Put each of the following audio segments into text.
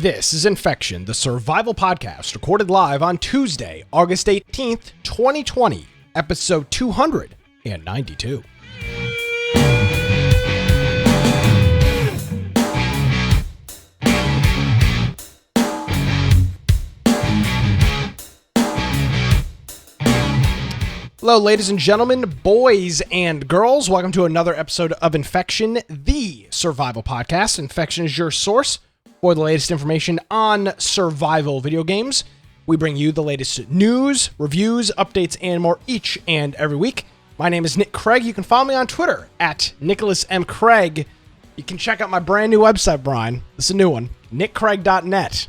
This is Infection, the survival podcast, recorded live on Tuesday, August 18th, 2020, episode 292. Hello, ladies and gentlemen, boys and girls. Welcome to another episode of Infection, the survival podcast. Infection is your source for the latest information on survival video games. We bring you the latest news, reviews, updates, and more each and every week. My name is Nick Craig. You can follow me on Twitter at Nicholas M. Craig. You can check out my brand new website, Brian. This is a new one, nickcraig.net.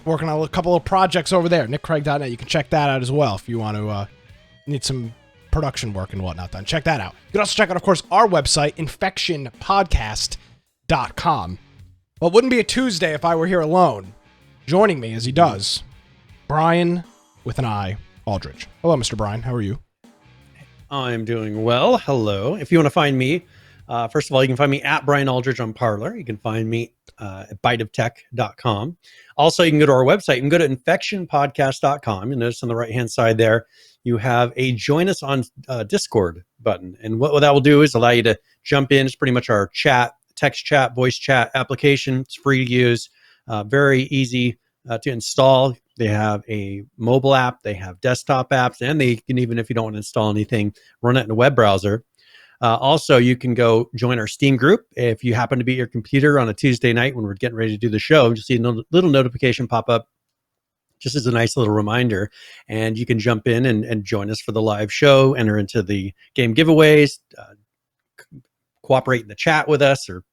Working on a couple of projects over there, nickcraig.net. You can check that out as well if you want to need some production work and whatnot done. Check that out. You can also check out, of course, our website, infectionpodcast.com. Well, it wouldn't be a Tuesday if I were here alone. Joining me, as he does, Brian, with an I, Aldridge. Hello, Mr. Brian. How are you? I'm doing well. Hello. If you want to find me, first of all, you can find me at Brian Aldridge on Parler. You can find me at biteoftech.com. Also, you can go to our website. You can go to infectionpodcast.com. You'll notice on the right-hand side there, you have a join us on Discord button. And what that will do is allow you to jump in. It's pretty much our chat, text chat, voice chat application. It's free to use, very easy to install. They have a mobile app, they have desktop apps, and they can even, if you don't want to install anything, run it in a web browser. Also, you can go join our Steam group. If you happen to be at your computer on a Tuesday night when we're getting ready to do the show, you'll see a little notification pop up just as a nice little reminder. And you can jump in and join us for the live show, enter into the game giveaways, cooperate in the chat with us, or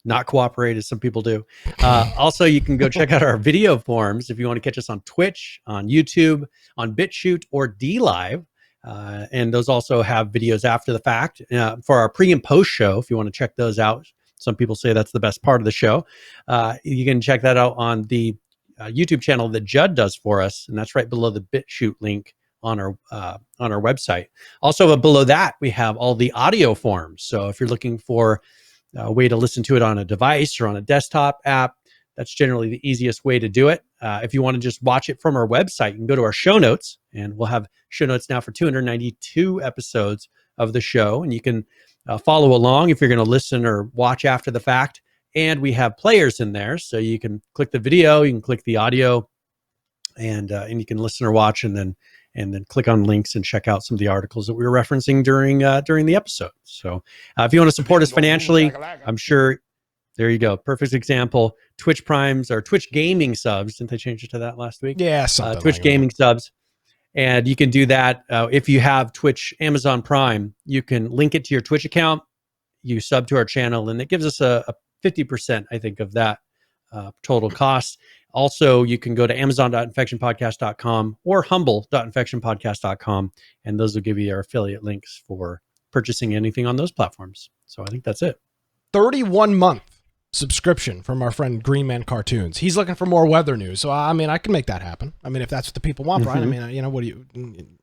not cooperate as some people do. Also, you can go check out our video forums if you want to catch us on Twitch, on YouTube, on BitChute, or DLive. And those also have videos after the fact for our pre and post show. If you want to check those out, some people say that's the best part of the show. You can check that out on the YouTube channel that Judd does for us, and that's right below the BitChute link on our website. Also, below that, we have all the audio forms. So if you're looking for a way to listen to it on a device or on a desktop app, that's generally the easiest way to do it. If you want to just watch it from our website, you can go to our show notes, and we'll have show notes now for 292 episodes of the show, and you can follow along if you're going to listen or watch after the fact. And we have players in there, so you can click the video, you can click the audio, and you can listen or watch, and then click on links and check out some of the articles that we were referencing during the episode. So if you want to support us financially, I'm sure. There you go. Perfect example. Twitch Primes or Twitch Gaming subs. Didn't they change it to that last week? Yeah, something Twitch like Gaming subs. And you can do that if you have Twitch Amazon Prime. You can link it to your Twitch account. You sub to our channel, and it gives us a 50%, I think, of that total cost. Also, you can go to amazon.infectionpodcast.com or humble.infectionpodcast.com, and those will give you our affiliate links for purchasing anything on those platforms. So I think that's it. 31-month subscription from our friend Green Man Cartoons. He's looking for more weather news. So, I mean, I can make that happen. I mean, if that's what the people want, Brian, I mean, what do you,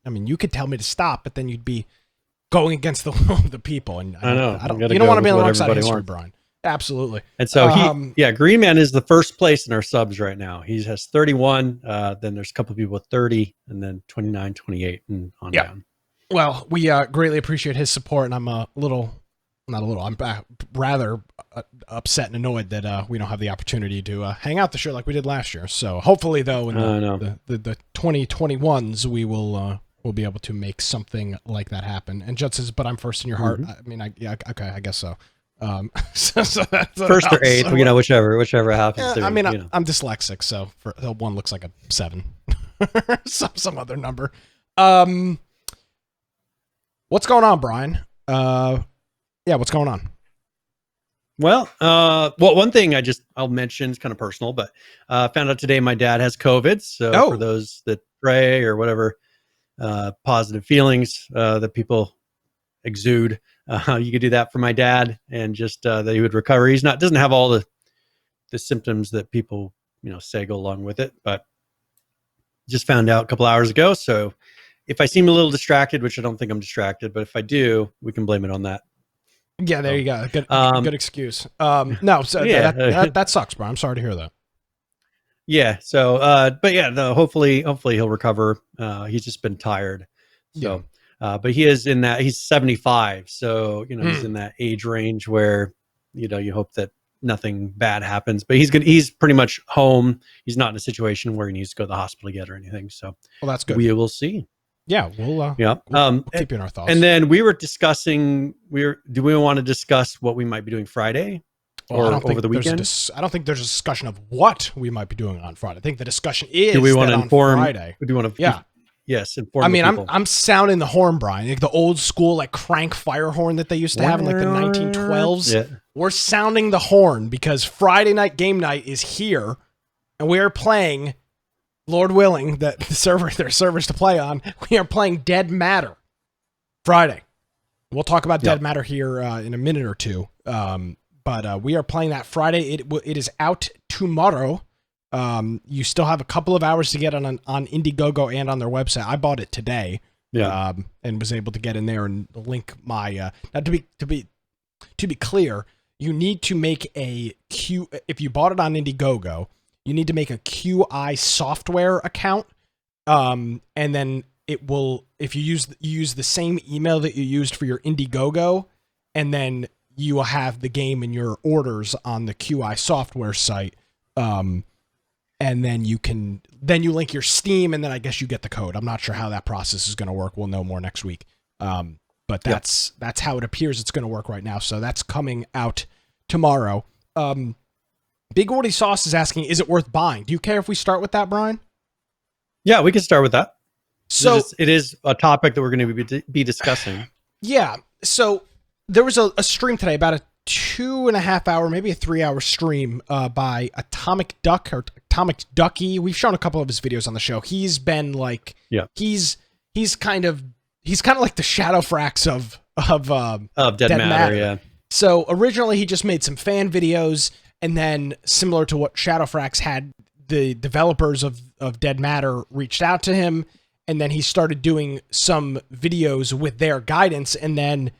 I mean, you could tell me to stop, but then you'd be going against the people. And I know. You don't want to be on the wrong side of history, Brian. Absolutely. And so Green Man is the first place in our subs right now. He has 31. Then there's a couple of people with 30, and then 29, 28, and on down. Well, we greatly appreciate his support, and I'm I'm rather upset and annoyed that we don't have the opportunity to hang out this year like we did last year. So hopefully, though, in the 2021s, we will we'll be able to make something like that happen. And Judd says, "But I'm first in your heart." I mean, okay, I guess so. So that's first or eighth, whichever happens. I mean, I'm dyslexic, so one looks like a 7, some other number. What's going on, Brian? Yeah, what's going on? Well, one thing I'll mention is kind of personal, but found out today my dad has COVID. So for those that pray or whatever positive feelings that people exude, you could do that for my dad, and just that he would recover. Doesn't have all the symptoms that people say go along with it, but just found out a couple hours ago. So if I seem a little distracted, which I don't think I'm distracted, but if I do, we can blame it on that. Yeah, there you go. Good excuse. No, so that sucks, bro. I'm sorry to hear that. Yeah. So, but yeah, hopefully he'll recover. He's just been tired. Yeah. So, but he is in that, he's 75. So, he's in that age range where, you hope that nothing bad happens, but he's pretty much home. He's not in a situation where he needs to go to the hospital yet or anything. So, Well, that's good. we will see. Yeah. We'll keep you in our thoughts. And then we were discussing, do we want to discuss what we might be doing Friday? Or over the weekend? I don't think there's a discussion of what we might be doing on Friday. I think the discussion is do we want to inform Friday. Do we want to? Yeah. Yes. Inform. I mean, people. I'm sounding the horn, Brian, like the old school like crank fire horn that they used to have in like the 1912s. Yeah. We're sounding the horn because Friday night game night is here, and we are playing, Lord willing, that there's servers to play on. We are playing Dead Matter Friday. We'll talk about Dead Matter here in a minute or two. But we are playing that Friday. It is out tomorrow. You still have a couple of hours to get on Indiegogo and on their website. I bought it today. Yeah. And was able to get in there and link my. Now to be clear, you need to make a Q. If you bought it on Indiegogo, you need to make a QI software account. And then it will. If you use the same email that you used for your Indiegogo, and then you will have the game in your orders on the QI software site. And then you link your Steam, and then I guess you get the code. I'm not sure how that process is going to work. We'll know more next week. But that's how it appears it's going to work right now. So that's coming out tomorrow. Big Orty Sauce is asking, is it worth buying? Do you care if we start with that, Brian? Yeah, we can start with that. So it is a topic that we're going to be discussing. Yeah. So there was a stream today, about a 2.5 hour, maybe a 3 hour stream by Atomic Duck or Atomic Ducky. We've shown a couple of his videos on the show. He's been like, he's kind of like the Shadowfrax of Dead Matter. Yeah. So originally he just made some fan videos, and then similar to what Shadowfrax had, the developers of Dead Matter reached out to him, and then he started doing some videos with their guidance, and then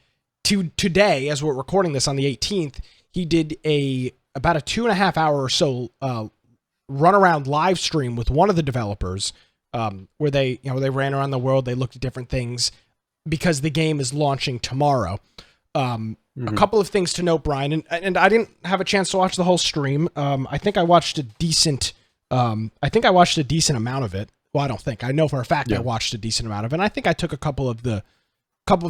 today, as we're recording this on the 18th, he did about a 2.5 hour or so run around live stream with one of the developers, where they ran around the world, they looked at different things because the game is launching tomorrow. A couple of things to note, Brian, and I didn't have a chance to watch the whole stream. I think I watched a decent amount of it. Well, I know for a fact I watched a decent amount of it. And I think I took a couple of the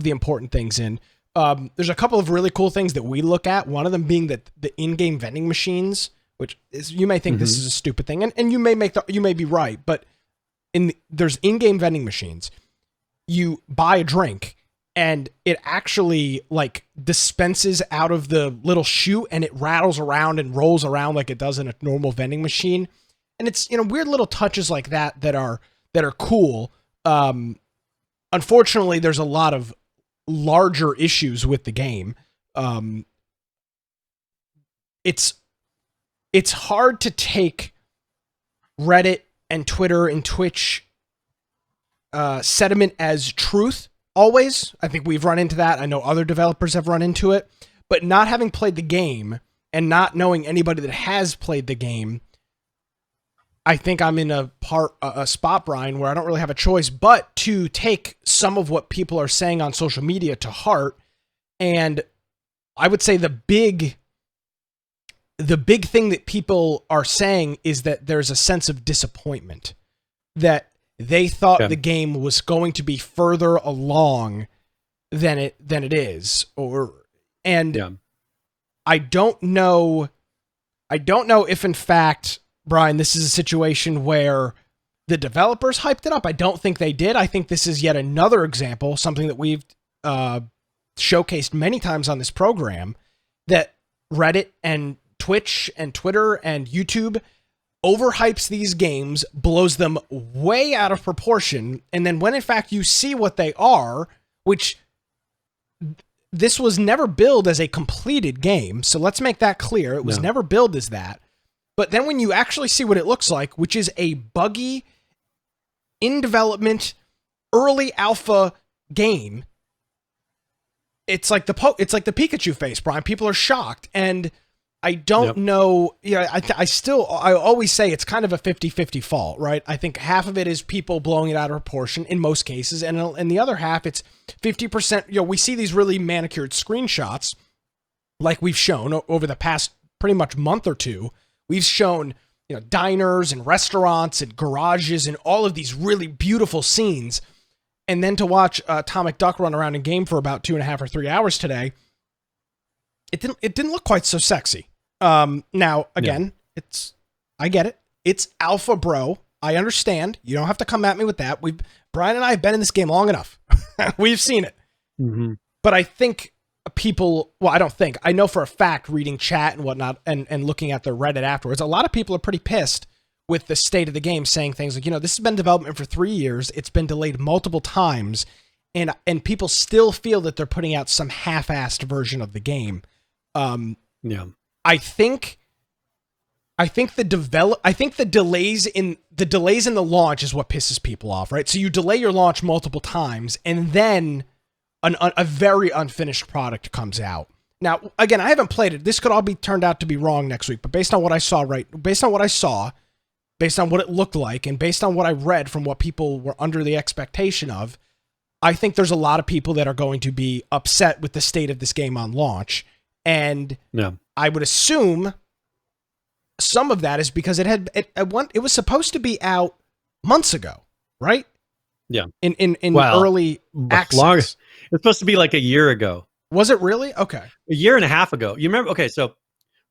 important things in. There's a couple of really cool things that we look at. One of them being that the in-game vending machines, which is, you may think this is a stupid thing, and you may be right, but there's in-game vending machines. You buy a drink, and it actually like dispenses out of the little chute, and it rattles around and rolls around like it does in a normal vending machine. And it's weird little touches like that are cool. Unfortunately, there's a lot of larger issues with the game. It's hard to take Reddit and Twitter and Twitch sentiment as truth always. I think we've run into that. I know other developers have run into it, but not having played the game and not knowing anybody that has played the game, I think I'm in a spot, Brian, where I don't really have a choice but to take some of what people are saying on social media to heart. And I would say the big thing that people are saying is that there's a sense of disappointment, that they thought the game was going to be further along than it is, I don't know if in fact, Brian, this is a situation where the developers hyped it up. I don't think they did. I think this is yet another example, something that we've showcased many times on this program, that Reddit and Twitch and Twitter and YouTube overhypes these games, blows them way out of proportion, and then when in fact you see what they are, which this was never billed as a completed game, so let's make that clear. It was never billed as that. But then when you actually see what it looks like, which is a buggy, in development, early alpha game, it's like the Pikachu face, Brian. People are shocked. And I don't know. Yeah, I always say it's kind of a 50-50 fault, right? I think half of it is people blowing it out of proportion in most cases, and the other half, it's 50%. We see these really manicured screenshots, like we've shown over the past pretty much month or two. We've shown diners and restaurants and garages and all of these really beautiful scenes, and then to watch Atomic Duck run around in game for about 2.5 or 3 hours today, it didn't look quite so sexy. Now, again, I get it. It's alpha, bro. I understand. You don't have to come at me with that. Brian and I have been in this game long enough. We've seen it. Mm-hmm. But I think I know for a fact, reading chat and whatnot and looking at their Reddit afterwards, a lot of people are pretty pissed with the state of the game, saying things like, this has been in development for 3 years. It's been delayed multiple times. And people still feel that they're putting out some half-assed version of the game. I think the delays in the launch is what pisses people off, right? So you delay your launch multiple times, and then a very unfinished product comes out. Now, again, I haven't played it. This could all be turned out to be wrong next week, but based on what I saw, based on what it looked like, and based on what I read from what people were under the expectation of, I think there's a lot of people that are going to be upset with the state of this game on launch. And I would assume some of that is because it was supposed to be out months ago, right? Yeah. In early access. It's supposed to be like a year ago. Was it really? Okay. A year and a half ago. You remember? Okay, so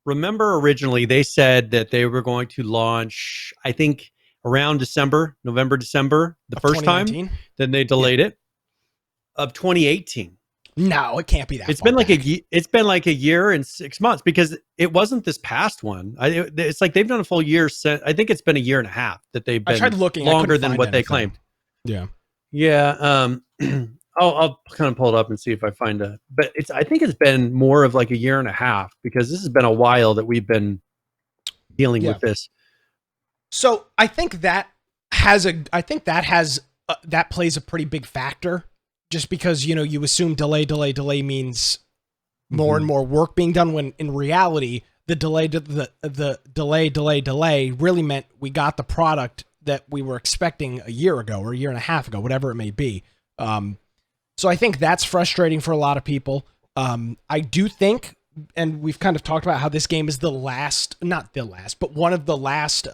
remember originally they said that they were going to launch, I think, around November, December, the first time. Then they delayed it of 2018. No, it can't be that. It's been like a year and 6 months, because it wasn't this past one. It's like they've done a full year. I think it's been a year and a half that they've been. I tried looking longer than what they claimed. Yeah. I'll kind of pull it up and see if I find but I think it's been more of like a year and a half, because this has been a while that we've been dealing with this. So I think that plays a pretty big factor. Just because, you assume delay means more and more work being done, when in reality, the delay really meant we got the product that we were expecting a year ago or a year and a half ago, whatever it may be. So I think that's frustrating for a lot of people. I do think, and we've kind of talked about how this game is not the last, but one of the last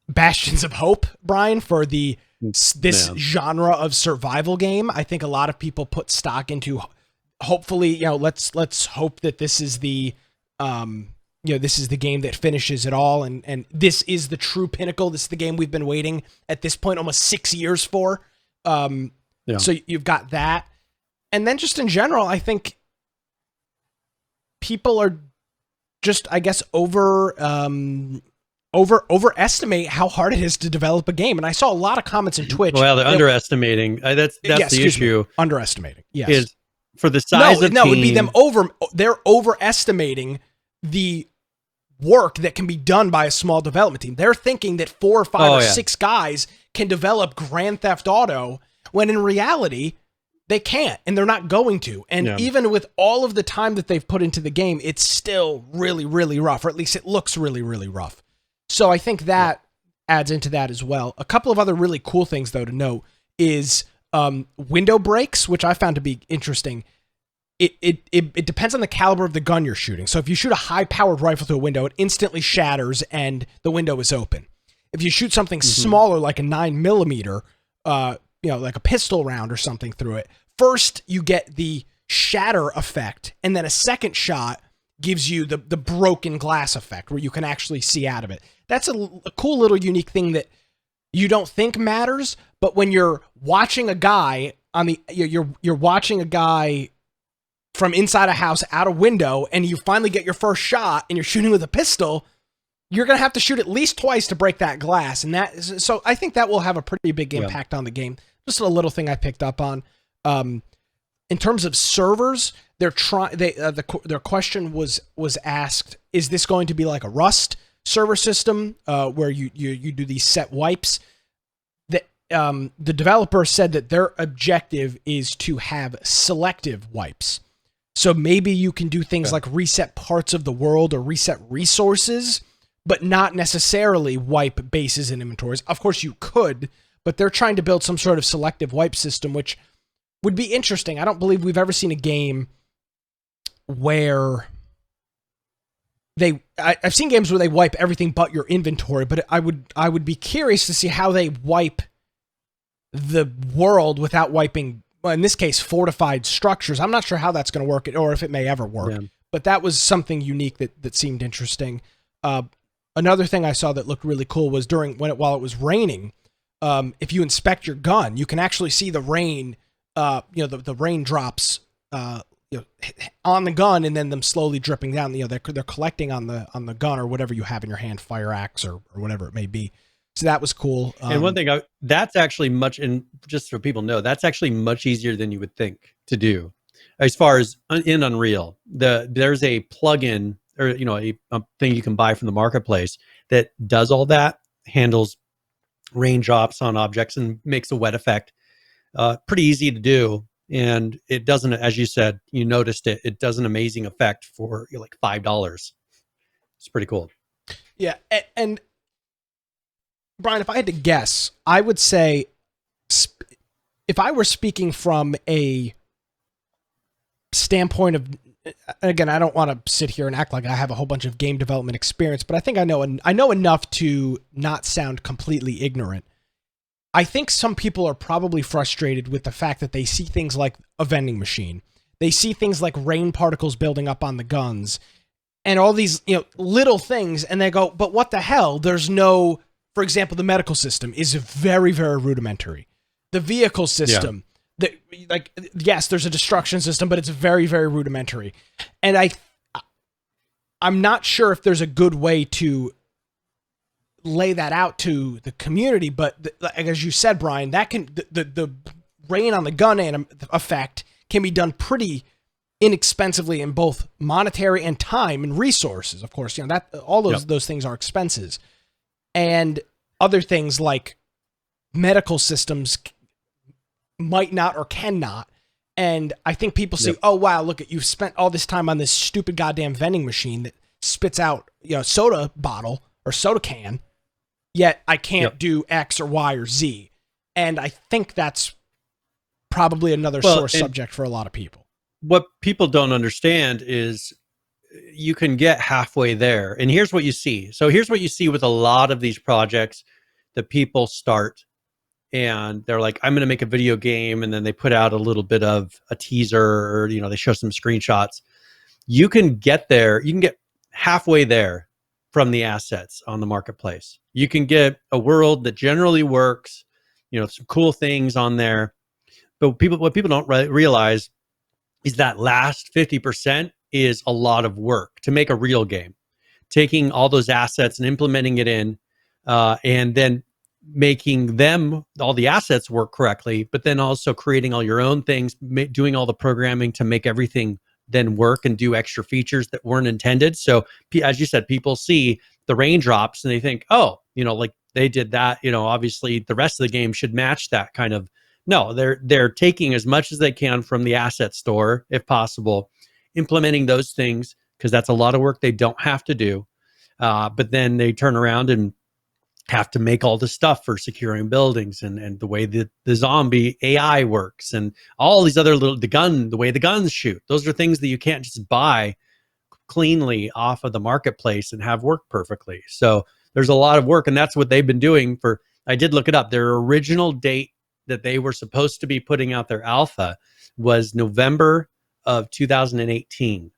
bastions of hope, Brian, for this genre of survival game. I think a lot of people put stock into, hopefully, let's hope that this is the this is the game that finishes it all, and this is the true pinnacle. This is the game we've been waiting at this point almost 6 years for. So you've got that, and then just in general, I think people are just, I guess, overestimate how hard it is to develop a game. And I saw a lot of comments in Twitch. Well, they're underestimating. That's the issue. Underestimating. Yes. Is for the size of team. It would be them they're overestimating the work that can be done by a small development team. They're thinking that 4 or 5 or 6 guys can develop Grand Theft Auto, when in reality, they can't, and they're not going to. And even with all of the time that they've put into the game, it's still really, really rough, or at least it looks really, really rough. So I think that adds into that as well. A couple of other really cool things, though, to note is window breaks, which I found to be interesting. It depends on the caliber of the gun you're shooting. So if you shoot a high-powered rifle through a window, it instantly shatters and the window is open. If you shoot something smaller, like a 9mm, like a pistol round or something through it, first you get the shatter effect, and then a second shot gives you the broken glass effect, where you can actually see out of it. That's a cool little unique thing that you don't think matters, but when you're watching a guy you're watching a guy from inside a house out a window, and you finally get your first shot, and you're shooting with a pistol, you're gonna have to shoot at least twice to break that glass, so I think that will have a pretty big impact on the game. Just a little thing I picked up on. In terms of servers, their question was asked: is this going to be like a Rust server system where you do these set wipes? The developer said that their objective is to have selective wipes. So maybe you can do things like reset parts of the world or reset resources, but not necessarily wipe bases and inventories. Of course you could, but they're trying to build some sort of selective wipe system, which would be interesting. I don't believe we've ever seen a game where I've seen games where they wipe everything but your inventory, but I would be curious to see how they wipe the world without wiping, well, in this case, fortified structures. I'm not sure how that's going to work, or if it may ever work. Yeah. But that was something unique that seemed interesting. Another thing I saw that looked really cool was while it was raining. If you inspect your gun, you can actually see the rain. The raindrops on the gun, and then them slowly dripping down. They're collecting on the gun or whatever you have in your hand, fire axe or whatever it may be. So that was cool. And one thing that's actually much, and just so people know, that's actually much easier than you would think to do. As far as in Unreal, there's a plugin or a thing you can buy from the marketplace that does all that, handles raindrops on objects and makes a wet effect. Pretty easy to do. And it doesn't, as you said, you noticed it does an amazing effect for like $5. It's pretty cool. Yeah. And Brian, if I had to guess, I would say if I were speaking from a standpoint of, again, I don't want to sit here and act like I have a whole bunch of game development experience, but I think I know enough to not sound completely ignorant. I think some people are probably frustrated with the fact that they see things like a vending machine. They see things like rain particles building up on the guns and all these, little things. And they go, but what the hell? There's no, for example, the medical system is very, very rudimentary. The vehicle system, yes, there's a destruction system, but it's very, very rudimentary. And I'm not sure if there's a good way to lay that out to the community, but as you said, Brian, that can the rain on the gun and effect can be done pretty inexpensively in both monetary and time and resources. Of course, that all those things are expenses, and other things like medical systems might not or cannot. And I think people say, "Oh wow, look at you've spent all this time on this stupid goddamn vending machine that spits out soda bottle or soda can." Yet I can't do X or Y or Z. And I think that's probably another sore subject for a lot of people. What people don't understand is you can get halfway there. And here's what you see. So here's what you see with a lot of these projects that people start and they're like, I'm going to make a video game. And then they put out a little bit of a teaser or, they show some screenshots. You can get there. You can get halfway there from the assets on the marketplace. You can get a world that generally works, some cool things on there. But what people don't realize is that last 50% is a lot of work to make a real game. Taking all those assets and implementing it in, and then making all the assets work correctly, but then also creating all your own things, doing all the programming to make everything then work and do extra features that weren't intended. So as you said, people see the raindrops and they think, oh, like they did that, obviously the rest of the game should match that kind of. No, they're taking as much as they can from the asset store, if possible, implementing those things because that's a lot of work they don't have to do. But then they turn around and have to make all the stuff for securing buildings and the way that the zombie AI works and all these other the way the guns shoot. Those are things that you can't just buy cleanly off of the marketplace and have work perfectly. So there's a lot of work, and that's what they've been doing I did look it up. Their original date that they were supposed to be putting out their alpha was November of 2018.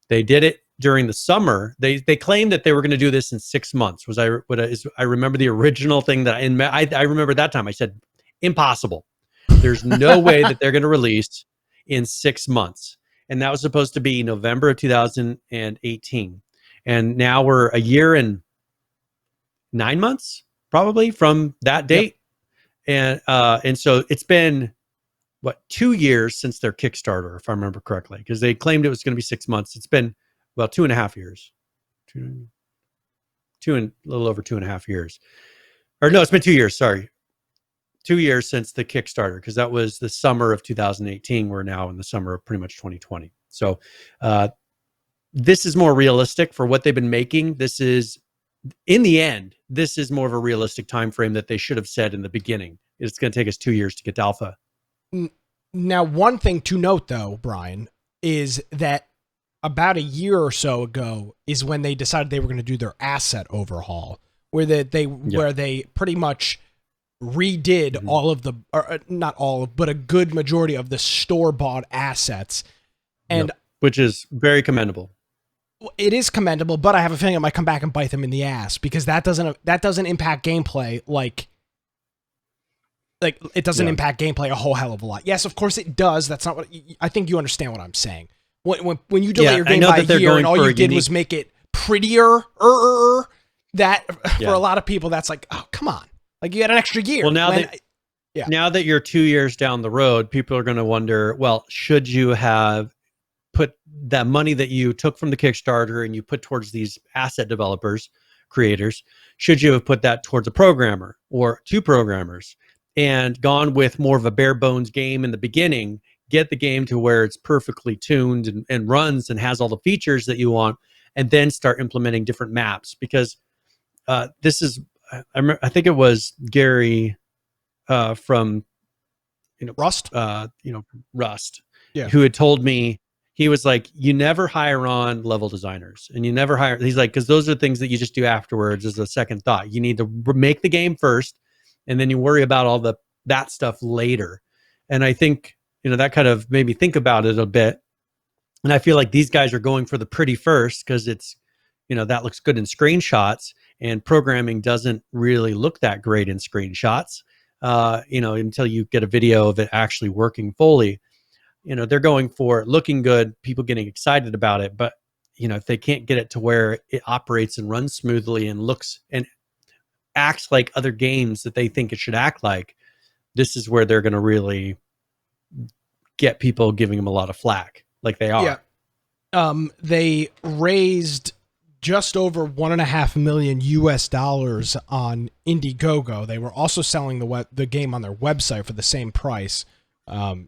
They did it during the summer. They claimed that they were going to do this in 6 months. I remember the original thing that I remember that time I said, impossible. There's no way that they're going to release in 6 months. And that was supposed to be November of 2018. And now we're a year and 9 months probably from that date. Yep. And so it's been 2 years since their Kickstarter, if I remember correctly, because they claimed it was going to be 6 months. It's been 2.5 years, a little over 2.5 years, or no, it's been 2 years. Sorry. 2 years since the Kickstarter, because that was the summer of 2018. We're now in the summer of pretty much 2020. So this is more realistic for what they've been making. This is, in the end, this is more of a realistic time frame that they should have said in the beginning. It's going to take us 2 years to get to alpha. Now, one thing to note, though, Brian, is that about a year or so ago is when they decided they were going to do their asset overhaul, where they pretty much redid all of the, or not all, but a good majority of the store-bought assets, and which is very commendable. It is commendable, but I have a feeling it might come back and bite them in the ass, because that doesn't impact gameplay like it doesn't impact gameplay a whole hell of a lot. Yes, of course it does. That's not what I think you understand what I'm saying. When you delay your game by a year and all you did was make it prettier, that for a lot of people that's like, oh, come on, like you had an extra year. Well, now that you're 2 years down the road, people are going to wonder, well, should you have put that money that you took from the Kickstarter and you put towards these asset developers, creators, should you have put that towards a programmer or 2 programmers and gone with more of a bare bones game in the beginning, get the game to where it's perfectly tuned and runs and has all the features that you want, and then start implementing different maps? Because this is, I think it was Gary from Rust, Rust, who had told me, he was like, you never hire on level designers, and you never hire, he's like, because those are things that you just do afterwards as a second thought. You need to make the game first, and then you worry about all that stuff later. And I think, that kind of made me think about it a bit. And I feel like these guys are going for the pretty first, because it's, that looks good in screenshots, and programming doesn't really look that great in screenshots, until you get a video of it actually working fully. They're going for looking good, people getting excited about it. But, if they can't get it to where it operates and runs smoothly and looks and acts like other games that they think it should act like, this is where they're going to really get people giving them a lot of flack, like they are. Yeah. They raised just over $1.5 million on Indiegogo. They were also selling the game on their website for the same price. I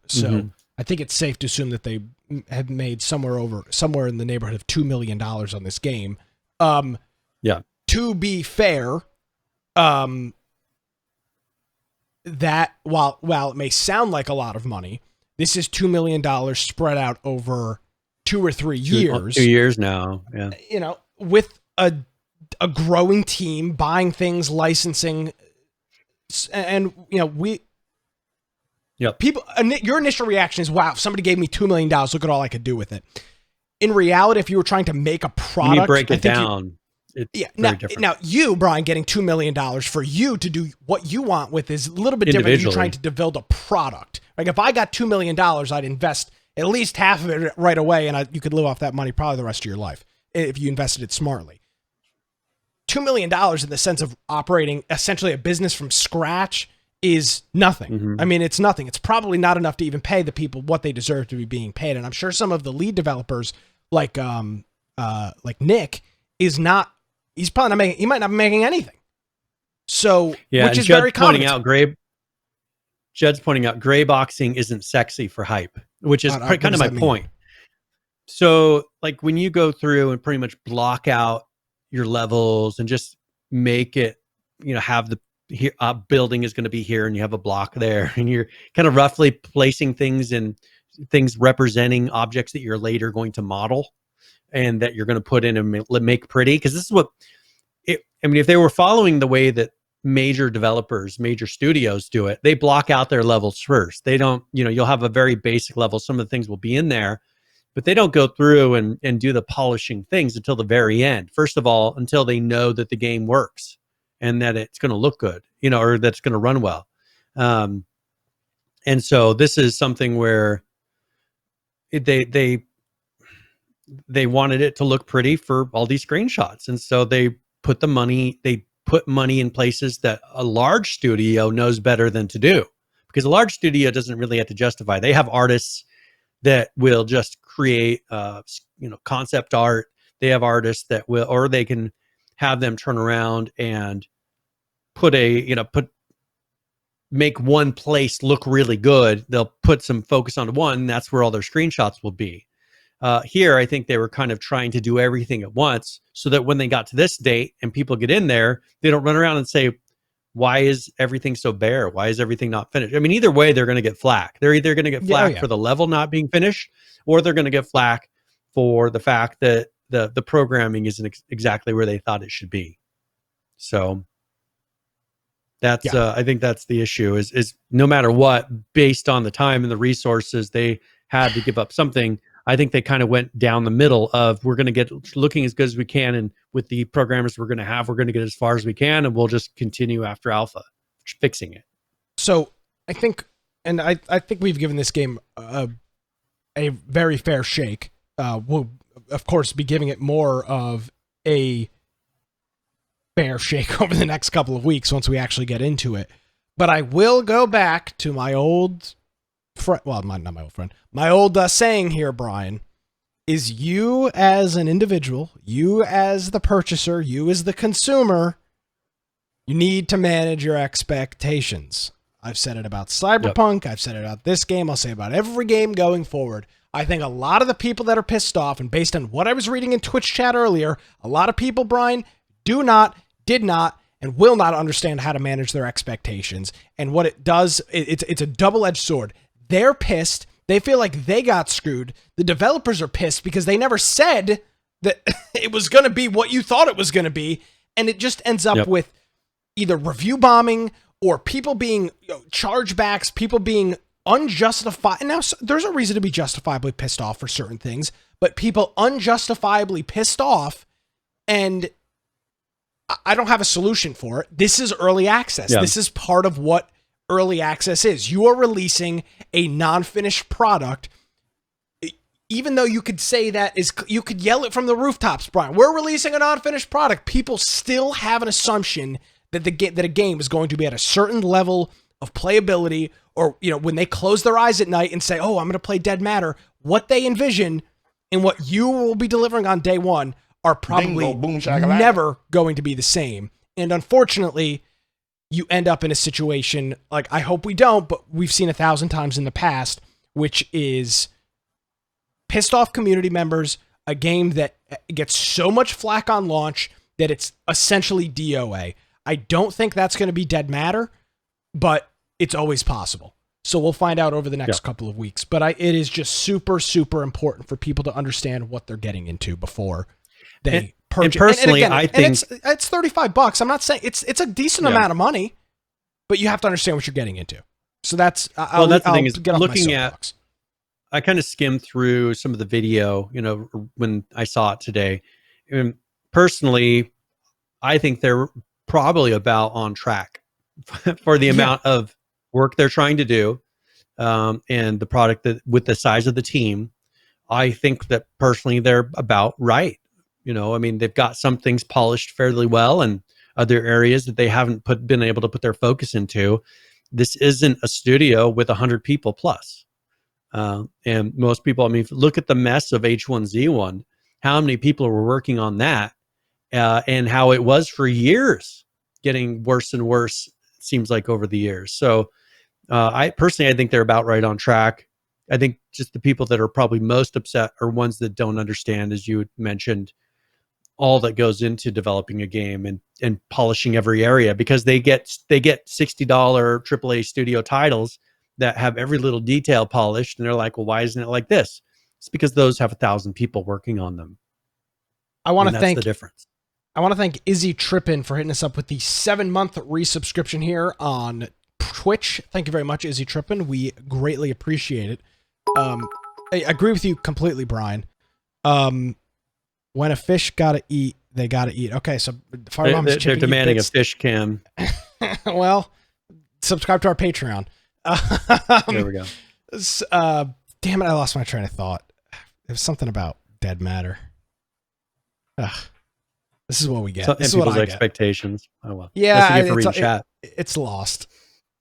think it's safe to assume that they had made somewhere in the neighborhood of $2 million on this game. To be fair, that while it may sound like a lot of money, this is $2 million spread out over 2 or 3 years. 2 years now, yeah. With a growing team, buying things, licensing, and people. Your initial reaction is, "Wow, if somebody gave me $2 million, look at all I could do with it." In reality, if you were trying to make a product, when you break it down. Very different. Now, you, Brian, getting $2 million for you to do what you want with is a little bit different than you trying to build a product. Like if I got $2 million, I'd invest at least half of it right away, and you could live off that money probably the rest of your life if you invested it smartly. $2 million in the sense of operating essentially a business from scratch is nothing. I mean, it's nothing. It's probably not enough to even pay the people what they deserve to be being paid. And I'm sure some of the lead developers, like Nick, he's probably not making. He might not be making anything. So, which is very common. Judd's pointing out, gray boxing isn't sexy for hype, which is kind of my point. So, like when you go through and pretty much block out your levels and just make it, have the building is going to be here and you have a block there, and you're kind of roughly placing things representing objects that you're later going to model and that you're going to put in and make pretty. Because this is what if they were following the way that major studios do it, they block out their levels first. They don't, you'll have a very basic level. Some of the things will be in there, but they don't go through and do the polishing things until the very end. First of all, until they know that the game works and that it's going to look good, or that it's going to run well. And so this is something where they wanted it to look pretty for all these screenshots. And so they put money in places that a large studio knows better than to do, because a large studio doesn't really have to justify. They have artists that will just create, concept art. They have artists that will, or they can have them turn around and make one place look really good. They'll put some focus on one. And that's where all their screenshots will be. Here, I think they were kind of trying to do everything at once so that when they got to this date and people get in there, they don't run around and say, why is everything so bare? Why is everything not finished? I mean, either way, they're going to get flack. They're either going to get flack for the level not being finished, or they're going to get flack for the fact that the programming isn't exactly where they thought it should be. So that's I think that's the issue is no matter what, based on the time and the resources they had to give up something, I think they kind of went down the middle of, we're going to get looking as good as we can, and with the programmers we're going to have, we're going to get as far as we can, and we'll just continue after alpha fixing it. So I think, and I think we've given this game a very fair shake. We'll of course be giving it more of a fair shake over the next couple of weeks once we actually get into it. But I will go back to my old friend, well, not my old friend, my old saying here, Brian, is you as an individual, you as the purchaser, you as the consumer, you need to manage your expectations. I've said it about Cyberpunk. Yep. I've said it about this game. I'll say it about every game going forward. I think a lot of the people that are pissed off, and based on what I was reading in Twitch chat earlier, a lot of people, Brian, did not, and will not understand how to manage their expectations. And what it does, it's a double-edged sword. They're pissed. They feel like they got screwed. The developers are pissed because they never said that it was going to be what you thought it was going to be. And it just ends up with either review bombing or people being chargebacks, people being unjustified. And now there's a reason to be justifiably pissed off for certain things, but people unjustifiably pissed off, and I don't have a solution for it. This is early access. Yeah. This is part of what early access is. You are releasing a non-finished product. Even though you could say that is, you could yell it from the rooftops, Brian, we're releasing a non-finished product. People still have an assumption that that a game is going to be at a certain level of playability, or, you know, when they close their eyes at night and say, oh, I'm going to play Dead Matter, what they envision and what you will be delivering on day one are probably never going to be the same. And unfortunately, you end up in a situation, like, I hope we don't, but we've seen 1,000 times in the past, which is pissed off community members, a game that gets so much flack on launch that it's essentially DOA. I don't think that's going to be Dead Matter, but it's always possible. So we'll find out over the next couple of weeks. But it is just super, super important for people to understand what they're getting into before they purchase. And personally, and again, I think it's $35. I'm not saying it's a decent amount of money, but you have to understand what you're getting into. So that's I'll the thing is, looking at. I kind of skimmed through some of the video, you know, when I saw it today. And personally, I think they're probably about on track for the amount of work they're trying to do, and the product that with the size of the team. I think that personally they're about right. You know, I mean, they've got some things polished fairly well, and other areas that they haven't been able to put their focus into. This isn't a studio with 100 people plus. And most people, I mean, look at the mess of H1Z1, how many people were working on that, and how it was for years, getting worse and worse, it seems like, over the years. So I think they're about right on track. I think just the people that are probably most upset are ones that don't understand, as you mentioned, all that goes into developing a game and polishing every area, because they get $60 AAA studio titles that have every little detail polished, and they're like, well, why isn't it like this? It's because those have 1,000 people working on them. I want to thank the difference. I want to thank Izzy Trippin for hitting us up with the 7-month resubscription here on Twitch. Thank you very much, Izzy Trippin. We greatly appreciate it. I agree with you completely, Brian. When a fish gotta eat, they gotta eat. Okay, so they're demanding a fish cam. Well, subscribe to our Patreon. There we go. Damn it, I lost my train of thought. It was something about Dead Matter. Ugh. This is what we get. So, this is people's what I expectations. Get. Oh well. Yeah, it's lost.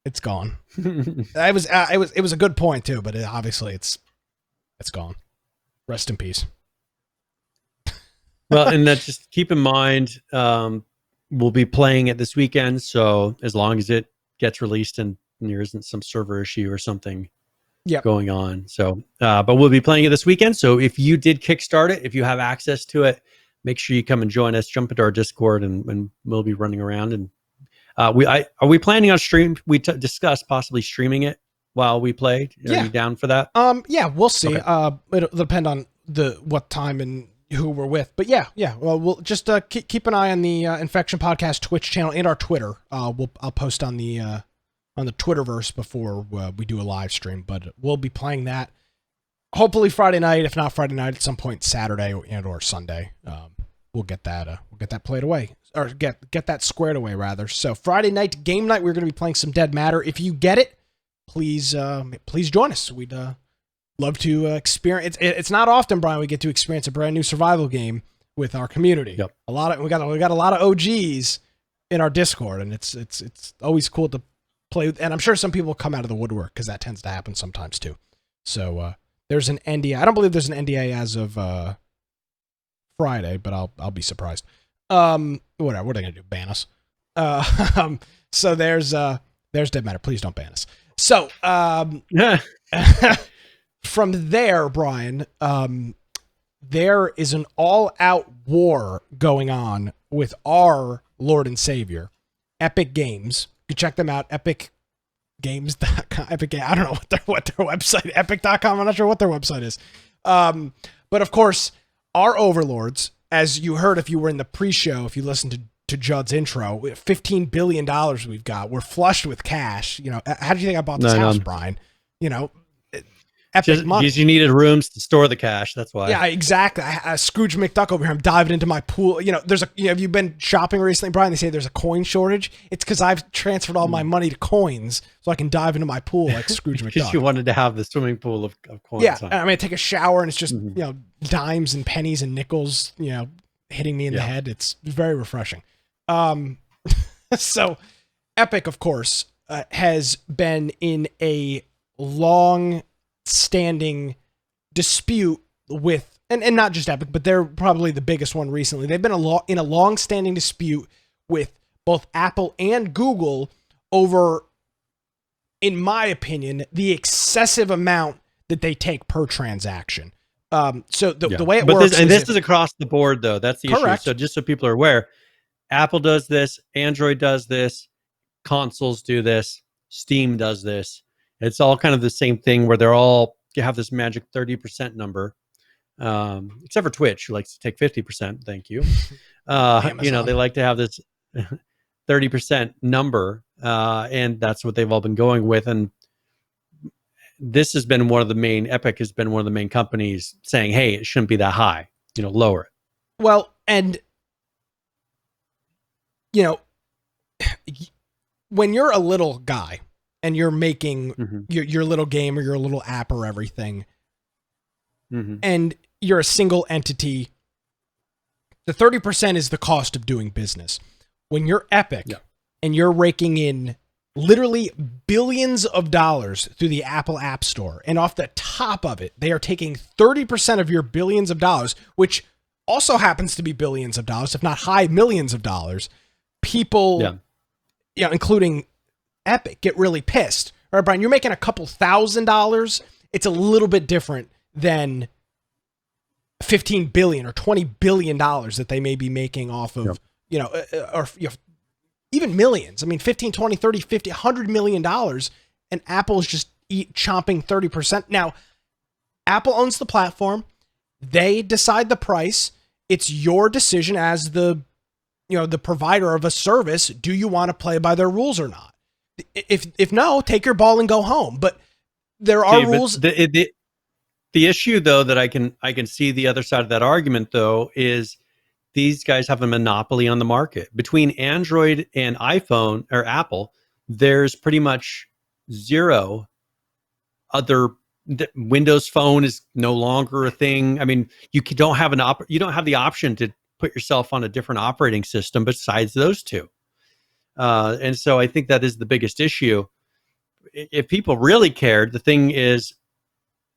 It's gone. It was a good point too, but obviously it's gone. Rest in peace. Well, and that's just keep in mind, we'll be playing it this weekend. So as long as it gets released and there isn't some server issue or something, going on. So, but we'll be playing it this weekend. So if you did kickstart it, if you have access to it, make sure you come and join us. Jump into our Discord, and we'll be running around. And are we planning on stream? We discussed possibly streaming it while we play. Are you down for that? Yeah, we'll see. Okay. It'll depend on what time and who we're with. But yeah. Well, we'll just keep an eye on the Infection Podcast Twitch channel and our Twitter. I'll post on the Twitterverse before we do a live stream. But we'll be playing that hopefully Friday night, if not Friday night, at some point Saturday or Sunday. We'll get that played away, or get that squared away rather. So Friday night game night, we're going to be playing some Dead Matter. If you get it, please join us. We'd love to experience. It's not often, Brian, we get to experience a brand new survival game with our community. Yep. We got a lot of OGs in our Discord, and it's always cool to play with. And I'm sure some people come out of the woodwork, because that tends to happen sometimes too. So there's an NDA. I don't believe there's an NDA as of Friday, but I'll be surprised. Whatever. What are they gonna do? Ban us? So there's Dead Matter. Please don't ban us. So from there, Brian, there is an all-out war going on with our Lord and Savior, Epic Games. You can check them out, epicgames.com. I don't know what their website, epic.com. I'm not sure what their website is. But of course, our overlords, as you heard if you were in the pre-show, if you listened to Judd's intro, $15 billion we've got. We're flushed with cash. You know, how do you think I bought this house, Brian? You know, epic money. Because you needed rooms to store the cash. That's why. Yeah, exactly. Scrooge McDuck over here. I'm diving into my pool. You know, have you been shopping recently, Brian? They say there's a coin shortage. It's because I've transferred all my money to coins so I can dive into my pool like Scrooge McDuck. Because you wanted to have the swimming pool of coins. Yeah, and I'm going to take a shower and it's just, you know, dimes and pennies and nickels, you know, hitting me in the head. It's very refreshing. So Epic, of course, has been in a long-standing dispute with, and not just Epic, but they're probably the biggest one recently. They've been in a long-standing dispute with both Apple and Google over, in my opinion, the excessive amount that they take per transaction. So the way it works, this is across the board, though. That's the correct. issue. So just so people are aware, Apple does this, Android does this, consoles do this, Steam does this. It's all kind of the same thing where you have this magic 30% number, except for Twitch, who likes to take 50%. Thank you. You know, they like to have this 30% number, and that's what they've all been going with. And this has been Epic has been one of the main companies saying, hey, it shouldn't be that high, you know, lower it. Well, and, you know, when you're a little guy and you're making your little game or your little app or everything, and you're a single entity, the 30% is the cost of doing business. When you're Epic and you're raking in literally billions of dollars through the Apple App Store, and off the top of it, they are taking 30% of your billions of dollars, which also happens to be billions of dollars, if not high millions of dollars. People, you know, including Epic, get really pissed. All right, Brian, you're making a couple $1,000s. It's a little bit different than $15 billion or $20 billion that they may be making off of, you know, or you know, even millions. I mean, 15, 20, 30, 50, $100 million, and Apple is just chomping 30%. Now, Apple owns the platform. They decide the price. It's your decision as the provider of a service. Do you want to play by their rules or not? If no, take your ball and go home. But there are rules. The issue, though, that I can see the other side of that argument, though, is these guys have a monopoly on the market. Between Android and iPhone or Apple, there's pretty much zero other. Windows Phone is no longer a thing. I mean, you don't have the option to put yourself on a different operating system besides those two. And so I think that is the biggest issue. If people really cared, the thing is,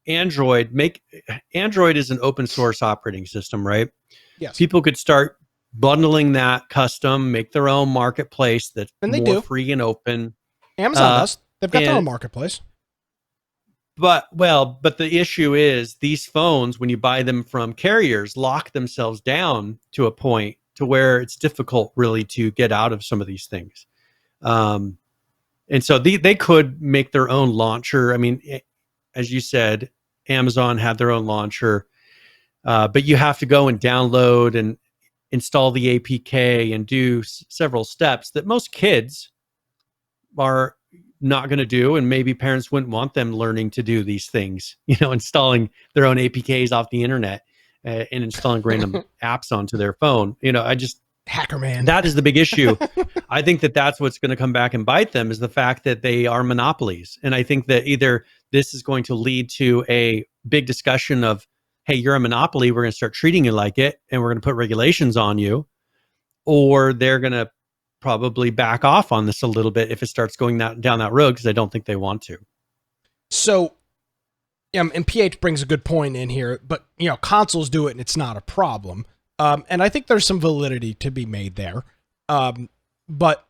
Android is an open source operating system, right? Yes. People could start bundling that custom, make their own marketplace that's more free and open. Amazon does. They've got their own marketplace. But the issue is these phones, when you buy them from carriers, lock themselves down to a point to where it's difficult really to get out of some of these things. And so they could make their own launcher. I mean, as you said, Amazon had their own launcher, but you have to go and download and install the APK and do several steps that most kids are not going to do, and maybe parents wouldn't want them learning to do these things, installing their own APKs off the internet and installing random apps onto their phone. Hacker man. That is the big issue. I think that's what's going to come back and bite them, is the fact that they are monopolies. And I think that either this is going to lead to a big discussion of, hey, you're a monopoly, we're going to start treating you like it, and we're going to put regulations on you, or they're going to probably back off on this a little bit if it starts going down that road, because I don't think they want to. So, and PH brings a good point in here, but consoles do it and it's not a problem. And I think there's some validity to be made there. But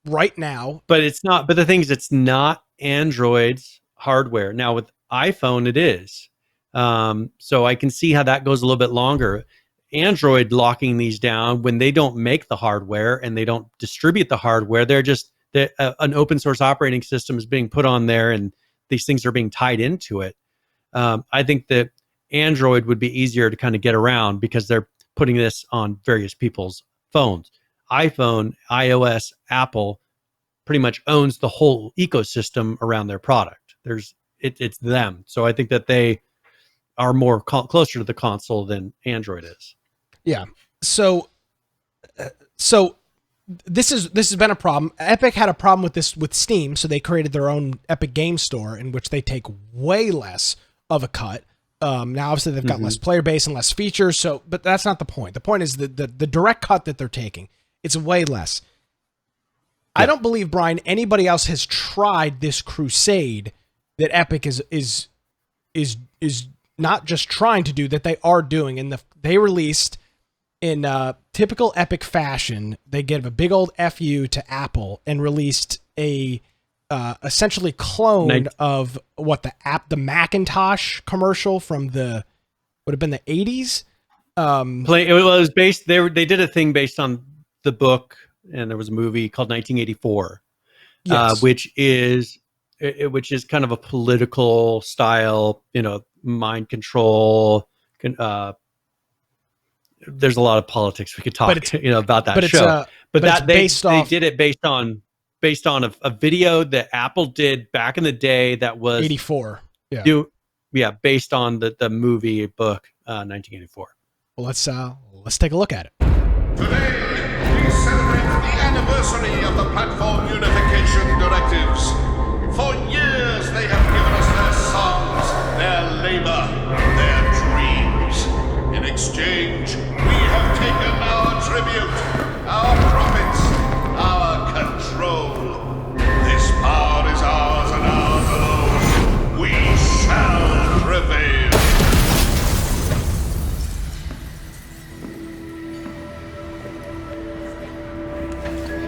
right now, but the thing is, it's not Android's hardware. Now with iPhone, it is. So I can see how that goes a little bit longer. Android locking these down when they don't make the hardware and they don't distribute the hardware. They're just an open source operating system is being put on there, and these things are being tied into it. I think that Android would be easier to kind of get around because they're putting this on various people's phones. iPhone, iOS, Apple pretty much owns the whole ecosystem around their product. It's them. So I think that they are more closer to the console than Android is. Yeah. So this has been a problem. Epic had a problem with this with Steam, so they created their own Epic Game Store in which they take way less of a cut. Now, obviously, they've got less player base and less features. But that's not the point. The point is the direct cut that they're taking. It's way less. Yeah. I don't believe, Brian, anybody else has tried this crusade that Epic is not just trying to do, that they are doing. And they released, in typical Epic fashion, they gave a big old FU to Apple and released a essentially clone of the Macintosh commercial from would have been the 80s. It was based. They did a thing based on the book, and there was a movie called 1984, yes. which is kind of a political style, mind control. There's a lot of politics we could talk, about that show. They did it based on a video that Apple did back in the day that was 84. Yeah. Based on the movie book 1984. Well, let's take a look at it. Today, we celebrate the anniversary of the platform unification directives. For years, they have given us their songs, their labor, their dreams. In exchange, we have taken our tribute, our profits, our control. This power is ours and ours alone. We shall prevail.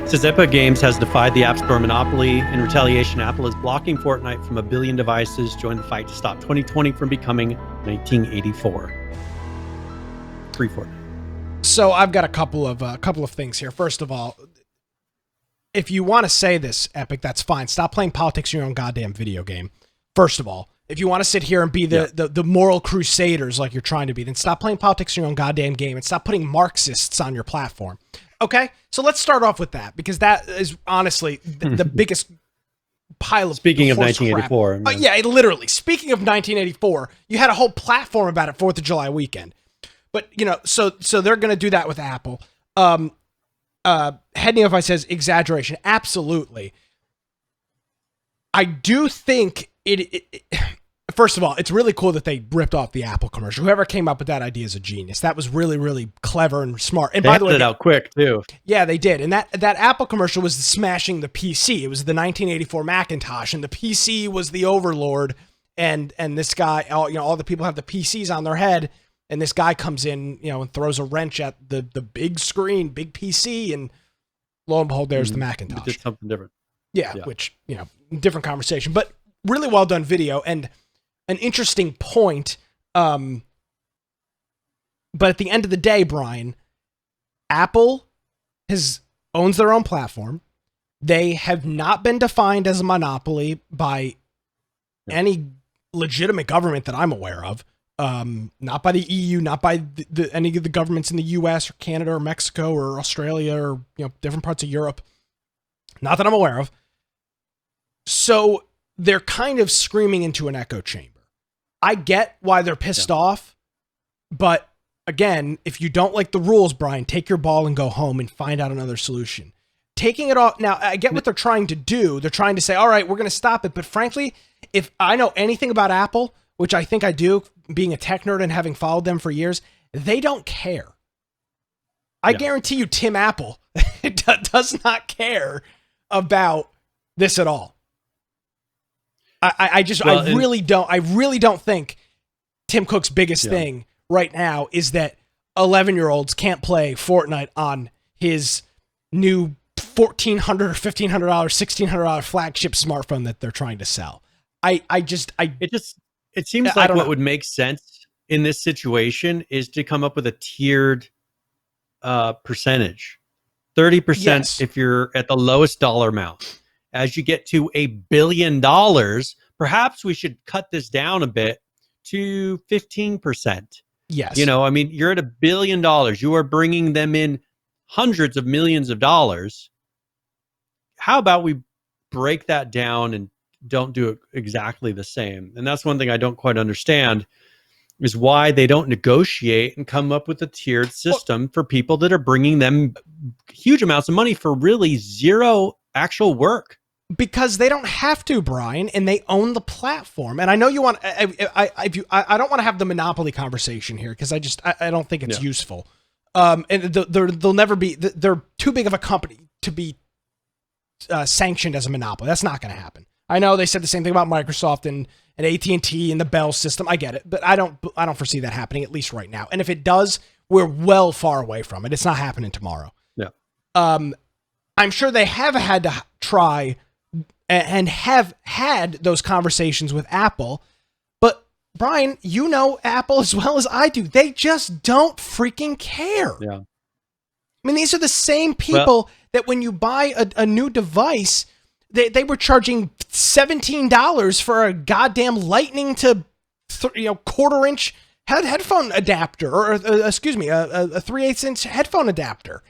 Says Epic Games has defied the App Store monopoly. In retaliation, Apple is blocking Fortnite from 1 billion devices. Join the fight to stop 2020 from becoming 1984. Free Fortnite. So I've got a couple of things here. First of all, if you want to say this, Epic, that's fine. Stop playing politics in your own goddamn video game. First of all, if you want to sit here and be the moral crusaders like you're trying to be, then stop playing politics in your own goddamn game and stop putting Marxists on your platform. Okay, so let's start off with that, because that is honestly the biggest pile of Speaking of 1984. Yeah, literally. Speaking of 1984, you had a whole platform about it 4th of July weekend. But, so they're going to do that with Apple. Head Neophyte says exaggeration. Absolutely. I do think first of all, it's really cool that they ripped off the Apple commercial. Whoever came up with that idea is a genius. That was really, really clever and smart. And by the way, it out quick too. Yeah, they did. And that Apple commercial was smashing the PC. It was the 1984 Macintosh, and the PC was the overlord. And this guy, all the people have the PCs on their head, and this guy comes in, and throws a wrench at the big screen, big PC, and lo and behold, there's the Macintosh. It did something different. Yeah, which different conversation, but really well done video. And an interesting point. But at the end of the day, Brian, Apple owns their own platform. They have not been defined as a monopoly by any legitimate government that I'm aware of. Not by the EU, not by any of the governments in the US or Canada or Mexico or Australia or different parts of Europe. Not that I'm aware of. So they're kind of screaming into an echo chamber. I get why they're pissed off, but again, if you don't like the rules, Brian, take your ball and go home and find out another solution. Taking it off now, I get what they're trying to do. They're trying to say, all right, we're going to stop it. But frankly, if I know anything about Apple, which I think I do, being a tech nerd and having followed them for years, they don't care. I guarantee you, Tim Apple does not care about this at all. I really don't think Tim Cook's biggest thing right now is that 11-year-olds can't play Fortnite on his new $1,400 or $1,500, $1,600 flagship smartphone that they're trying to sell. It seems like what would make sense in this situation is to come up with a tiered percentage. 30% if you're at the lowest dollar amount. As you get to $1 billion, perhaps we should cut this down a bit to 15%. Yes. You're at $1 billion. You are bringing them in hundreds of millions of dollars. How about we break that down and don't do it exactly the same? And that's one thing I don't quite understand, is why they don't negotiate and come up with a tiered system for people that are bringing them huge amounts of money for really zero actual work. Because they don't have to, Brian, and they own the platform. And I know you want, I don't want to have the monopoly conversation here because I don't think it's useful. And they'll never be, they're too big of a company to be sanctioned as a monopoly. That's not going to happen. I know they said the same thing about Microsoft and AT&T and the Bell system. I get it, but I don't foresee that happening, at least right now. And if it does, we're well far away from it. It's not happening tomorrow. Yeah. I'm sure they have had to try and have had those conversations with Apple. But Brian, you know Apple as well as I do. They just don't freaking care. Yeah. I mean, these are the same people that when you buy a new device, they were charging $17 for a goddamn lightning to quarter-inch headphone adapter, or a 3/8-inch headphone adapter.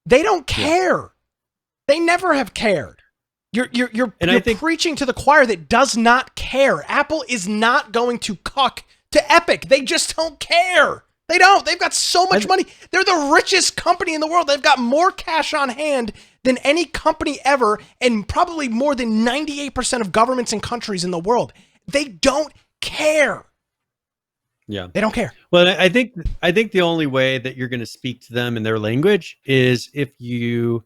They don't care. They never have cared. You're preaching to the choir that does not care. Apple is not going to cuck to Epic. They just don't care. They don't. They've got so much money. They're the richest company in the world. They've got more cash on hand than any company ever, and probably more than 98% of governments and countries in the world. They don't care. Yeah. They don't care. Well, I think the only way that you're going to speak to them in their language is if you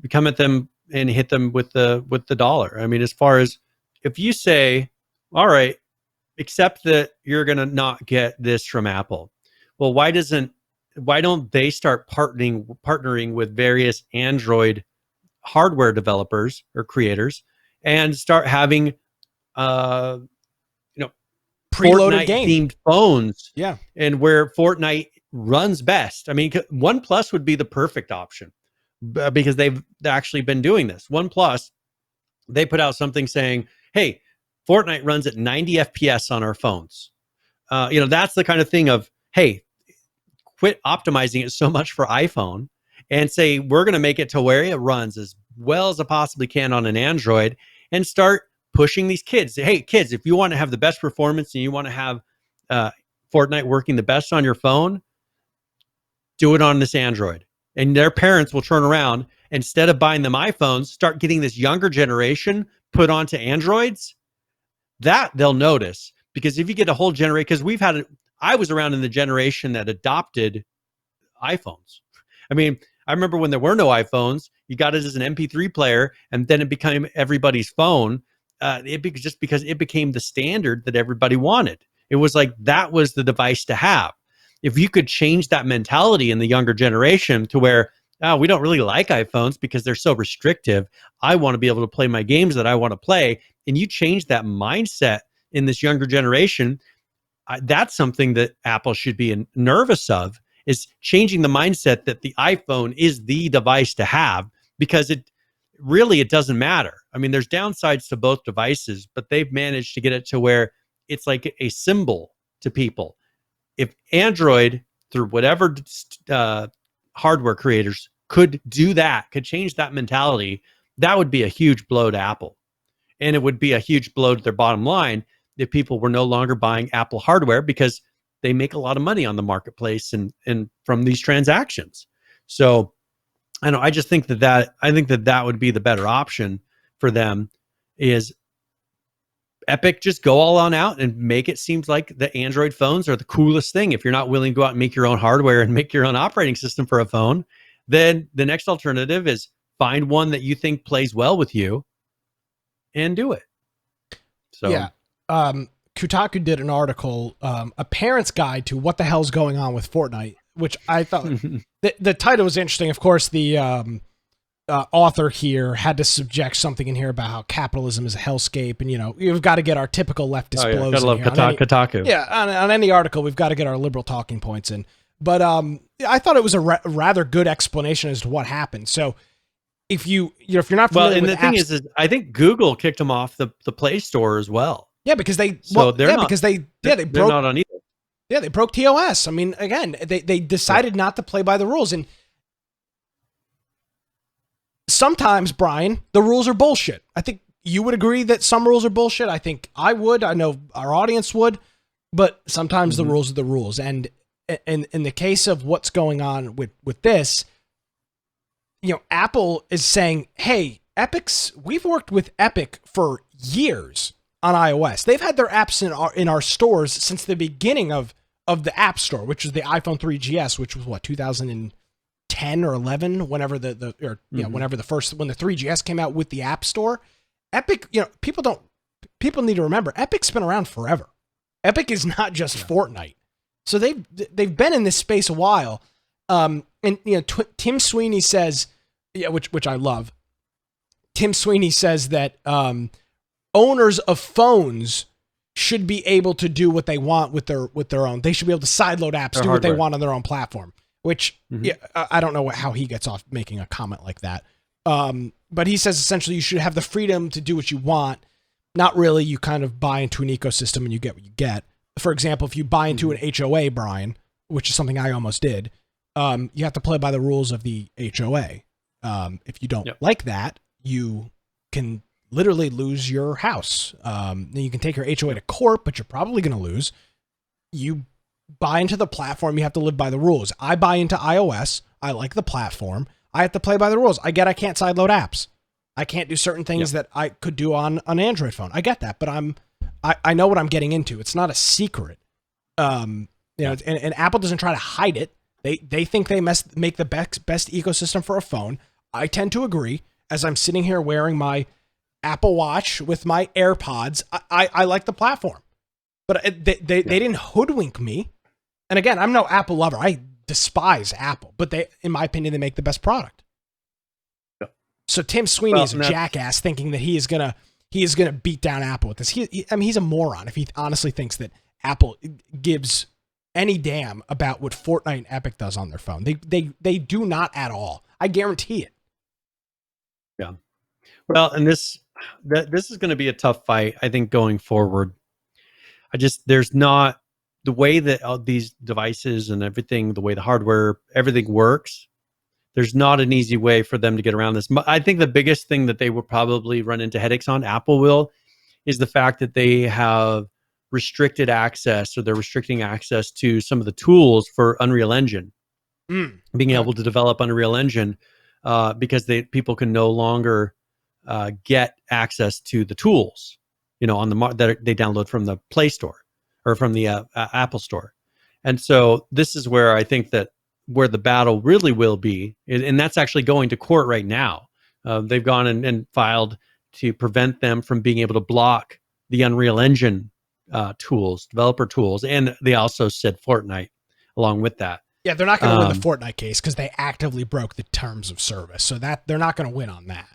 come at them and hit them with the dollar. I mean, as far as if you say, all right, accept that you're going to not get this from Apple. Well, why don't they start partnering with various Android hardware developers or creators and start having preloaded Fortnite themed phones? Yeah. And where Fortnite runs best. I mean, OnePlus would be the perfect option because they've actually been doing this. OnePlus, they put out something saying, hey, Fortnite runs at 90 FPS on our phones. That's the kind of thing of, hey, quit optimizing it so much for iPhone and say, we're going to make it to where it runs as well as it possibly can on an Android, and start pushing these kids. Hey, kids, if you want to have the best performance and you want to have Fortnite working the best on your phone, do it on this Android. And their parents will turn around, instead of buying them iPhones, start getting this younger generation put onto Androids. That they'll notice, because if you get a whole generation, because I was around in the generation that adopted iPhones. I mean, I remember when there were no iPhones, you got it as an MP3 player, and then it became everybody's phone. Just because it became the standard that everybody wanted. It was like that was the device to have. If you could change that mentality in the younger generation to where, we don't really like iPhones because they're so restrictive. I want to be able to play my games that I want to play. And you change that mindset in this younger generation, that's something that Apple should be nervous of, is changing the mindset that the iPhone is the device to have, because it doesn't matter. I mean, there's downsides to both devices, but they've managed to get it to where it's like a symbol to people. If Android, through whatever hardware creators could do that, could change that mentality, that would be a huge blow to Apple. And it would be a huge blow to their bottom line if people were no longer buying Apple hardware, because they make a lot of money on the marketplace and from these transactions. So I just think that would be the better option for them, is Epic just go all on out and make it seem like the Android phones are the coolest thing. If you're not willing to go out and make your own hardware and make your own operating system for a phone, then the next alternative is find one that you think plays well with you and do it. So yeah. Kotaku did an article, a parent's guide to what the hell's going on with Fortnite, which I thought the title was interesting. Of course, the author here had to subject something in here about how capitalism is a hellscape, and you've got to get our typical leftist blows. Gotta love Kotaku. Yeah, on any article, we've got to get our liberal talking points in. But I thought it was a rather good explanation as to what happened. So if you're not familiar with the thing is I think Google kicked them off the Play Store as well. Yeah, because they broke. They're not on either. Yeah, they broke TOS. I mean, again, they decided not to play by the rules, and sometimes, Brian, the rules are bullshit. I think you would agree that some rules are bullshit. I think I would. I know our audience would, but sometimes the rules are the rules. And in the case of what's going on with this, Apple is saying, "Hey, we've worked with Epic for years on iOS. They've had their apps in our stores since the beginning of the App Store, which was the iPhone 3GS, which was what, 2010 or 11, whenever when the 3GS came out with the App Store. Epic, people need to remember, Epic's been around forever. Epic is not just Fortnite. So they've been in this space a while. Tim Sweeney says, which I love. Tim Sweeney says that owners of phones should be able to do what they want with their own. They should be able to sideload apps, do what they want on their own platform. Which I don't know how he gets off making a comment like that. But he says essentially you should have the freedom to do what you want. Not really. You kind of buy into an ecosystem and you get what you get. For example, if you buy into an HOA, Brian, which is something I almost did, you have to play by the rules of the HOA. If you don't like that, you can literally lose your house. Then you can take your HOA to court, but you're probably going to lose. You buy into the platform, you have to live by the rules. I buy into iOS. I like the platform. I have to play by the rules. I can't sideload apps. I can't do certain things that I could do on an Android phone. I get that, but I know what I'm getting into. It's not a secret. And Apple doesn't try to hide it. They think they make the best ecosystem for a phone. I tend to agree. As I'm sitting here wearing my Apple Watch with my AirPods, I like the platform. But they didn't hoodwink me. And again, I'm no Apple lover. I despise Apple. But in my opinion, they make the best product. Yeah. So Tim Sweeney is a jackass thinking that he is gonna beat down Apple with this. He's a moron if he honestly thinks that Apple gives any damn about what Fortnite and Epic does on their phone. They do not at all. I guarantee it. Yeah. Well, and this is going to be a tough fight, I think, going forward. There's not the way that all these devices and everything, the way the hardware, everything works. There's not an easy way for them to get around this. I think the biggest thing that they will probably run into headaches on, Apple will, is the fact that they have restricted access, or they're restricting access to some of the tools for Unreal Engine. Being able to develop Unreal Engine because people can no longer get access to the tools, on that they download from the Play Store or from the Apple Store. And so this is where I think that where the battle really will be, and that's actually going to court right now. They've gone and filed to prevent them from being able to block the Unreal Engine tools, developer tools, and they also said Fortnite along with that. Yeah, they're not going to win the Fortnite case because they actively broke the terms of service. So that they're not going to win on that.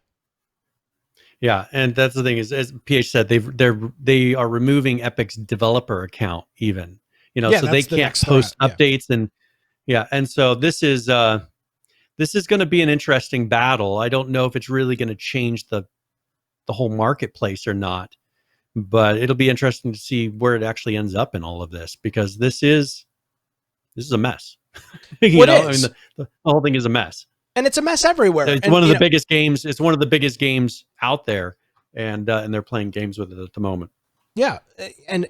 Yeah, and that's the thing is, as PH said, they are removing Epic's developer account even, Yeah, so they that's the can't next post threat. updates and so this is going to be an interesting battle. I don't know if it's really going to change the whole marketplace or not, but it'll be interesting to see where it actually ends up in all of this, because this is a mess. What I mean, is? the whole thing is a mess. And it's a mess everywhere. It's And one of the biggest games. It's one of the biggest games out there, and they're playing games with it at the moment. yeah, and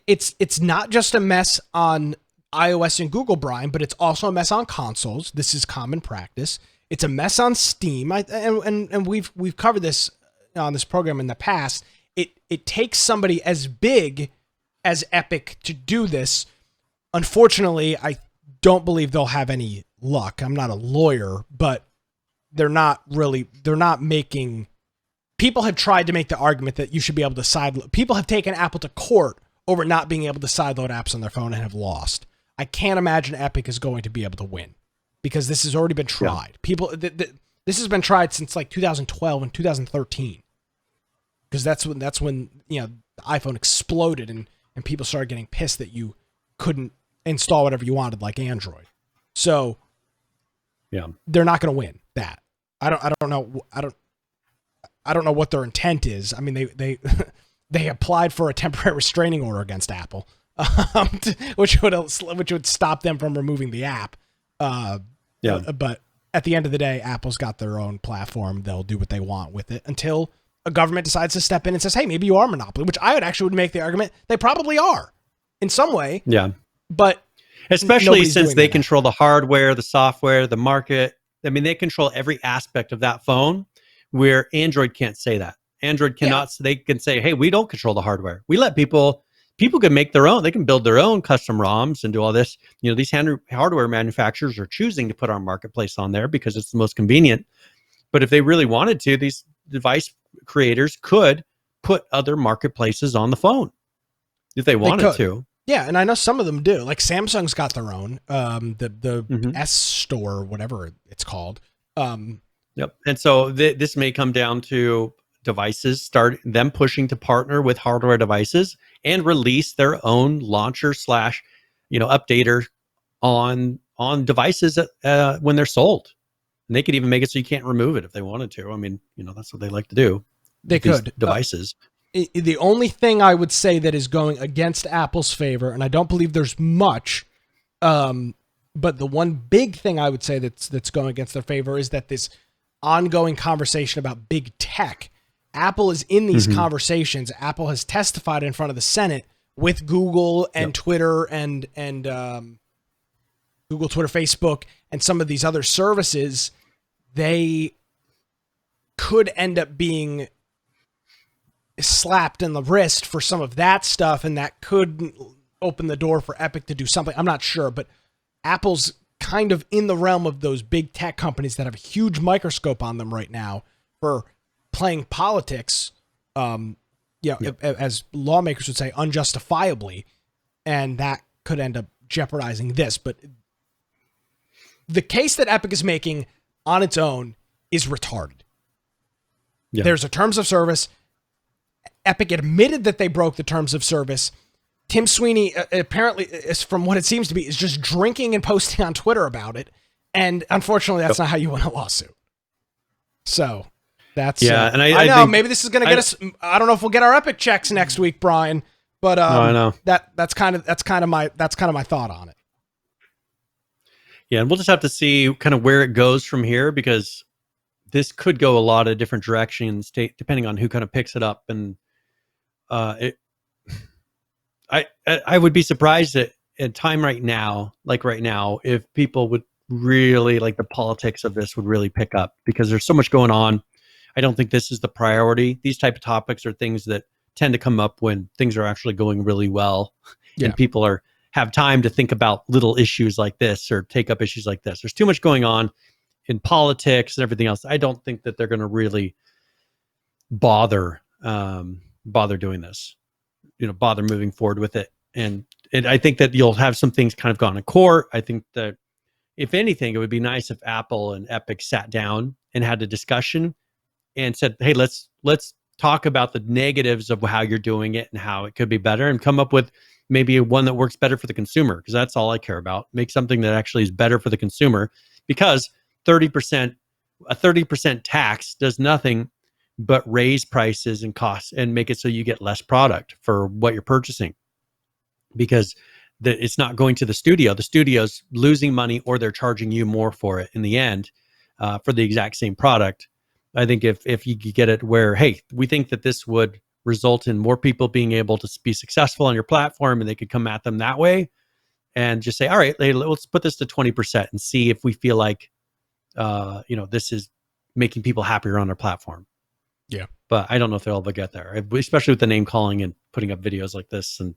it's not just a mess on iOS and Google, Brian, but it's also a mess on consoles. This is common practice. It's a mess on Steam. And we've covered this on this program in the past. It takes somebody as big as Epic to do this. Unfortunately, I don't believe they'll have any luck. I'm not a lawyer, but they're not making. People have tried to make the argument that you should be able to sideload. People have taken Apple to court over not being able to sideload apps on their phone and have lost. I can't imagine Epic is going to be able to win, because this has already been tried. People, this has been tried since like 2012 and 2013, because that's when the iPhone exploded and people started getting pissed that you couldn't install whatever you wanted like Android. So yeah, they're not going to win that. I don't know what their intent is. I mean, they applied for a temporary restraining order against Apple, which would stop them from removing the app. But at the end of the day, Apple's got their own platform. They'll do what they want with it until a government decides to step in and says, "Hey, maybe you are a monopoly," which I would make the argument they probably are in some way. Yeah, but especially since they control the hardware, the software, the market. I mean, they control every aspect of that phone, where Android can't say that. Android cannot. They can say, "Hey, we don't control the hardware. We let people can make their own. They can build their own custom ROMs and do all this." These hardware manufacturers are choosing to put our marketplace on there because it's the most convenient. But if they really wanted to, these device creators could put other marketplaces on the phone if they wanted to. Yeah, and I know some of them do. Like Samsung's got their own, the S Store, whatever it's called. Yep. And so this may come down to devices them pushing to partner with hardware devices and release their own launcher / updater on devices when they're sold. And they could even make it so you can't remove it if they wanted to. I mean, that's what they like to do. They could devices. The only thing I would say that is going against Apple's favor, and I don't believe there's much, but the one big thing I would say that's going against their favor is that this ongoing conversation about big tech. Apple is in these conversations. Apple has testified in front of the Senate with Google and Twitter and Google, Twitter, Facebook, and some of these other services. They could end up being slapped in the wrist for some of that stuff, and that could open the door for Epic to do something. I'm not sure, but Apple's kind of in the realm of those big tech companies that have a huge microscope on them right now for playing politics, as lawmakers would say, unjustifiably, and that could end up jeopardizing this. But the case that Epic is making on its own is retarded. Yeah. There's a terms of service. Epic admitted that they broke the terms of service. Tim Sweeney apparently, from what it seems to be, is just drinking and posting on Twitter about it. And unfortunately, that's not how you win a lawsuit. So that's and I know maybe this is going to get us. I don't know if we'll get our Epic checks next week, Brian. But I know that's kind of my thought on it. Yeah, and we'll just have to see kind of where it goes from here, because this could go a lot of different directions depending on who kind of picks it up. And I would be surprised at time right now, if people would really, like, the politics of this would really pick up, because there's so much going on. I don't think this is the priority. These type of topics are things that tend to come up when things are actually going really well, and people have time to think about little issues like this or take up issues like this. There's too much going on in politics and everything else. I don't think that they're going to really bother doing this, bother moving forward with it. And I think that you'll have some things kind of gone to court. I think that if anything, it would be nice if Apple and Epic sat down and had a discussion and said, hey, let's talk about the negatives of how you're doing it and how it could be better, and come up with maybe one that works better for the consumer, because that's all I care about. Make something that actually is better for the consumer, because a 30% tax does nothing but raise prices and costs and make it so you get less product for what you're purchasing, because it's not going to the studio. The studio's losing money, or they're charging you more for it in the end, for the exact same product. I think if you could get it where, hey, we think that this would result in more people being able to be successful on your platform, and they could come at them that way, and just say, all right, let's put this to 20% and see if we feel like, this is making people happier on our platform. Yeah. But I don't know if they'll ever get there, especially with the name calling and putting up videos like this and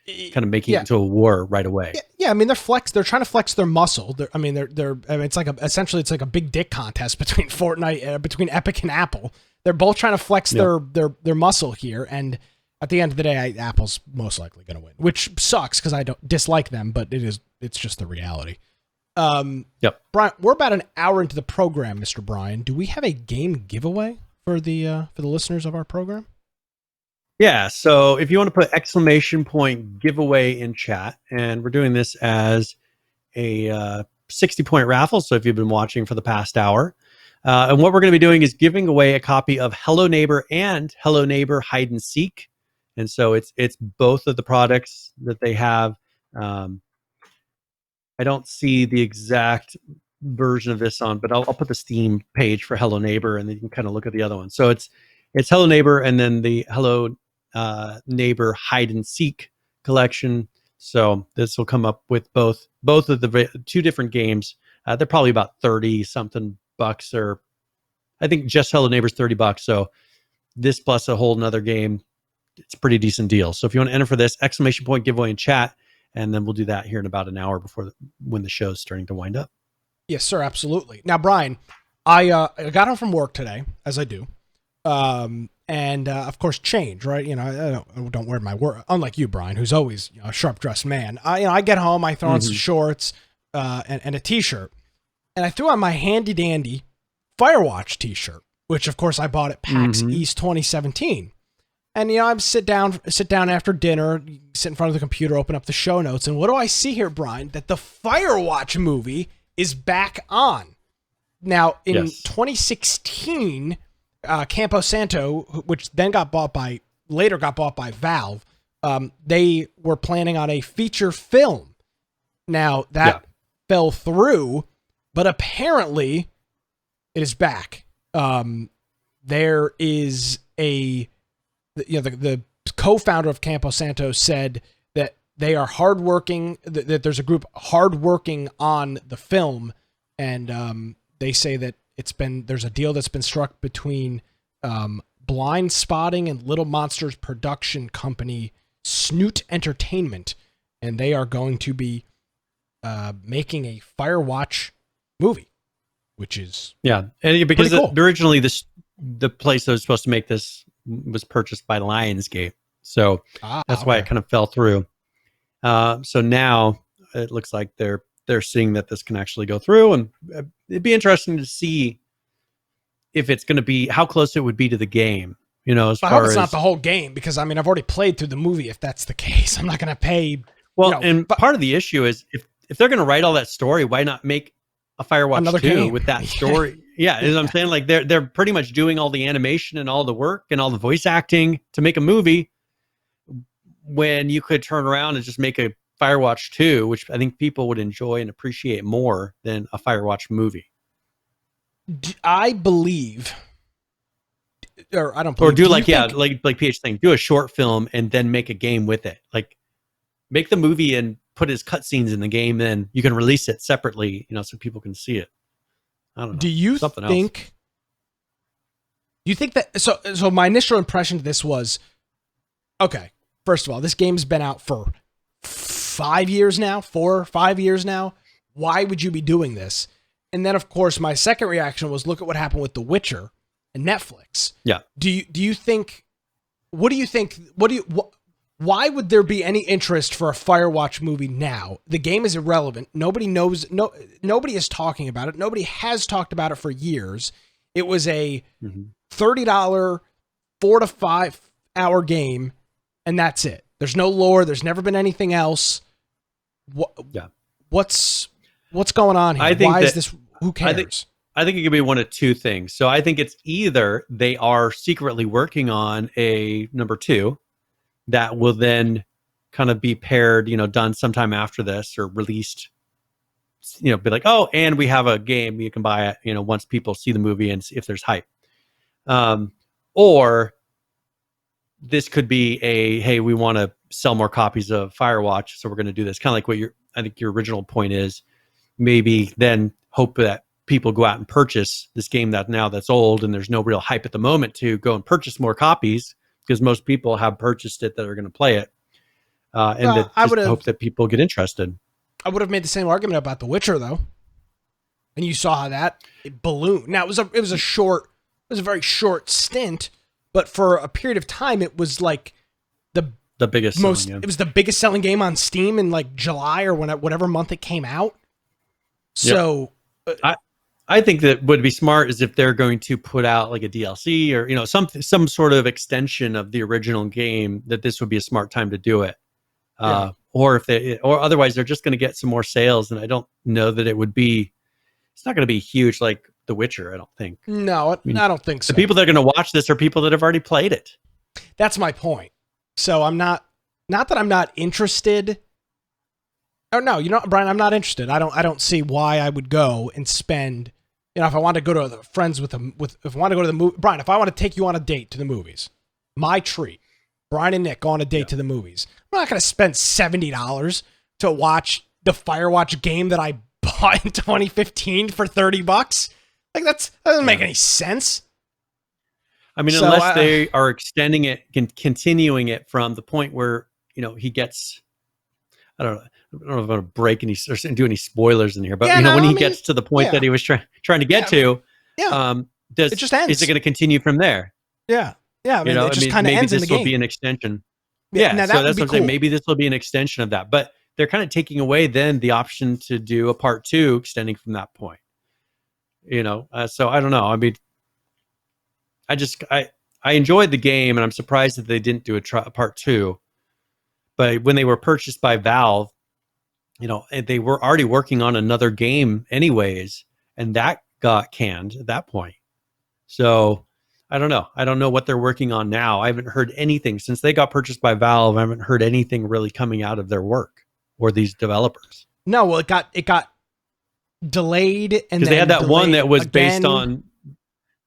kind of making it into a war right away. Yeah. I mean, they're trying to flex their muscle. It's like essentially it's like a big dick contest between Fortnite, between Epic and Apple. They're both trying to flex their muscle here. And at the end of the day, Apple's most likely going to win, which sucks because I don't dislike them, but it's just the reality. Yep. Brian, we're about an hour into the program, Mr. Brian. Do we have a game giveaway for the listeners of our program? Yeah, so if you want to put ! giveaway in chat, and we're doing this as a 60-point raffle, so if you've been watching for the past hour, and what we're going to be doing is giving away a copy of Hello Neighbor and Hello Neighbor Hide and Seek, and so it's both of the products that they have. I don't see the exact version of this on, but I'll put the Steam page for Hello Neighbor, and then you can kind of look at the other one. So it's Hello Neighbor, and then the Hello Neighbor Hide and Seek collection. So this will come up with both of the two different games. They're probably about 30 something bucks, or I think just Hello Neighbor's $30. So this plus a whole nother game, it's a pretty decent deal. So if you want to enter for this, ! giveaway in chat, and then we'll do that here in about an hour when the show's starting to wind up. Yes, sir. Absolutely. Now, Brian, I got home from work today, as I do. And of course, change, right? I don't wear my work, unlike you, Brian, who's always a sharp dressed man. I get home, I throw on some shorts, and a t-shirt, and I threw on my handy dandy Firewatch t-shirt, which of course I bought at PAX East 2017. And I sit down after dinner, sit in front of the computer, open up the show notes, and what do I see here, Brian? That the Firewatch movie is back on. Now, in 2016, Campo Santo, which then later got bought by Valve, they were planning on a feature film. Now, that fell through, but apparently it is back. There is the co-founder of Campo Santo said that they are hardworking, that there's a group hardworking on the film, and they say that there's a deal that's been struck between Blind Spotting and Little Monsters production company Snoot Entertainment, and they are going to be making a Firewatch movie, which is because cool. Originally the place that was supposed to make this was purchased by Lionsgate, so that's why it kind of fell through. So now it looks like they're seeing that this can actually go through, and it'd be interesting to see if it's going to be how close it would be to the game. As far I hope it's as not the whole game, because I've already played through the movie. If that's the case, I'm not going to pay. And part of the issue is if they're going to write all that story, why not make a Firewatch 2 with that story? Yeah, as I'm saying, like they're pretty much doing all the animation and all the work and all the voice acting to make a movie, when you could turn around and just make a Firewatch 2, which I think people would enjoy and appreciate more than a Firewatch movie. I believe, or I don't believe. Or do like PH thing, do a short film and then make a game with it. Like make the movie and put his cutscenes in the game, then you can release it separately, so people can see it. I don't know. Do you think that, so my initial impression of this was, okay, first of all, this game's been out for 5 years now, 4 or 5 years now. Why would you be doing this? And then, of course, my second reaction was, look at what happened with The Witcher and Netflix. Yeah. Why would there be any interest for a Firewatch movie now? The game is irrelevant. Nobody knows. Nobody is talking about it. Nobody has talked about it for years. It was a $30 4 to 5 hour game, and that's it. There's no lore. There's never been anything else. What's going on here? Why is this? Who cares? I think it could be one of two things. So I think it's either they are secretly working on a number 2 that will then kind of be paired, done sometime after this or released, be like, oh, and we have a game you can buy it, once people see the movie and see if there's hype. Or this could be hey, we want to sell more copies of Firewatch, so we're going to do this. Kind of like I think your original point is, maybe then hope that people go out and purchase this game that's old and there's no real hype at the moment to go and purchase more copies, because most people have purchased it that are going to play it. And I would hope that people get interested. I would have made the same argument about The Witcher, though. And you saw how that ballooned. Now, it was a very short stint, but for a period of time, it was like the biggest it was the biggest selling game on Steam in like July or whatever month it came out. So I think that would be smart is if they're going to put out like a DLC or some sort of extension of the original game, that this would be a smart time to do it. Or otherwise they're just going to get some more sales, and I don't know that it's not going to be huge like The Witcher, I don't think. No, I don't think so. The people that are going to watch this are people that have already played it. That's my point. So I'm not that I'm not interested. Oh no, Brian, I'm not interested. I don't see why I would go and spend, if I want to go to the friends if I want to go to the movie, Brian, if I want to take you on a date to the movies, my treat, Brian and Nick go on a date to the movies. I'm not going to spend $70 to watch the Firewatch game that I bought in 2015 for $30. Like that doesn't make any sense. I mean, unless they are extending it, continuing it from the point where, he gets, I don't know if I'm going to break any or do any spoilers in here, but when he gets to the point that he was trying to get to, it just ends. Is it going to continue from there? Yeah. Yeah. I mean, it just kind of ends in the game. Maybe this will be an extension. Yeah. So that's what I'm saying. Maybe this will be an extension of that, but they're kind of taking away then the option to do a part 2 extending from that point. So I don't know. I mean, I enjoyed the game, and I'm surprised that they didn't do a part 2. But when they were purchased by Valve, and they were already working on another game anyways, and that got canned at that point. So I don't know. I don't know what they're working on now. I haven't heard anything since they got purchased by Valve. I haven't heard anything really coming out of their work or these developers. No, well, it got delayed, and because they had that one that was based on.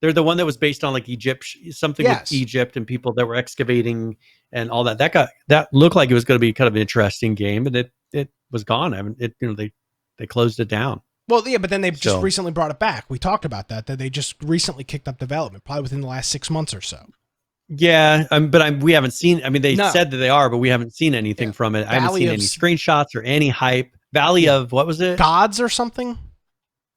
They're the one that was based on like Egypt, something with Egypt and people that were excavating and all that. That looked like it was going to be kind of an interesting game, and it was gone. They closed it down. Well, yeah, but then they just recently brought it back. We talked about that they just recently kicked up development, probably within the last 6 months or so. Yeah, but we haven't seen. I mean, they said that they are, but we haven't seen anything from it. I haven't seen any screenshots or any hype. Valley of what was it? Gods or something.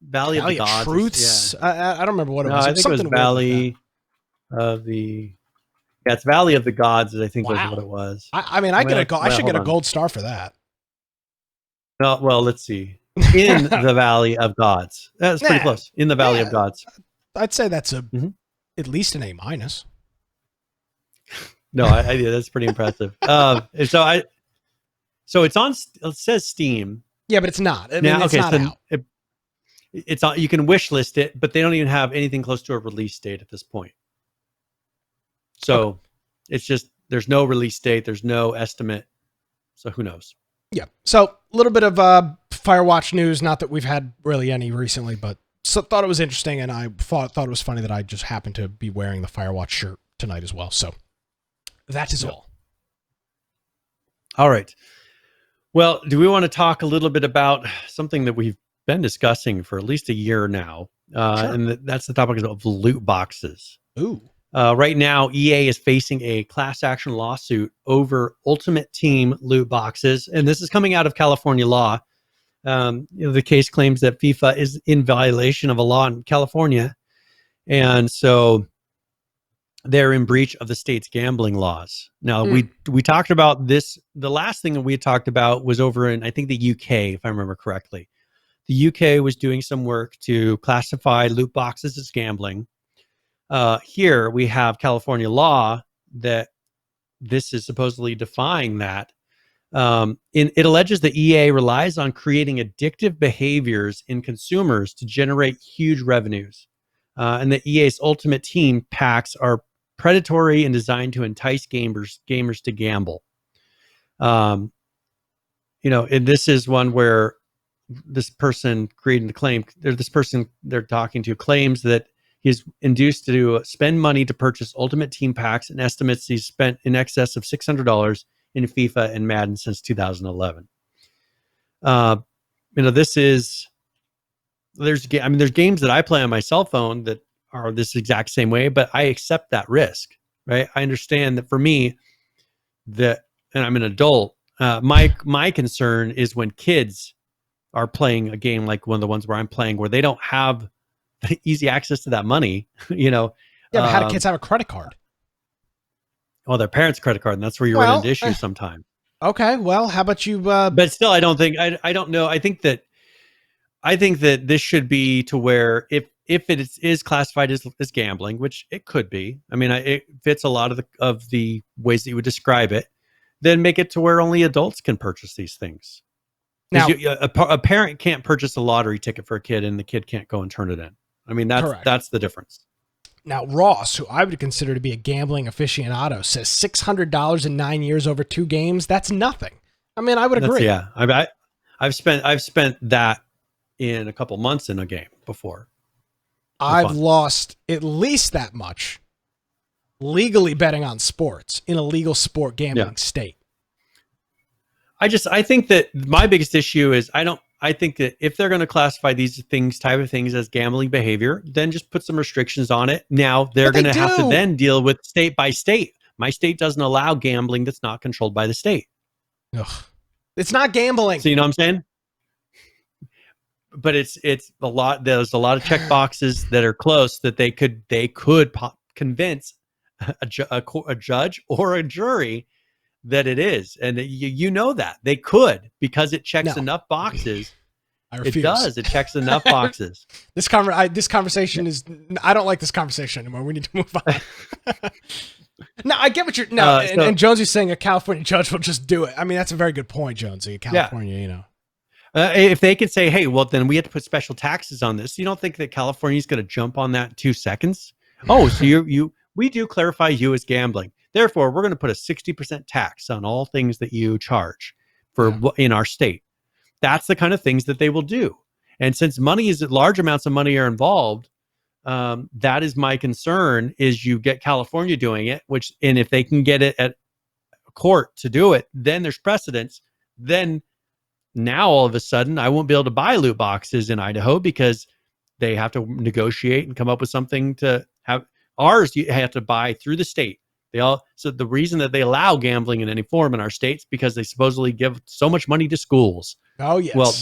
Valley of the Gods. Truths. I don't remember what it was. I think it was Valley of the. Yeah, it's Valley of the Gods. I think was what it was. I mean, I should get a gold star for that. Well, let's see. In the Valley of Gods. That's pretty close. In the Valley of Gods. I'd say that's at least an A-. No, that's pretty impressive. So it's on. It says Steam. Yeah, but it's not. I mean, it's not out. It's on. You can wish list it, but they don't even have anything close to a release date at this point. So it's just there's no release date. There's no estimate. So who knows? Yeah. So a little bit of Firewatch news. Not that we've had really any recently, but thought it was interesting, and I thought it was funny that I just happened to be wearing the Firewatch shirt tonight as well. So that is all. All right. Well, do we want to talk a little bit about something that we've been discussing for at least a year now? Sure. And that's the topic of loot boxes. Ooh. Right now, EA is facing a class action lawsuit over Ultimate Team loot boxes, and this is coming out of California law. The case claims that FIFA is in violation of a law in California, and so they're in breach of the state's gambling laws. Now, we talked about this. The last thing that we had talked about was over in, I think, the UK, if I remember correctly. The UK was doing some work to classify loot boxes as gambling. here we have California law that this is supposedly defying that. It alleges that EA relies on creating addictive behaviors in consumers to generate huge revenues, and that EA's Ultimate Team packs are predatory and designed to entice gamers to gamble. And this is one where this person creating the claim, or this person they're talking to, claims that he's induced to spend money to purchase Ultimate Team packs, and estimates he's spent in excess of $600 in FIFA and Madden since 2011. There's games that I play on my cell phone that are this exact same way, but I accept that risk, right? I understand that for me, and I'm an adult, my concern is when kids are playing a game like one of the ones where I'm playing, where they don't have easy access to that money, Yeah, but how do kids have a credit card? Well, their parents' credit card, and that's where you run into issues sometimes. Okay, well, how about you? But still, I don't know. I think that this should be to where if it is classified as gambling, which it could be. I mean, it fits a lot of the ways that you would describe it. Then make it to where only adults can purchase these things. Now, a parent can't purchase a lottery ticket for a kid, and the kid can't go and turn it in. I mean, that's the difference. Now, Ross, who I would consider to be a gambling aficionado, says $600 in 9 years over 2 games. That's nothing. I mean, I would agree. Yeah, I've spent that in a couple months in a game before. I've lost at least that much legally betting on sports in a legal sport gambling state. I think that my biggest issue is I think that if they're going to classify these type of things as gambling behavior, then just put some restrictions on it. Now they're going to have to then deal with state by state. My state doesn't allow gambling that's not controlled by the state. Ugh. It's not gambling. So you know what I'm saying? But it's a lot. There's a lot of check boxes that are close that they could convince a judge or a jury that it is, and you know that they could, because it checks enough boxes. I refuse. It does. It checks enough boxes. This conversation is. I don't like this conversation anymore. We need to move on. No, I get what you're. No, and Jonesy's saying a California judge will just do it. I mean, that's a very good point, Jonesy. California, if they could say, "Hey, well, then we have to put special taxes on this," you don't think that California is going to jump on that in 2 seconds? Oh, so we do clarify you as gambling. Therefore, we're going to put a 60% tax on all things that you charge in our state. That's the kind of things that they will do. And since large amounts of money are involved, that is my concern, is you get California doing it, and if they can get it at a court to do it, then there's precedence. Then now all of a sudden I won't be able to buy loot boxes in Idaho because they have to negotiate and come up with something to have. Ours, you have to buy through the state. So the reason that they allow gambling in any form in our states, because they supposedly give so much money to schools. Oh, yes. Well,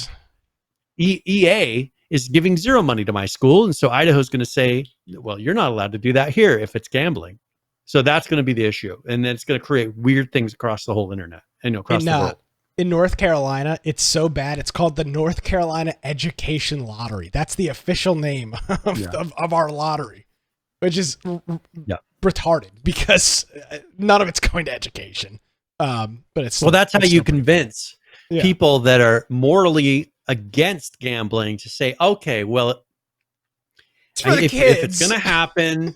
EA is giving zero money to my school. And so Idaho's going to say, well, you're not allowed to do that here if it's gambling. So that's going to be the issue. And then it's going to create weird things across the whole internet and across the world. In North Carolina, it's so bad. It's called the North Carolina Education Lottery. That's the official name of our lottery, which is retarded because none of it's going to education. But it's that's how you convince people that are morally against gambling to say, okay, well, if it's going to happen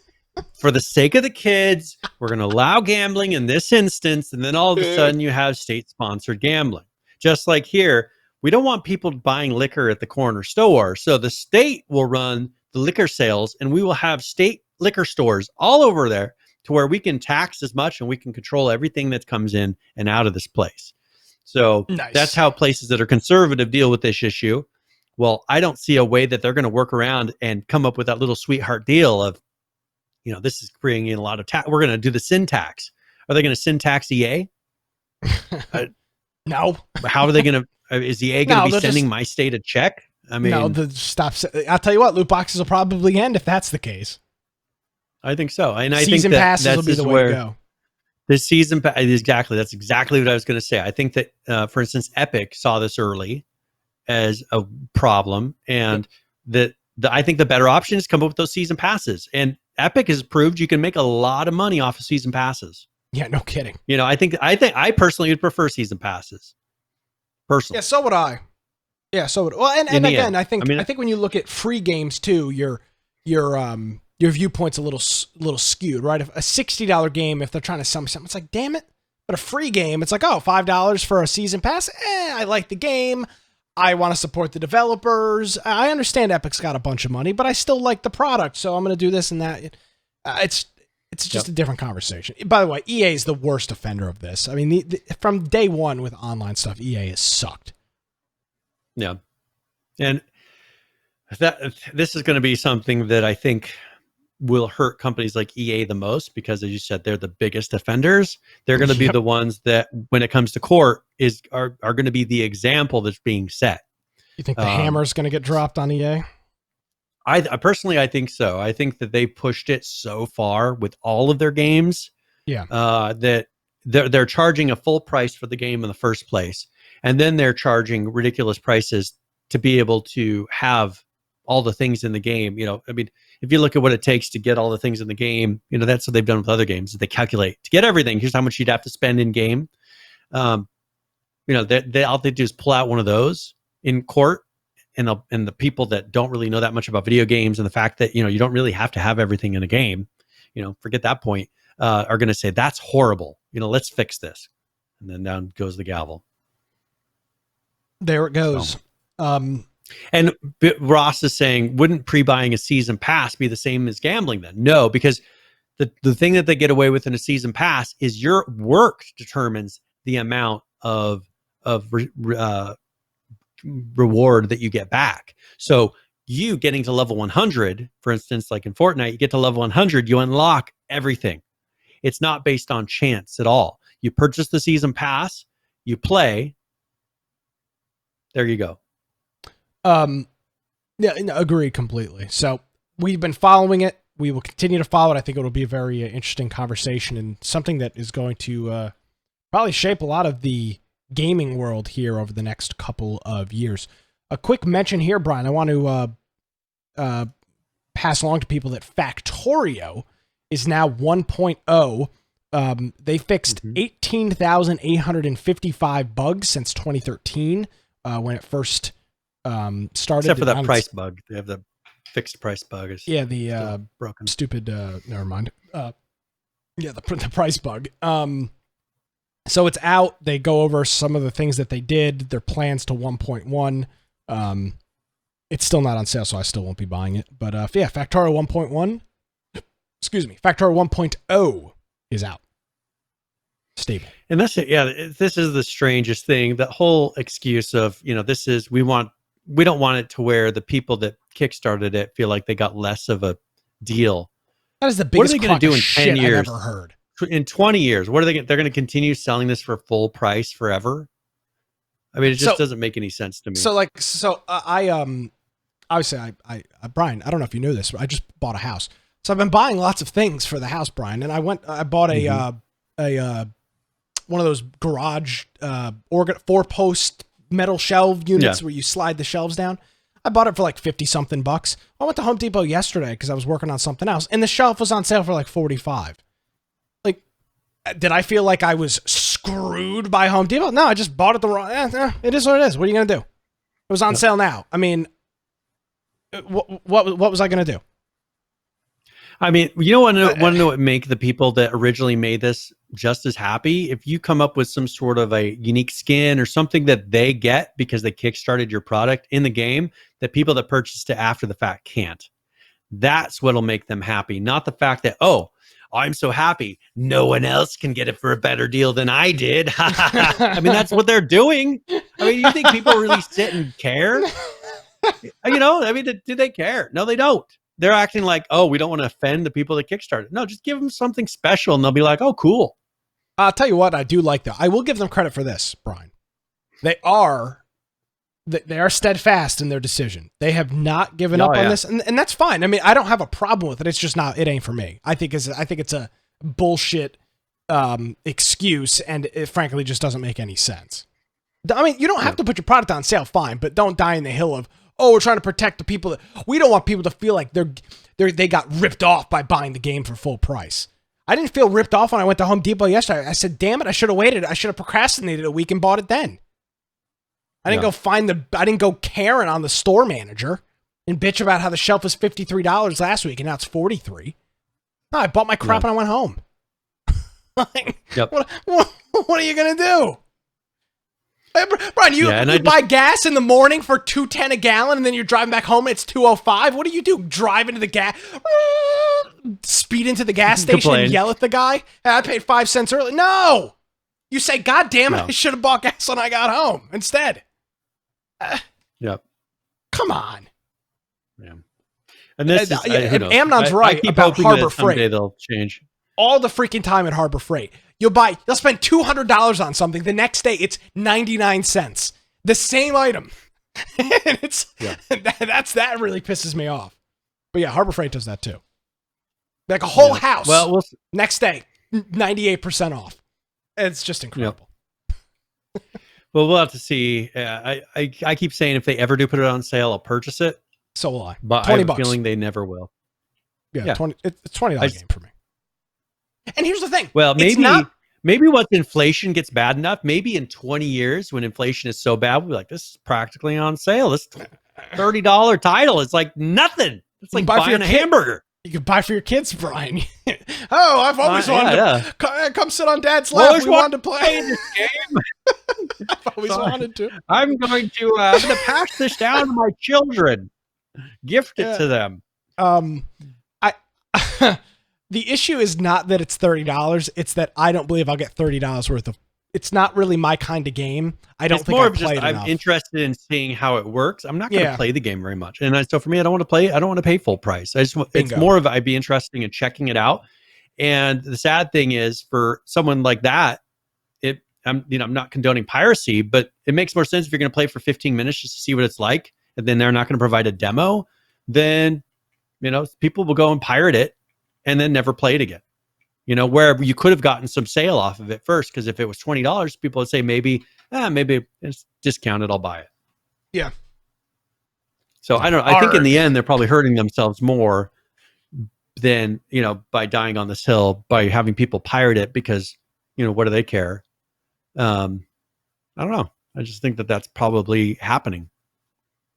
for the sake of the kids, we're going to allow gambling in this instance. And then all of a sudden you have state sponsored gambling. Just like here, we don't want people buying liquor at the corner store. So the state will run the liquor sales, and we will have state liquor stores all over there to where we can tax as much and we can control everything that comes in and out of this place. So that's how places that are conservative deal with this issue. Well, I don't see a way that they're going to work around and come up with that little sweetheart deal of, this is bringing in a lot of tax. We're going to do the sin tax. Are they going to sin tax EA? No. How are they going to? Is EA going to be sending my state a check? I mean, I'll tell you what, loot boxes will probably end if that's the case. I think so, and I season think passes will be the way to go. The season pass, exactly. That's exactly what I was going to say. I think that, for instance, Epic saw this early as a problem, and I think the better option is come up with those season passes. And Epic has proved you can make a lot of money off of season passes. Yeah, no kidding. You know, I personally would prefer season passes. Personally. Yeah, so would I. Yeah, so would. Well, and again, I think when you look at free games too, your viewpoint's a little skewed, right? If a $60 game, if they're trying to sell me something, it's like, damn it. But a free game, it's like, oh, $5 for a season pass. I like the game. I want to support the developers. I understand Epic's got a bunch of money, but I still like the product, so I'm going to do this and that. It's just a different conversation. By the way, EA is the worst offender of this. I mean, from day one with online stuff, EA has sucked. Yeah. And this is going to be something that I think will hurt companies like EA the most, because as you said, they're the biggest offenders. They're going to be the ones that, when it comes to court, are going to be the example that's being set. You think the hammer's going to get dropped on EA? I personally, I think so. I think that they pushed it so far with all of their games. Yeah. That they're charging a full price for the game in the first place, and then they're charging ridiculous prices to be able to have all the things in the game. You know, I mean, if you look at what it takes to get all the things in the game, you know, that's what they've done with other games. They calculate to get everything. Here's how much you'd have to spend in game. You know, all they do is pull out one of those in court, and the people that don't really know that much about video games, and the fact that, you know, you don't really have to have everything in a game, you know, forget that point, are going to say, that's horrible. You know, let's fix this. And then down goes the gavel. There it goes. So. And Ross is saying, wouldn't pre-buying a season pass be the same as gambling then? No, because the thing that they get away with in a season pass is your work determines the amount of reward that you get back. So you getting to level 100, for instance, like in Fortnite, you get to level 100, you unlock everything. It's not based on chance at all. You purchase the season pass, you play, there you go. Yeah, agree completely. So we've been following it. We will continue to follow it. I think it'll be a very interesting conversation, and something that is going to probably shape a lot of the gaming world here over the next couple of years. A quick mention here, Brian. I want to pass along to people that Factorio is now 1.0. They fixed 18,855 bugs since 2013 when it first started. Except for that price bug. They have the fixed price bug. Yeah, the broken. Stupid, never mind. Yeah, the price bug. So it's out. They go over some of the things that they did, their plans to 1.1. It's still not on sale, so I still won't be buying it. But yeah, Factorio 1.1. Excuse me, Factorio 1.0 is out. Stable. And that's it. Yeah, this is the strangest thing. The whole excuse of, you know, we don't want it to where the people that kickstarted it feel like they got less of a deal. That is the biggest what are they going to do in 10 years? I've ever heard. In 20 years, what are they're going to continue selling this for full price forever? I mean, it just doesn't make any sense to me. Obviously Brian, I don't know if you knew this, but I just bought a house. So I've been buying lots of things for the house, Brian, and I bought a one of those garage 4-post metal shelf units where you slide the shelves down. I bought it for like 50 something bucks. I went to Home Depot yesterday because I was working on something else, and the shelf was on sale for like 45. Like, did I feel like I was screwed by Home Depot? No, I just bought it the wrong. It is what it is. What are you gonna do? It was on sale now. I mean, what was I gonna do? I mean, you know what? Want to know what make the people that originally made this just as happy? If you come up with some sort of a unique skin or something that they get because they kickstarted your product in the game that people that purchased it after the fact can't. That's what'll make them happy, not the fact that, oh, I'm so happy no one else can get it for a better deal than I did. I mean, that's what they're doing. I mean, you think people really sit and care? You know, I mean, do they care? No, they don't. They're acting like, oh, we don't want to offend the people that kickstarted. No, just give them something special and they'll be like, oh, cool. I'll tell you what I do like, though. I will give them credit for this, Brian. They are steadfast in their decision. They have not given up on this, and that's fine. I mean, I don't have a problem with it. It's just not. It ain't for me. I think it's a bullshit excuse, and it frankly just doesn't make any sense. I mean, you don't have to put your product on sale, fine, but don't die in the hill of, Oh, we're trying to protect the people. We don't want people to feel like they got ripped off by buying the game for full price. I didn't feel ripped off when I went to Home Depot yesterday. I said, damn it, I should have waited. I should have procrastinated a week and bought it then. I didn't go Karen on the store manager and bitch about how the shelf was $53 last week and now it's $43. No, I bought my crap and I went home. What are you going to do? Hey, Brian, you buy gas in the morning for $2.10 a gallon and then you're driving back home and it's $2.05. What do you do? Drive into the gas, speed into the gas station and yell at the guy? Hey, I paid 5 cents early. No! You say, God damn it, I should have bought gas when I got home instead. Come on. Yeah. And this is, Amnon's right about Harbor Freight. Someday they'll change. All the freaking time at Harbor Freight. You'll spend $200 on something. The next day, it's 99 cents. The same item. And that really pisses me off. But yeah, Harbor Freight does that too. Like a whole house. Well, next day, 98% off. It's just incredible. Well, we'll have to see. I keep saying if they ever do put it on sale, I'll purchase it. So will I. But I have a feeling they never will. Yeah. It's $20 game for me. And here's the thing. Well, maybe once inflation gets bad enough, maybe in 20 years when inflation is so bad, we'll be like, this is practically on sale. This $30 title is like nothing. It's like buying a hamburger. You can buy for your kids, Brian. I've always wanted to come sit on Dad's lap. We wanted to play this game. I've always wanted to. I'm going to pass this down to my children. Gift it to them. The issue is not that it's $30. It's that I don't believe I'll get $30 worth of. It's not really my kind of game. I don't think I've played enough. I'm interested in seeing how it works. I'm not going to play the game very much, and so for me, I don't want to play. I don't want to pay full price. It's more of I'd be interested in checking it out. And the sad thing is, for someone like that, I'm not condoning piracy, but it makes more sense if you're going to play for 15 minutes just to see what it's like, and then they're not going to provide a demo. Then people will go and pirate it and then never play it again. Where you could have gotten some sale off of it first, because if it was $20, people would say maybe it's discounted, I'll buy it. Yeah. So I don't know. I think in the end, they're probably hurting themselves more than, by dying on this hill, by having people pirate it because, what do they care? I don't know. I just think that that's probably happening.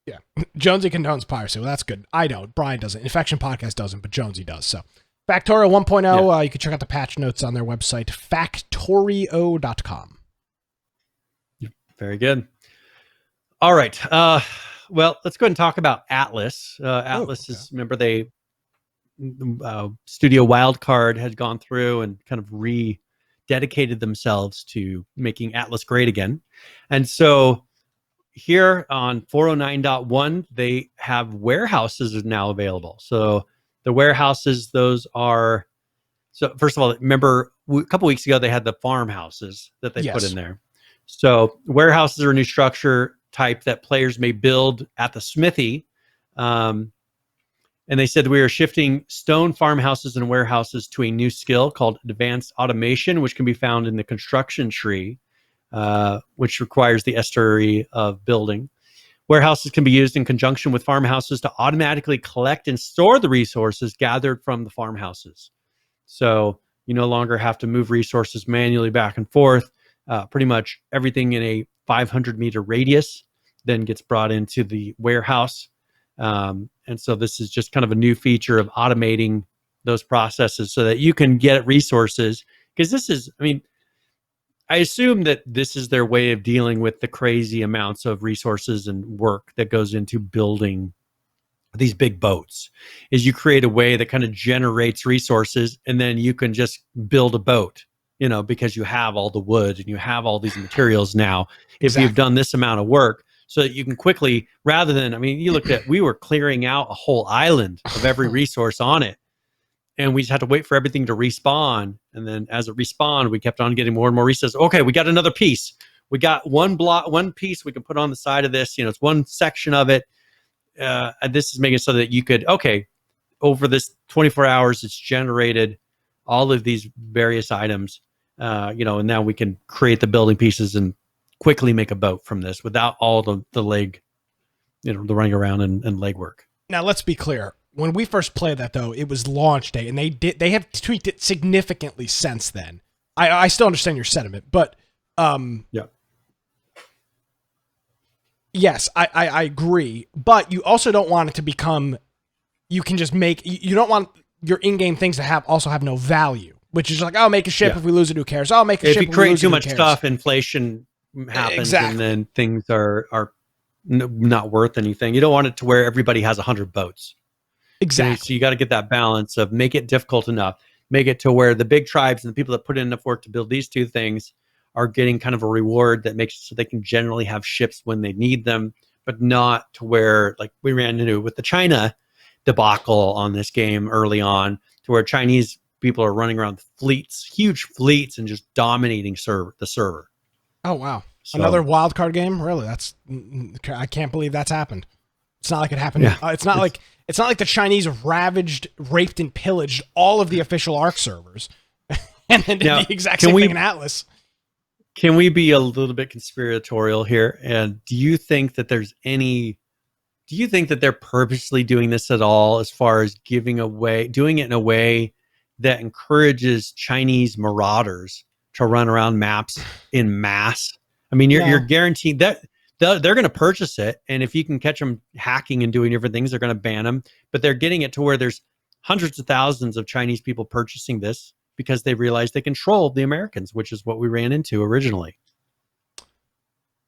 Yeah. Jonesy condones piracy. Well, that's good. I don't. Brian doesn't. Infection Podcast doesn't, but Jonesy does. So Factorio 1.0, you can check out the patch notes on their website, factorio.com. Very good. All right. Well, let's go ahead and talk about Atlas. Atlas is, remember, Studio Wildcard had gone through and kind of rededicated themselves to making Atlas great again. And so here on 409.1, they have warehouses now available. So the warehouses, those are, so first of all, remember a couple weeks ago, they had the farmhouses that they put in there. So warehouses are a new structure type that players may build at the smithy. And they said we are shifting stone farmhouses and warehouses to a new skill called advanced automation, which can be found in the construction tree, which requires the estuary of building. Warehouses can be used in conjunction with farmhouses to automatically collect and store the resources gathered from the farmhouses. So you no longer have to move resources manually back and forth. Pretty much everything in a 500-meter radius then gets brought into the warehouse. And so this is just kind of a new feature of automating those processes so that you can get resources. Because this is, I assume that this is their way of dealing with the crazy amounts of resources and work that goes into building these big boats, is you create a way that kind of generates resources and then you can just build a boat, because you have all the wood and you have all these materials now. If you've done this amount of work, so that you can quickly, rather than, you looked at, we were clearing out a whole island of every resource on it. And we just had to wait for everything to respawn. And then as it respawned, we kept on getting more and more resources. Okay, we got another piece. We got one piece we can put on the side of this. It's one section of it. And this is making it so that you could, over this 24 hours, it's generated all of these various items, and now we can create the building pieces and quickly make a boat from this without all the leg the running around and legwork. Now, let's be clear. When we first played that, though, it was launch day, and they have tweaked it significantly since then. I still understand your sentiment, but yes, I agree. But you also don't want it to become, you can just make, you don't want your in-game things to also have no value, which is like, oh, make a ship, if we lose it, who cares? Oh, make a ship, if you create too much stuff, inflation happens, exactly. And then things are not worth anything. You don't want it to where everybody has 100 boats. Exactly. So you got to get that balance of make it difficult enough, make it to where the big tribes and the people that put in enough work to build these two things are getting kind of a reward that makes it so they can generally have ships when they need them, but not to where, like we ran into with the China debacle on this game early on, to where Chinese people are running around fleets, huge fleets, and just dominating the server. Oh, wow. So, another wild card game? Really? I can't believe that's happened. It's not like it happened. Yeah. It's not like the Chinese ravaged, raped, and pillaged all of the official ARC servers and then did the exact same thing in Atlas. Can we be a little bit conspiratorial here? And do you think that they're purposely doing this at all, as far as doing it in a way that encourages Chinese marauders to run around maps in mass? I mean, you're guaranteed that they're going to purchase it, and if you can catch them hacking and doing different things, they're going to ban them. But they're getting it to where there's hundreds of thousands of Chinese people purchasing this because they realize they control the Americans, which is what we ran into originally.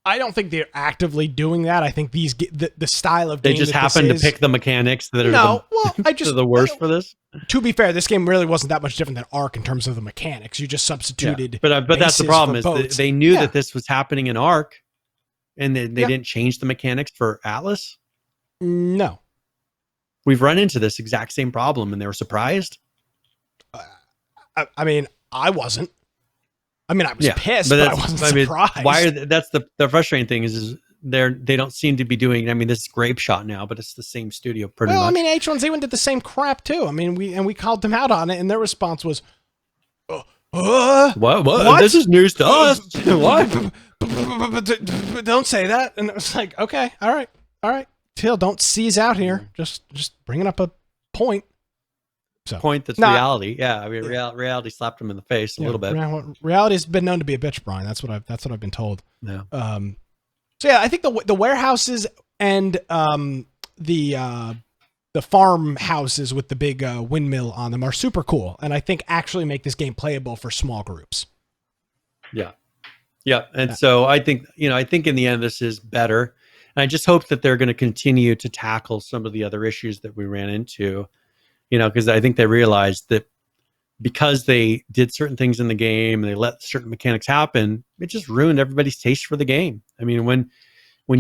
I don't think they're actively doing that. I think the style of game they just happen to pick the mechanics that are the worst for this. To be fair, this game really wasn't that much different than ARC in terms of the mechanics. You just substituted. Yeah. But that's the problem, is they knew that this was happening in ARC, and they didn't change the mechanics for Atlas. No, we've run into this exact same problem, and they were surprised. I mean, I wasn't. I mean, I was pissed, but I wasn't surprised. That's the frustrating thing is they don't seem to be doing. I mean, this is Grape Shot now, but it's the same studio pretty much. I mean, H1Z1 did the same crap too. I mean, we called them out on it, and their response was, "What? This is news to us. What? Don't say that." And it was like, okay, all right, Till, don't seize out here. Just bringing up a point. Point that's reality. Yeah, I mean, reality slapped him in the face a little bit. Reality's been known to be a bitch, Brian. That's what I've been told. Yeah. So yeah, I think the warehouses and the farmhouses with the big windmill on them are super cool, and I think actually make this game playable for small groups. Yeah. And so I think in the end this is better, and I just hope that they're going to continue to tackle some of the other issues that we ran into. Because I think they realized that because they did certain things in the game and they let certain mechanics happen, it just ruined everybody's taste for the game. I mean, when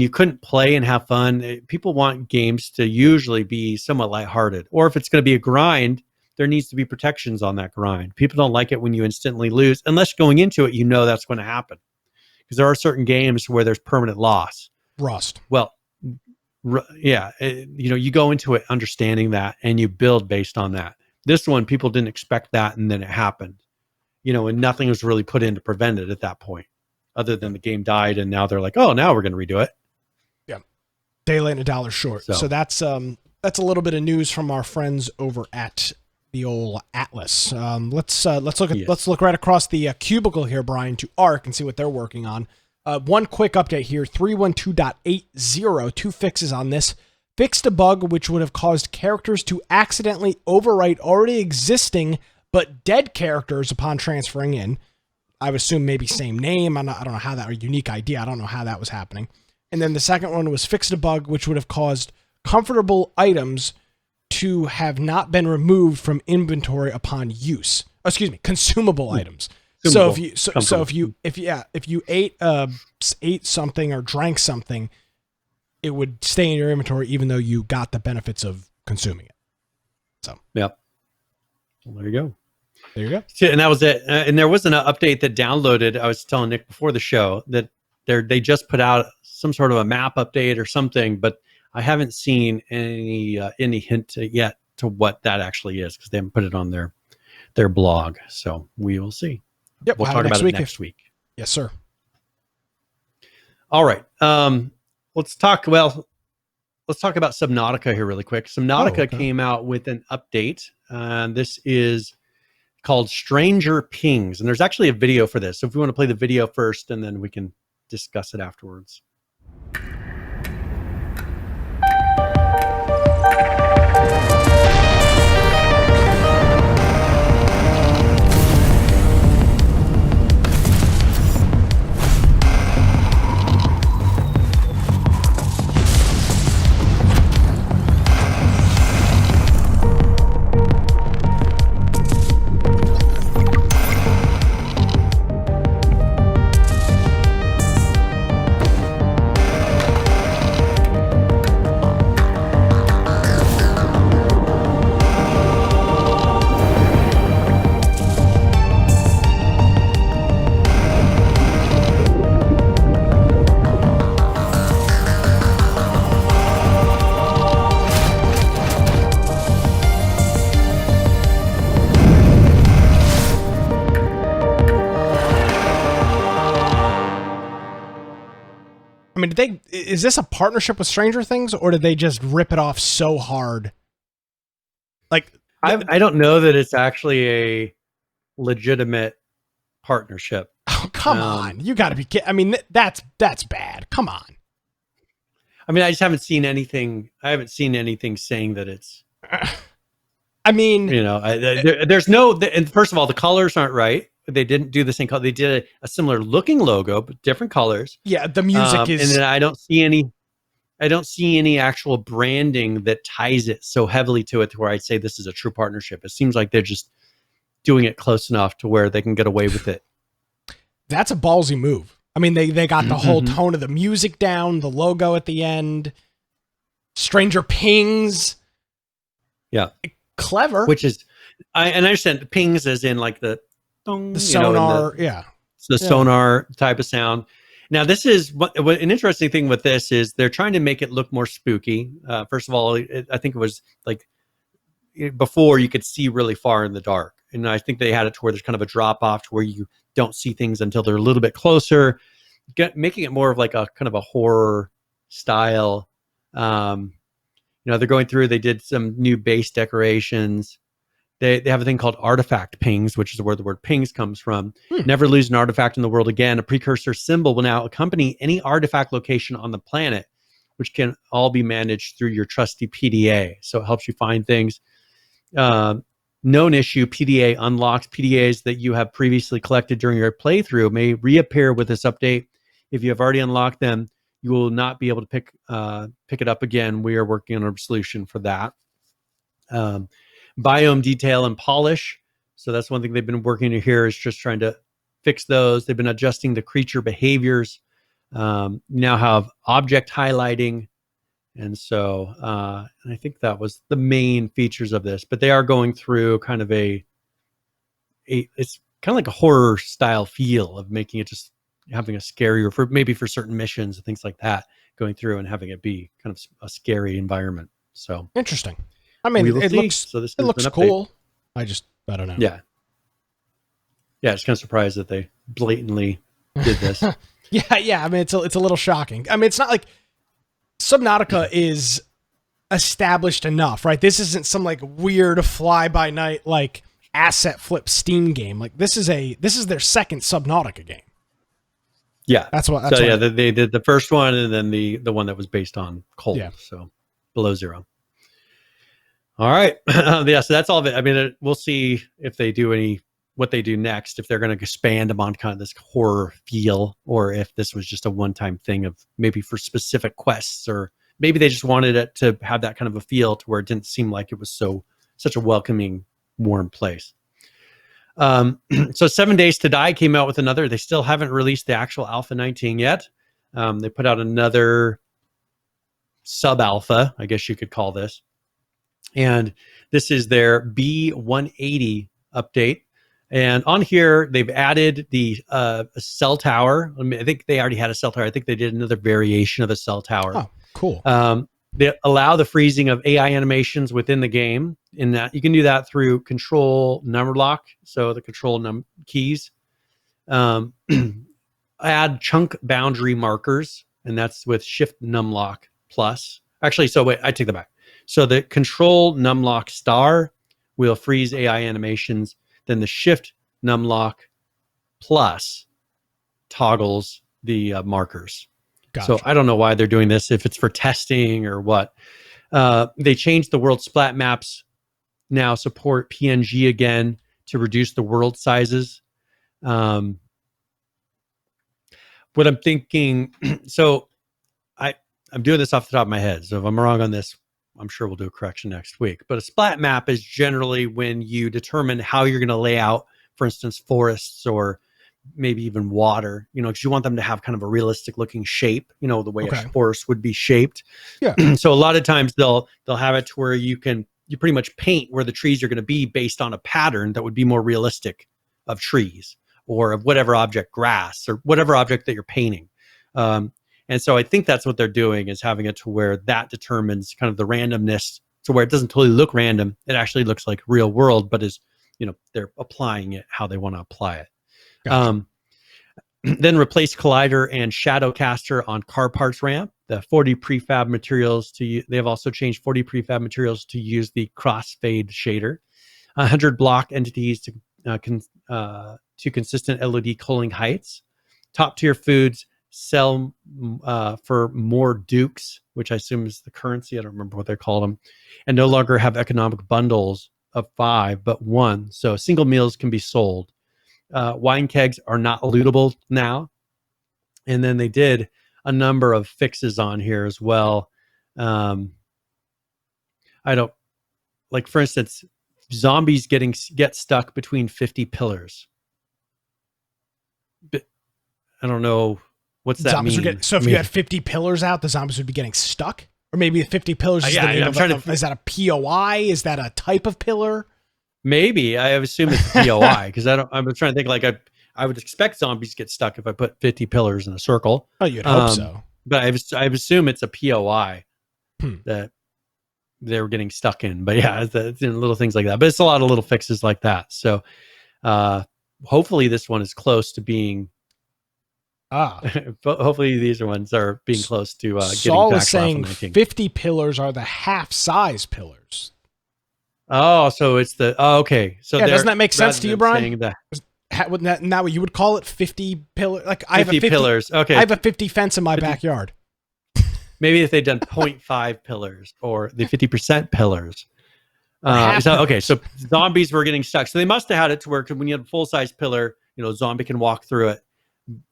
you couldn't play and have fun, people want games to usually be somewhat lighthearted. Or if it's going to be a grind, there needs to be protections on that grind. People don't like it when you instantly lose, unless going into it, that's going to happen. Because there are certain games where there's permanent loss. Rust. Well, you go into it understanding that, and you build based on that. This one, people didn't expect that, and then it happened, and nothing was really put in to prevent it at that point, other than the game died, and now they're like, oh, now we're going to redo it. Yeah, day late and a dollar short. So that's a little bit of news from our friends over at the old Atlas. Let's look right across the cubicle here, Brian, to ARC and see what they're working on. One quick update here, 312.80, 2 fixes on this. Fixed a bug which would have caused characters to accidentally overwrite already existing but dead characters upon transferring in. I would assume maybe same name. I don't know how that, or unique ID. I don't know how that was happening. And then the second one was fixed a bug which would have caused comfortable items to have not been removed from inventory upon use. Consumable items. So if you ate something or drank something, it would stay in your inventory even though you got the benefits of consuming it. So well, there you go. And that was it. And there was an update that downloaded. I was telling Nick before the show that they just put out some sort of a map update or something, but I haven't seen any hint yet to what that actually is, because they haven't put it on their blog. So we will see. Yep, we'll talk about it next week. Yes, sir. All right. Let's talk. Well, let's talk about Subnautica here really quick. Subnautica okay. came out with an update. This is called Stranger Pings, and there's actually a video for this. So if we want to play the video first, and then we can discuss it afterwards. I mean, is this a partnership with Stranger Things, or did they just rip it off so hard? Like, I don't know that it's actually a legitimate partnership. oh, come on. You got to be kidding. I mean, that's bad. Come on. I mean, I just haven't seen anything. I haven't seen anything saying that it's. I mean, there's no. And first of all, the colors aren't right. They didn't do the same color. They did a similar looking logo, but different colors. Yeah, the music is. And then I don't see any actual branding that ties it so heavily to it to where I'd say this is a true partnership. It seems like they're just doing it close enough to where they can get away with it. That's a ballsy move. I mean, they got the whole tone of the music down, the logo at the end, Stranger Pings. Yeah. Clever. Which is, I understand pings as in like the sonar, sonar type of sound. Now, this is what an interesting thing with this is they're trying to make it look more spooky. First of all, I think it was like before you could see really far in the dark. And I think they had it to where there's kind of a drop off to where you don't see things until they're a little bit closer, making it more of like a kind of a horror style. They're going through, they did some new base decorations. They have a thing called artifact pings, which is where the word pings comes from. Never lose an artifact in the world again. A precursor symbol will now accompany any artifact location on the planet, which can all be managed through your trusty PDA. So it helps you find things. Known issue PDA unlocks. PDAs that you have previously collected during your playthrough may reappear with this update. If you have already unlocked them, you will not be able to pick it up again. We are working on a solution for that. Biome detail and polish. So that's one thing they've been working on here is just trying to fix those. They've been adjusting the creature behaviors. Now have object highlighting. And so and I think that was the main features of this, but they are going through kind of it's kind of like a horror style feel of making it just having a scarier for certain missions and things like that, going through and having it be kind of a scary environment. So interesting. I mean, it looks cool. I don't know. Yeah. It's kind of surprised that they blatantly did this. Yeah. I mean, it's a little shocking. I mean, it's not like Subnautica is established enough, right? This isn't some like weird fly by night like asset flip Steam game. Like this is their second Subnautica game. Yeah, that's what. They did the first one, and then the one that was based on Cold, so Below Zero. All right, so that's all of it. I mean, we'll see if they do what they do next, if they're going to expand them on kind of this horror feel, or if this was just a one-time thing of maybe for specific quests, or maybe they just wanted it to have that kind of a feel to where it didn't seem like it was such a welcoming, warm place. So 7 Days to Die came out with another. They still haven't released the actual Alpha 19 yet. They put out another sub-alpha, I guess you could call this. And this is their B180 update. And on here, they've added the cell tower. I mean, I think they already had a cell tower. I think they did another variation of a cell tower. Oh, cool. They allow the freezing of AI animations within the game. In that you can do that through control number lock. So the control keys. Add chunk boundary markers, and that's with shift numlock plus. Actually, so wait, I take that back. So the control numlock star will freeze AI animations. Then the shift numlock plus toggles the markers. Gotcha. So I don't know why they're doing this, if it's for testing or what. They changed the world splat maps, now support PNG again to reduce the world sizes. What I'm thinking, so I'm doing this off the top of my head. So if I'm wrong on this, I'm sure we'll do a correction next week. But a splat map is generally when you determine how you're going to lay out, for instance, forests or maybe even water, because you want them to have kind of a realistic looking shape, the way a forest would be shaped. Yeah. So a lot of times they'll have it to where you pretty much paint where the trees are going to be based on a pattern that would be more realistic of trees or of whatever object, grass or whatever object that you're painting. And so I think that's what they're doing, is having it to where that determines kind of the randomness, to where it doesn't totally look random. It actually looks like real world, but is, they're applying it how they want to apply it. Gotcha. Then replace collider and shadow caster on car parts ramp. The 4D prefab materials they have also changed 4D prefab materials to use the crossfade shader. 100 block entities to consistent LED culling heights. Top tier foods sell for more dukes, which I assume is the currency. I don't remember what they called them, and no longer have economic bundles of 5, but 1. So single meals can be sold. Wine kegs are not lootable now. And then they did a number of fixes on here as well. I don't, like, for instance, zombies get stuck between 50 pillars. But I don't know what's that zombies mean. So if you had 50 pillars out, the zombies would be getting stuck? Or maybe 50 pillars is the name is that a POI? Is that a type of pillar? Maybe. I assume it's POI because I'm trying to think, like, I would expect zombies to get stuck if I put 50 pillars in a circle. Oh, you'd hope so. But I assume it's a POI that they were getting stuck in. But yeah, it's little things like that. But it's a lot of little fixes like that. So hopefully this one is close to being. Hopefully these ones are being close to getting Saul back is saying 50 pillars are the half-size pillars. Oh, so it's okay. So doesn't that make sense to you, Brian? Wouldn't that now you would call it 50 pillars? Like 50 I have a 50 pillars. Okay, I have a 50 fence in my backyard. Maybe if they'd done 0.5 pillars or the 50% pillars. Okay, so zombies were getting stuck. So they must have had it to where when you have a full-size pillar, zombie can walk through it.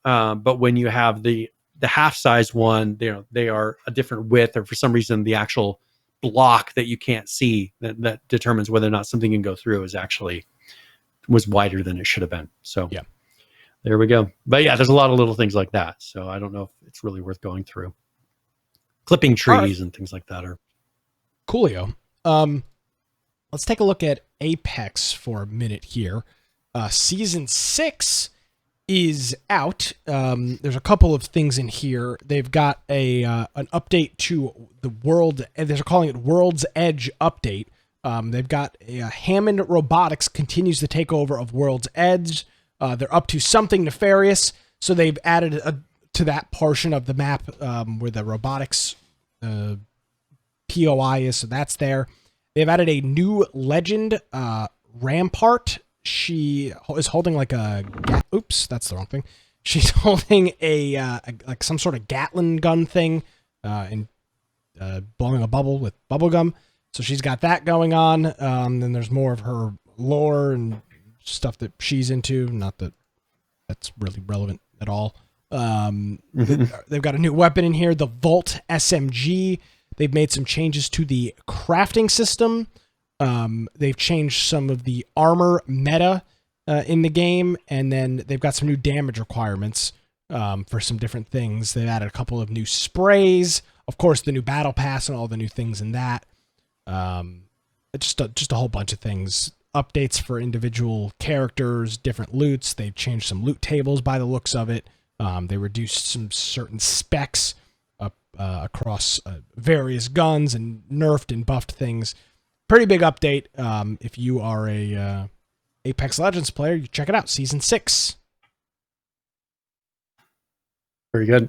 But when you have the half-size one, they are a different width, or for some reason the actual block that you can't see that determines whether or not something can go through was wider than it should have been. So yeah, there we go. But yeah, there's a lot of little things like that. So I don't know if it's really worth going through. Clipping trees and things like that are coolio. Let's take a look at Apex for a minute here. Season 6 is out. There's a couple of things in here. They've got an update to the world. They're calling it World's Edge update. They've got Hammond Robotics continues the takeover of World's Edge. They're up to something nefarious, so they've added to that portion of the map where the robotics POI is. So that's there. They've added a new legend, Rampart. She is holding like oops, that's the wrong thing. She's holding like some sort of Gatling gun thing, and blowing a bubble with bubble gum. So she's got that going on. Then there's more of her lore and stuff that she's into. Not that that's really relevant at all. They've got a new weapon in here, the Volt SMG. They've made some changes to the crafting system. They've changed some of the armor meta in the game, and then they've got some new damage requirements for some different things. They've added a couple of new sprays, of course, the new battle pass and all the new things in that. Just a whole bunch of things. Updates for individual characters, different loots. They've changed some loot tables by the looks of it. They reduced some certain specs across various guns and nerfed and buffed things. Pretty big update. If you are a Apex Legends player, you check it out. Season 6. Very good.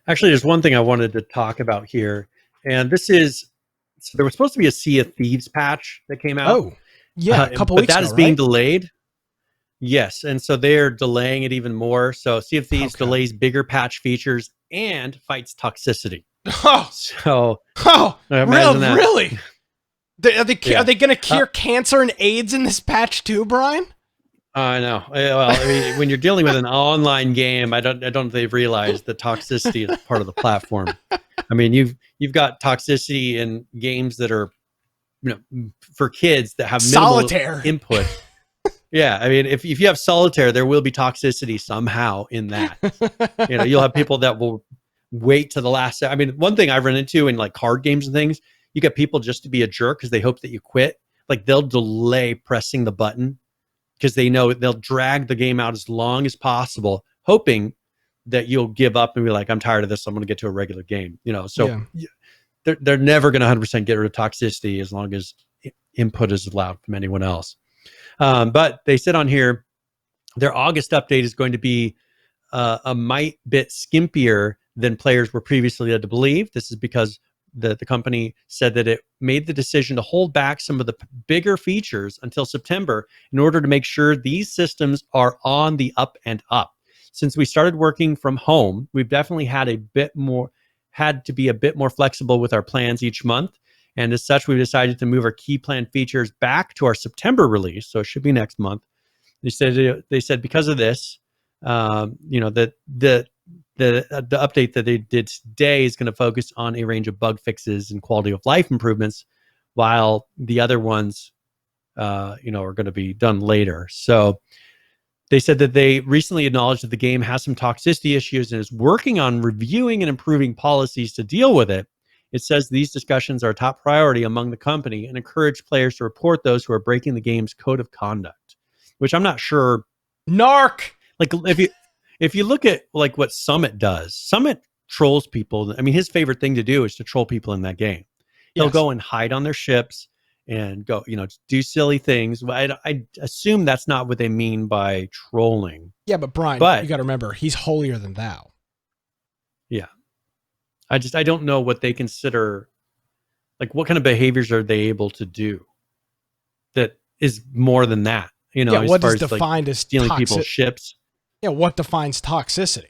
Actually, there's one thing I wanted to talk about here, and this is so there was supposed to be a Sea of Thieves patch that came out. Oh, yeah, a couple but weeks that ago, is being right? delayed. Yes, and so they're delaying it even more. So Sea of Thieves Okay. delays bigger patch features and fights toxicity. Oh, So real, imagine that. really? Are they Yeah. going to cure cancer and AIDS in this patch too, Brian? I know. Well, I mean, when you're dealing with an online game, I don't know if they've realized that toxicity is part of the platform. I mean, you've got toxicity in games that are, for kids that have minimal Solitaire. input. Yeah, I mean, if you have solitaire, there will be toxicity somehow in that. You'll have people that will wait to the last. I mean, one thing I've run into in like card games and things, you get people just to be a jerk because they hope that you quit. Like they'll delay pressing the button because they know they'll drag the game out as long as possible, hoping that you'll give up and be like, I'm tired of this. I'm going to get to a regular game. So they're never going to 100% get rid of toxicity as long as input is allowed from anyone else. But they said on here, their August update is going to be a mite bit skimpier than players were previously led to believe. This is because the company said that it made the decision to hold back some of the bigger features until September in order to make sure these systems are on the up and up. Since we started working from home, we've definitely had to be a bit more flexible with our plans each month. And as such, we've decided to move our key plan features back to our September release. So it should be next month. They said because of this, that the update that they did today is going to focus on a range of bug fixes and quality of life improvements, while the other ones, are going to be done later. So they said that they recently acknowledged that the game has some toxicity issues and is working on reviewing and improving policies to deal with it. It says these discussions are a top priority among the company and encourage players to report those who are breaking the game's code of conduct, which I'm not sure. Narc. Like if you look at like what Summit does, Summit trolls people. I mean, his favorite thing to do is to troll people in that game. He'll go and hide on their ships and go, do silly things. I assume that's not what they mean by trolling. Yeah, but Brian, you got to remember, he's holier than thou. Yeah. I don't know what they consider, like what kind of behaviors are they able to do that is more than that, as what far is defined as stealing people's ships. Yeah, what defines toxicity?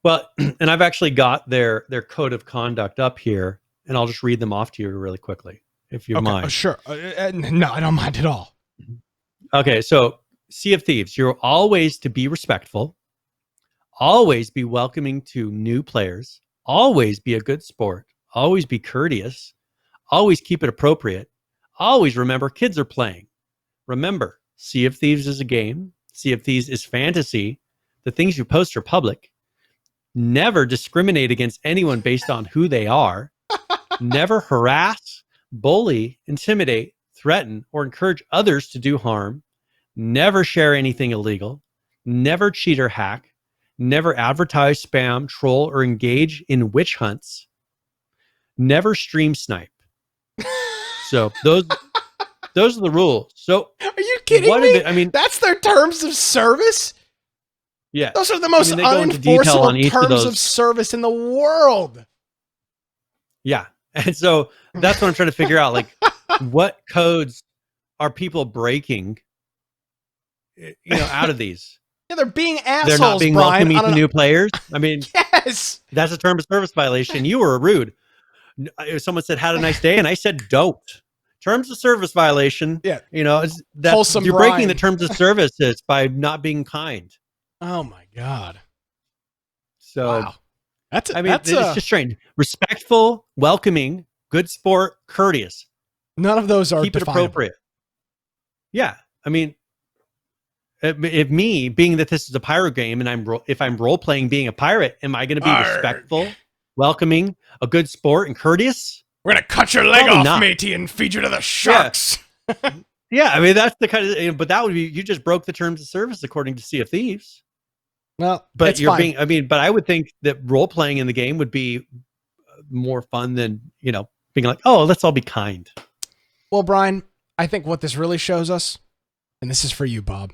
Well, and I've actually got their code of conduct up here, and I'll just read them off to you really quickly, if you mind. Sure. No, I don't mind at all. Okay, so Sea of Thieves, you're always to be respectful, always be welcoming to new players, always be a good sport, always be courteous, always keep it appropriate, always remember kids are playing. Remember, Sea of Thieves is a game. Sea of Thieves is fantasy. The things you post are public. Never discriminate against anyone based on who they are. Never harass, bully, intimidate, threaten, or encourage others to do harm. Never share anything illegal. Never cheat or hack. Never advertise, spam, troll, or engage in witch hunts. Never stream snipe. So those are the rules. So are you kidding me? I mean, that's their terms of service. Yeah, those are the most unenforceable terms of service in the world. Yeah, and so that's what I'm trying to figure out. Like, what codes are people breaking? Out of these. Yeah, they're being assholes. They're not being welcoming to new players. I mean, yes, that's a term of service violation. You were rude. Someone said, "Had a nice day," and I said, "Don't." Terms of service violation. Yeah, you're breaking the terms of services by not being kind. Oh my God. So, wow. It's just strange. Respectful, welcoming, good sport, courteous. None of those are keep it appropriate. Yeah, I mean, if me being that this is a pirate game and if I'm role playing being a pirate, am I going to be respectful, welcoming, a good sport, and courteous? We're going to cut your leg off, matey, and feed you to the sharks. Yeah. Yeah, I mean that's the kind of, but that would be, you just broke the terms of service according to Sea of Thieves. Well, but you're fine. But I would think that role playing in the game would be more fun than, being like, oh, let's all be kind. Well, Brian, I think what this really shows us, and this is for you, Bob,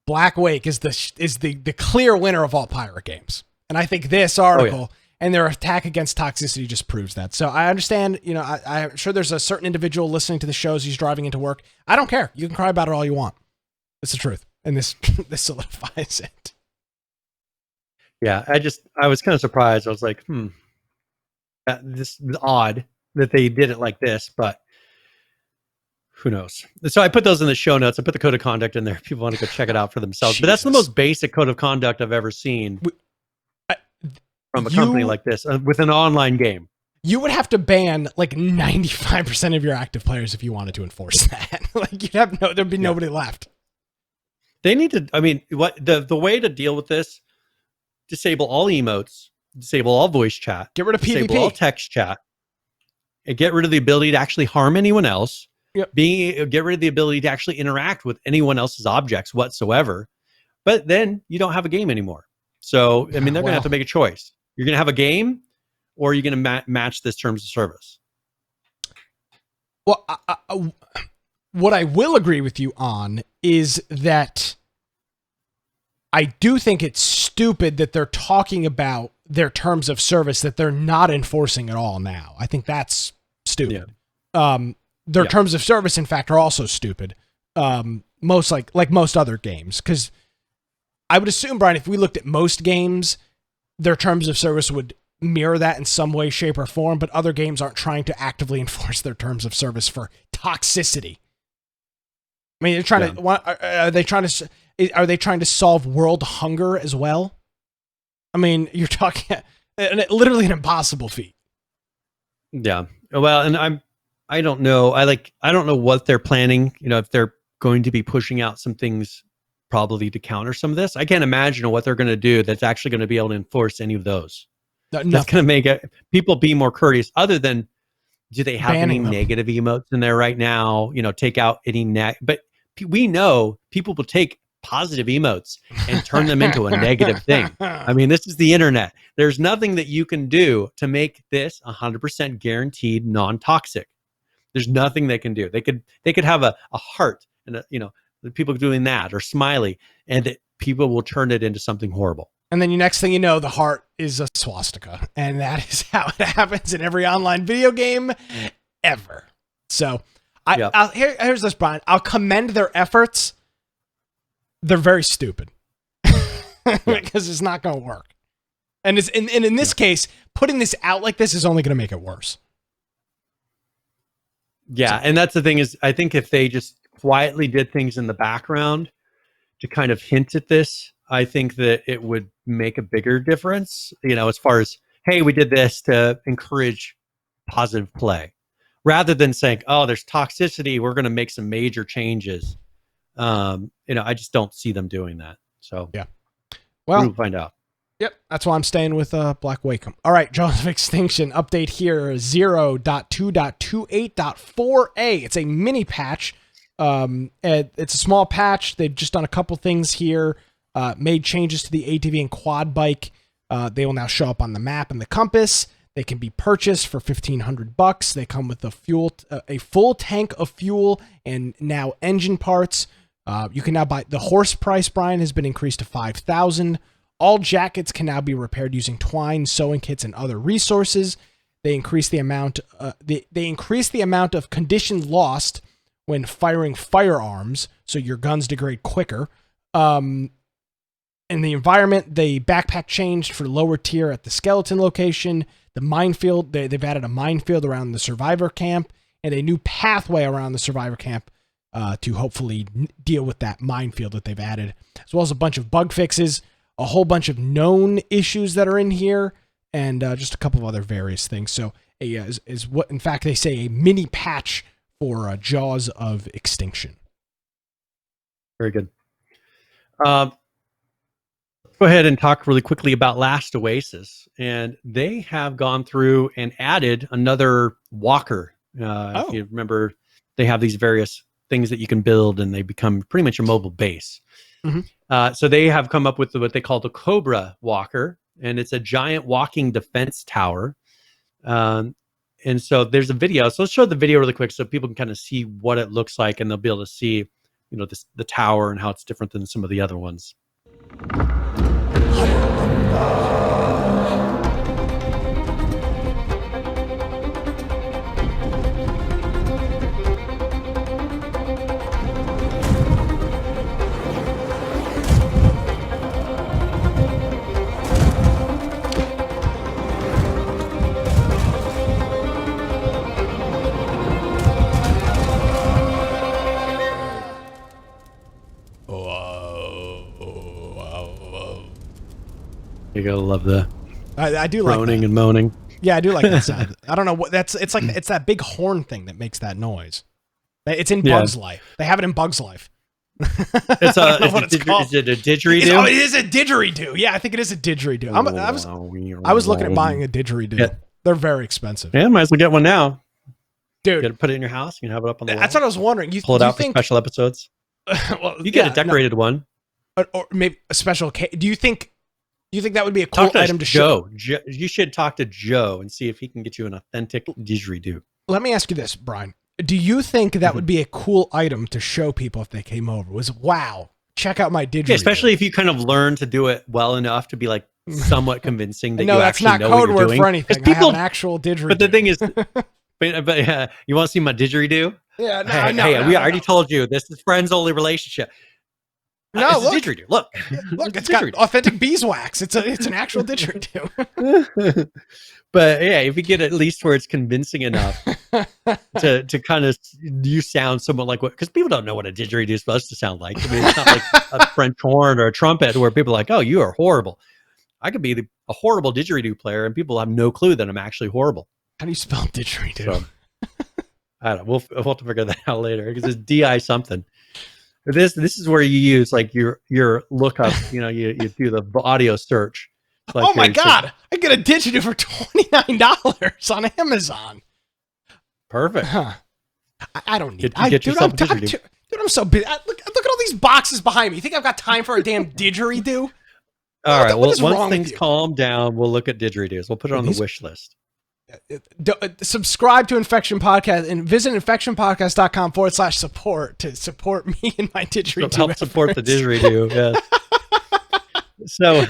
Black Wake is the clear winner of all pirate games. And I think this article and their attack against toxicity just proves that. So I understand, I'm sure there's a certain individual listening to the shows he's driving into work. I don't care. You can cry about it all you want. It's the truth. And this solidifies it. Yeah, I was kind of surprised. I was like, this is odd that they did it like this, but who knows? So I put those in the show notes. I put the code of conduct in there. If people want to go check it out for themselves. But that's the most basic code of conduct I've ever seen from a company like this with an online game. You would have to ban like 95% of your active players if you wanted to enforce that. Like there'd be nobody left. They need to. I mean, what the way to deal with this? Disable all emotes. Disable all voice chat. Get rid of PvP. Disable all text chat. And get rid of the ability to actually harm anyone else. Yep. Get rid of the ability to actually interact with anyone else's objects whatsoever. But then you don't have a game anymore. So, I mean, they're going to have to make a choice. You're going to have a game, or are you going to match this terms of service? Well, what I will agree with you on is that I do think it's stupid that they're talking about their terms of service that they're not enforcing at all now. I think that's stupid. Yeah. Their terms of service, in fact, are also stupid. Most like most other games, because I would assume, Brian, if we looked at most games, their terms of service would mirror that in some way, shape, or form. But other games aren't trying to actively enforce their terms of service for toxicity. I mean, they're trying to. Are they trying to solve world hunger as well? I mean, you're talking literally an impossible feat. Yeah. Well, and I don't know. I don't know what they're planning. If they're going to be pushing out some things probably to counter some of this. I can't imagine what they're going to do that's actually going to be able to enforce any of those. That's going to make people be more courteous. Other than, do they have any negative emotes in there right now? Take out any but we know people will take positive emotes and turn them into a negative thing. I mean, this is the internet. There's nothing that you can do to make this 100% guaranteed non-toxic. There's nothing they can do. They could have a heart and people doing that, or smiley, and people will turn it into something horrible. And then next thing you know, the heart is a swastika, and that is how it happens in every online video game ever. So here's this, Brian. I'll commend their efforts. They're very stupid because it's not going to work. And in this case, putting this out like this is only going to make it worse. Yeah, and that's the thing is, I think if they just quietly did things in the background to kind of hint at this, I think that it would make a bigger difference, as far as, hey, we did this to encourage positive play, rather than saying, oh, there's toxicity, we're going to make some major changes. I just don't see them doing that. So yeah, well, we'll find out. Yep, that's why I'm staying with Black Wacom. All right, Jaws of Extinction update here, 0.2.28.4a. It's a mini patch. It's a small patch. They've just done a couple things here, made changes to the ATV and quad bike. They will now show up on the map and the compass. They can be purchased for $1,500. They come with a full tank of fuel and now engine parts. You can now buy the horse price, Brian, has been increased to $5,000. All jackets can now be repaired using twine, sewing kits, and other resources. They increase the amount. They increase the amount of condition lost when firing firearms, so your guns degrade quicker. In the environment, the backpack changed for lower tier at the skeleton location. The minefield, they've added a minefield around the survivor camp and a new pathway around the survivor camp to hopefully deal with that minefield that they've added, as well as a bunch of bug fixes, a whole bunch of known issues that are in here, and just a couple of other various things. So is what, in fact, they say a mini patch for Jaws of Extinction. Very good. Go ahead and talk really quickly about Last Oasis. And they have gone through and added another walker. If you remember, they have these various things that you can build, and they become pretty much a mobile base. Mm-hmm. So they have come up with what they call the Cobra Walker, and it's a giant walking defense tower. And so there's a video. So let's show the video really quick so people can kind of see what it looks like, and they'll be able to see, the tower and how it's different than some of the other ones. You gotta love the I do like groaning that. and moaning. Yeah, I do like that sound. I don't know what that's. It's like it's that big horn thing that makes that noise. It's in Bug's Life. They have it in Bug's Life. It's I don't know what it's called. Is it a didgeridoo? It is a didgeridoo. Yeah, I think it is a didgeridoo. I was looking at buying a didgeridoo. Yeah. They're very expensive. Yeah, might as well get one now. Dude, Put it in your house. You can have it up on the wall. that's what I was wondering. Pull it out for special episodes. Well, You get a decorated one. Or maybe a special. Do you think that would be a cool item to show? Joe, you should talk to Joe and see if he can get you an authentic didgeridoo. Let me ask you this, Brian. Do you think that would be a cool item to show people if they came over? Wow, check out my didgeridoo. Yeah, especially if you kind of learn to do it well enough to be like somewhat convincing that no, you that's actually not know code what you're word doing. for anything. People, I have an actual didgeridoo. But the thing is, but you want to see my didgeridoo? Yeah, We already told you this is friends only relationship. No, it's look. a didgeridoo. Look, it's got authentic beeswax. It's an actual didgeridoo. But yeah, if you get at least where it's convincing enough to kind of you sound somewhat like what, because people don't know what a didgeridoo is supposed to sound like. I mean, it's not like a French horn or a trumpet where people are like, "Oh, you are horrible." I could be a horrible didgeridoo player, and people have no clue that I'm actually horrible. How do you spell didgeridoo? So, I don't know. We'll have to figure that out later because it's DI something. This is where you use like your lookup. You do the audio search. Like oh my God! I get a didgeridoo for $29 on Amazon. Perfect. Huh. I don't need. Get yourself a didgeridoo. Dude, I'm so busy. Look at all these boxes behind me. You think I've got time for a damn didgeridoo? All right. Well, once things calm down, we'll look at didgeridoos. We'll put it on the wish list. Subscribe to Infection Podcast and visit infectionpodcast.com/support to support me and my didgeridoo. So help support the didgeridoo. Yeah. So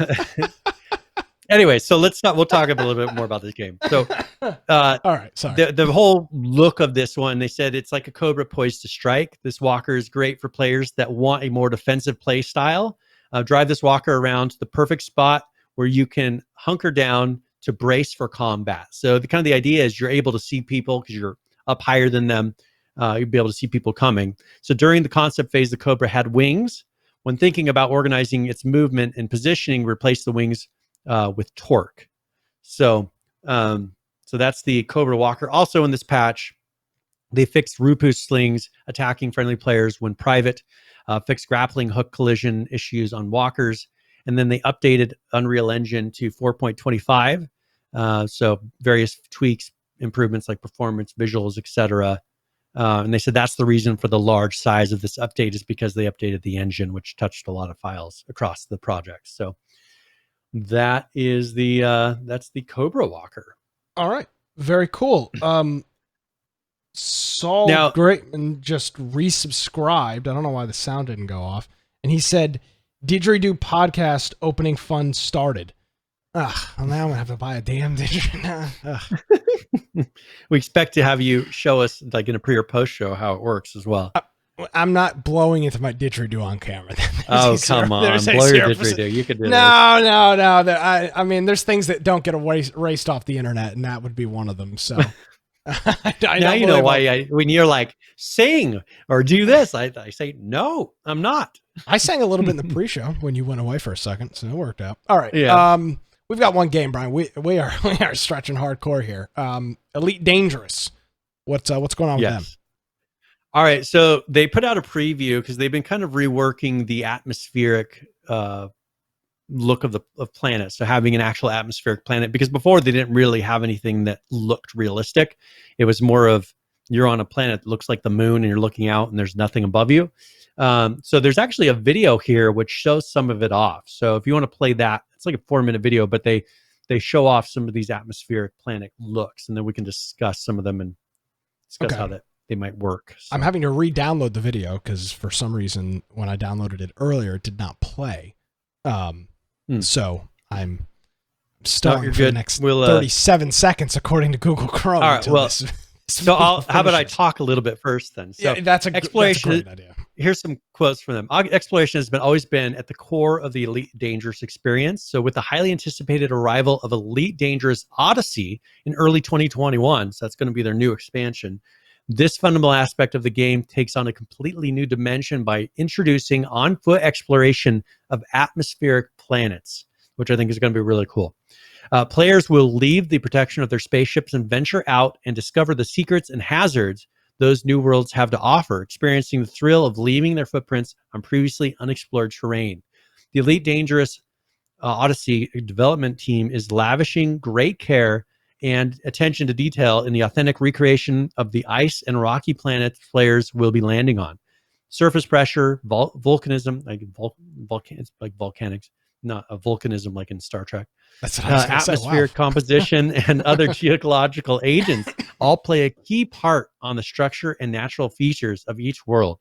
anyway, so we'll talk a little bit more about this game. So all right, sorry. The whole look of this one, they said it's like a cobra poised to strike. This walker is great for players that want a more defensive play style. Drive this walker around to the perfect spot where you can hunker down to brace for combat. So the idea is you're able to see people because you're up higher than them. You'll be able to see people coming. So during the concept phase, the Cobra had wings. When thinking about organizing its movement and positioning, replace the wings with torque. So that's the Cobra Walker. Also in this patch, they fixed Rupu slings attacking friendly players when private, fixed grappling hook collision issues on walkers, and then they updated Unreal Engine to 4.25. So various tweaks, improvements like performance, visuals, etc. And they said that's the reason for the large size of this update is because they updated the engine, which touched a lot of files across the project. So that is that's the Cobra Walker. All right, very cool. Saul Greatman just resubscribed. I don't know why the sound didn't go off. And he said, Didgeridoo podcast opening fund started. Well, now I'm going to have to buy a damn didgeridoo. We expect to have you show us like in a pre or post show how it works as well. I'm not blowing into my didgeridoo on camera. Oh, come on. Blow your didgeridoo. You could do that. No. I mean, there's things that don't get erased off the internet, and that would be one of them. So now you know why when you're like, sing or do this, I say, no, I'm not. I sang a little bit in the pre-show when you went away for a second, so it worked out. All right. Yeah. We've got one game, Brian. We are stretching hardcore here. Elite Dangerous. What's going on with them? All right, so they put out a preview because they've been kind of reworking the atmospheric look of planets. So having an actual atmospheric planet, because before they didn't really have anything that looked realistic. It was more of you're on a planet that looks like the moon and you're looking out and there's nothing above you. So there's actually a video here which shows some of it off. So if you want to play that, it's like a 4-minute video, but they show off some of these atmospheric planet looks, and then we can discuss some of them and discuss how they might work. So. I'm having to re-download the video because for some reason when I downloaded it earlier, it did not play. So I'm starting for the next 37 seconds according to Google Chrome. All right, well, how about I talk a little bit first then? So yeah, that's a great idea. Here's some quotes from them. Exploration has always been at the core of the Elite Dangerous experience. So with the highly anticipated arrival of Elite Dangerous Odyssey in early 2021, so that's going to be their new expansion, this fundamental aspect of the game takes on a completely new dimension by introducing on-foot exploration of atmospheric planets. which I think is going to be really cool. Players will leave the protection of their spaceships and venture out and discover the secrets and hazards those new worlds have to offer, experiencing the thrill of leaving their footprints on previously unexplored terrain. The Elite Dangerous Odyssey development team is lavishing great care and attention to detail in the authentic recreation of the ice and rocky planets players will be landing on. Surface pressure, volcanism, it's like volcanics, not a volcanism like in Star Trek. That's what I was gonna say. Atmospheric Wow. composition and other geological agents all play a key part on the structure and natural features of each world,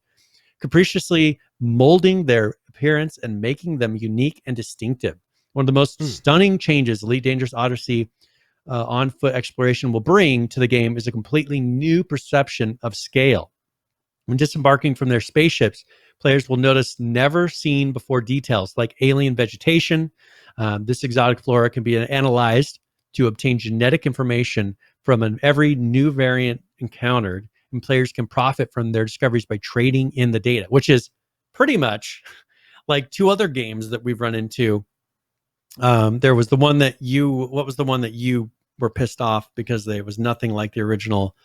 capriciously molding their appearance and making them unique and distinctive. One of the most stunning changes Elite Dangerous Odyssey on-foot exploration will bring to the game is a completely new perception of scale. When disembarking from their spaceships, players will notice never-seen before details like alien vegetation. This exotic flora can be analyzed to obtain genetic information from every new variant encountered, and players can profit from their discoveries by trading in the data, which is pretty much like two other games that we've run into. There was the one that what was the one that you were pissed off because there was nothing like the original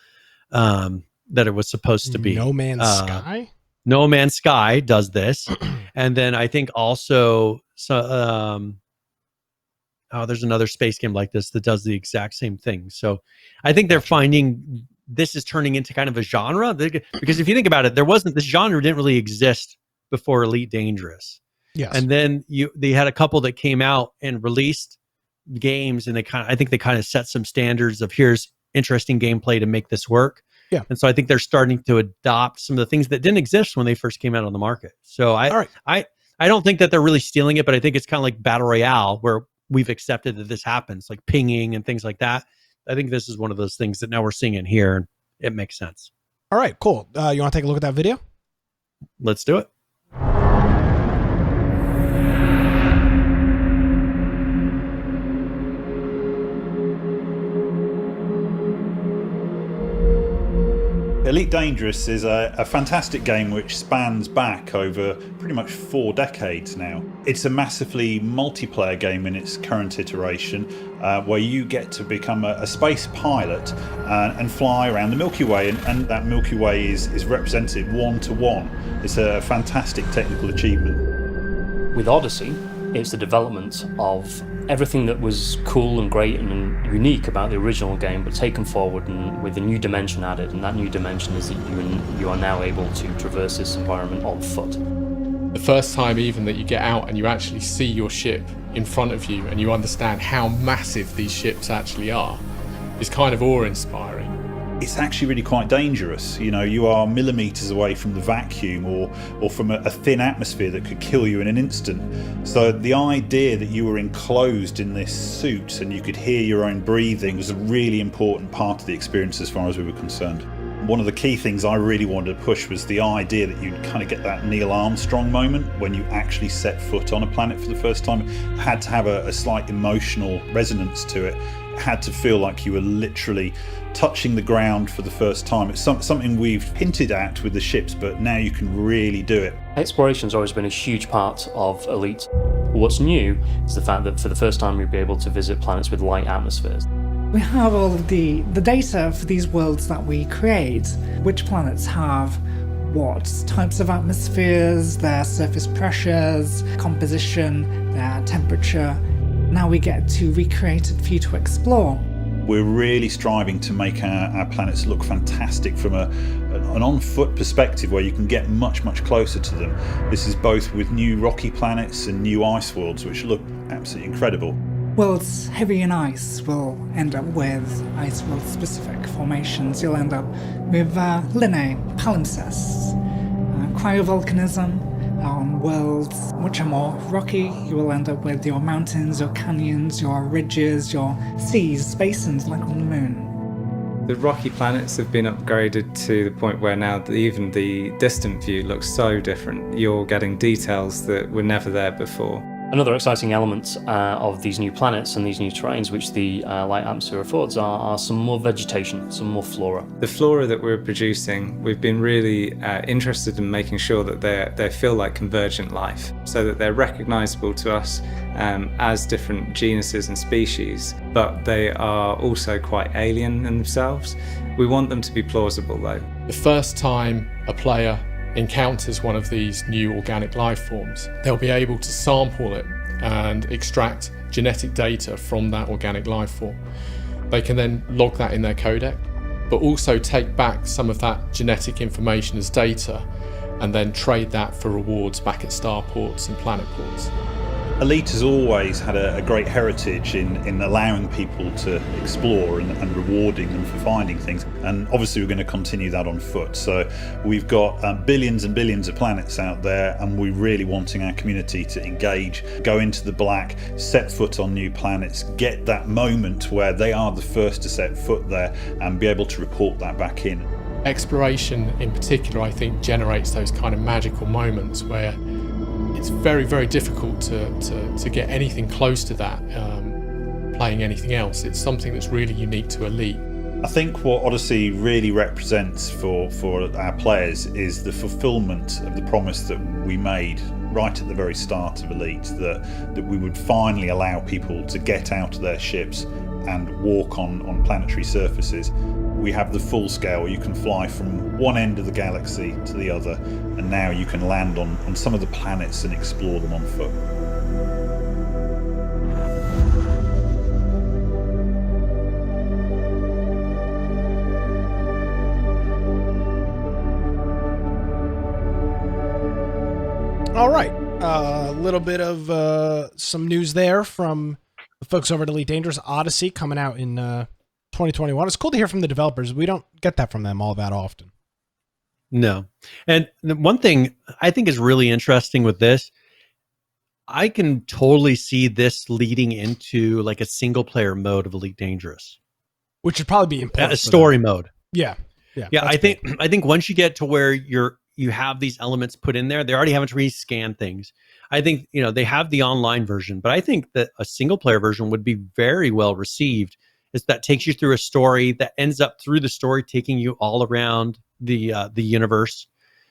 that it was supposed to be? No Man's Sky? No Man's Sky does this. And then I think also, there's another space game like this that does the exact same thing. So I think they're finding this is turning into kind of a genre, because if you think about it, this genre didn't really exist before Elite Dangerous. Yes. And then they had a couple that came out and released games, and I think they kind of set some standards of here's interesting gameplay to make this work. Yeah. And so I think they're starting to adopt some of the things that didn't exist when they first came out on the market. So I don't think that they're really stealing it, but I think it's kind of like Battle Royale where we've accepted that this happens, like pinging and things like that. I think this is one of those things that now we're seeing in here, and it makes sense. All right, cool. You want to take a look at that video? Let's do it. Elite Dangerous is a fantastic game which spans back over pretty much 4 decades now. It's a massively multiplayer game in its current iteration, where you get to become a space pilot and fly around the Milky Way, and that Milky Way is represented 1-to-1. It's a fantastic technical achievement. With Odyssey, it's the development of everything that was cool and great and unique about the original game, but taken forward and with a new dimension added. And that new dimension is that you are now able to traverse this environment on foot. The first time even that you get out and you actually see your ship in front of you and you understand how massive these ships actually are is kind of awe-inspiring. It's actually really quite dangerous. You know, you are millimeters away from the vacuum or from a thin atmosphere that could kill you in an instant. So the idea that you were enclosed in this suit and you could hear your own breathing was a really important part of the experience as far as we were concerned. One of the key things I really wanted to push was the idea that you'd kind of get that Neil Armstrong moment when you actually set foot on a planet for the first time. It had to have a slight emotional resonance to it. It had to feel like you were literally touching the ground for the first time. It's something we've hinted at with the ships, but now you can really do it. Exploration's always been a huge part of Elite. What's new is the fact that for the first time you'll be able to visit planets with light atmospheres. We have all of the data for these worlds that we create, which planets have what types of atmospheres, their surface pressures, composition, their temperature. Now we get to recreate it for you to explore. We're really striving to make our planets look fantastic from an on-foot perspective where you can get much, much closer to them. This is both with new rocky planets and new ice worlds, which look absolutely incredible. Worlds heavy in ice will end up with ice world specific formations. You'll end up with linear palimpsests, cryovolcanism. On worlds which are more rocky, you will end up with your mountains, your canyons, your ridges, your seas, basins like on the moon. The rocky planets have been upgraded to the point where now even the distant view looks so different. You're getting details that were never there before. Another exciting element of these new planets and these new terrains, which the light atmosphere affords, are some more vegetation, some more flora. The flora that we're producing, we've been really interested in making sure that they feel like convergent life, so that they're recognizable to us as different genuses and species, but they are also quite alien in themselves. We want them to be plausible though. The first time a player encounters one of these new organic life forms, they'll be able to sample it and extract genetic data from that organic life form. They can then log that in their codec, but also take back some of that genetic information as data and then trade that for rewards back at starports and planet ports. Elite has always had a great heritage in allowing people to explore and rewarding them for finding things, and obviously we're going to continue that on foot. So we've got billions and billions of planets out there, and we're really wanting our community to engage, go into the black, set foot on new planets, get that moment where they are the first to set foot there and be able to report that back in. Exploration in particular, I think, generates those kind of magical moments where it's very, very difficult to get anything close to that playing anything else. It's something that's really unique to Elite. I think what Odyssey really represents for our players is the fulfillment of the promise that we made right at the very start of Elite, that we would finally allow people to get out of their ships and walk on planetary surfaces. We have the full scale. You can fly from one end of the galaxy to the other, and now you can land on some of the planets and explore them on foot. All right. A little bit of some news there from the folks over at Elite Dangerous. Odyssey coming out in 2021. It's cool to hear from the developers. We don't get that from them all that often. No. And the one thing I think is really interesting with this, I can totally see this leading into like a single player mode of Elite Dangerous. Which would probably be important. A story mode. Yeah. Yeah, I think once you get to where you have these elements put in there, they're already having to rescan things. I think, they have the online version, but I think that a single player version would be very well received. Is that takes you through a story that ends up through the story taking you all around the universe,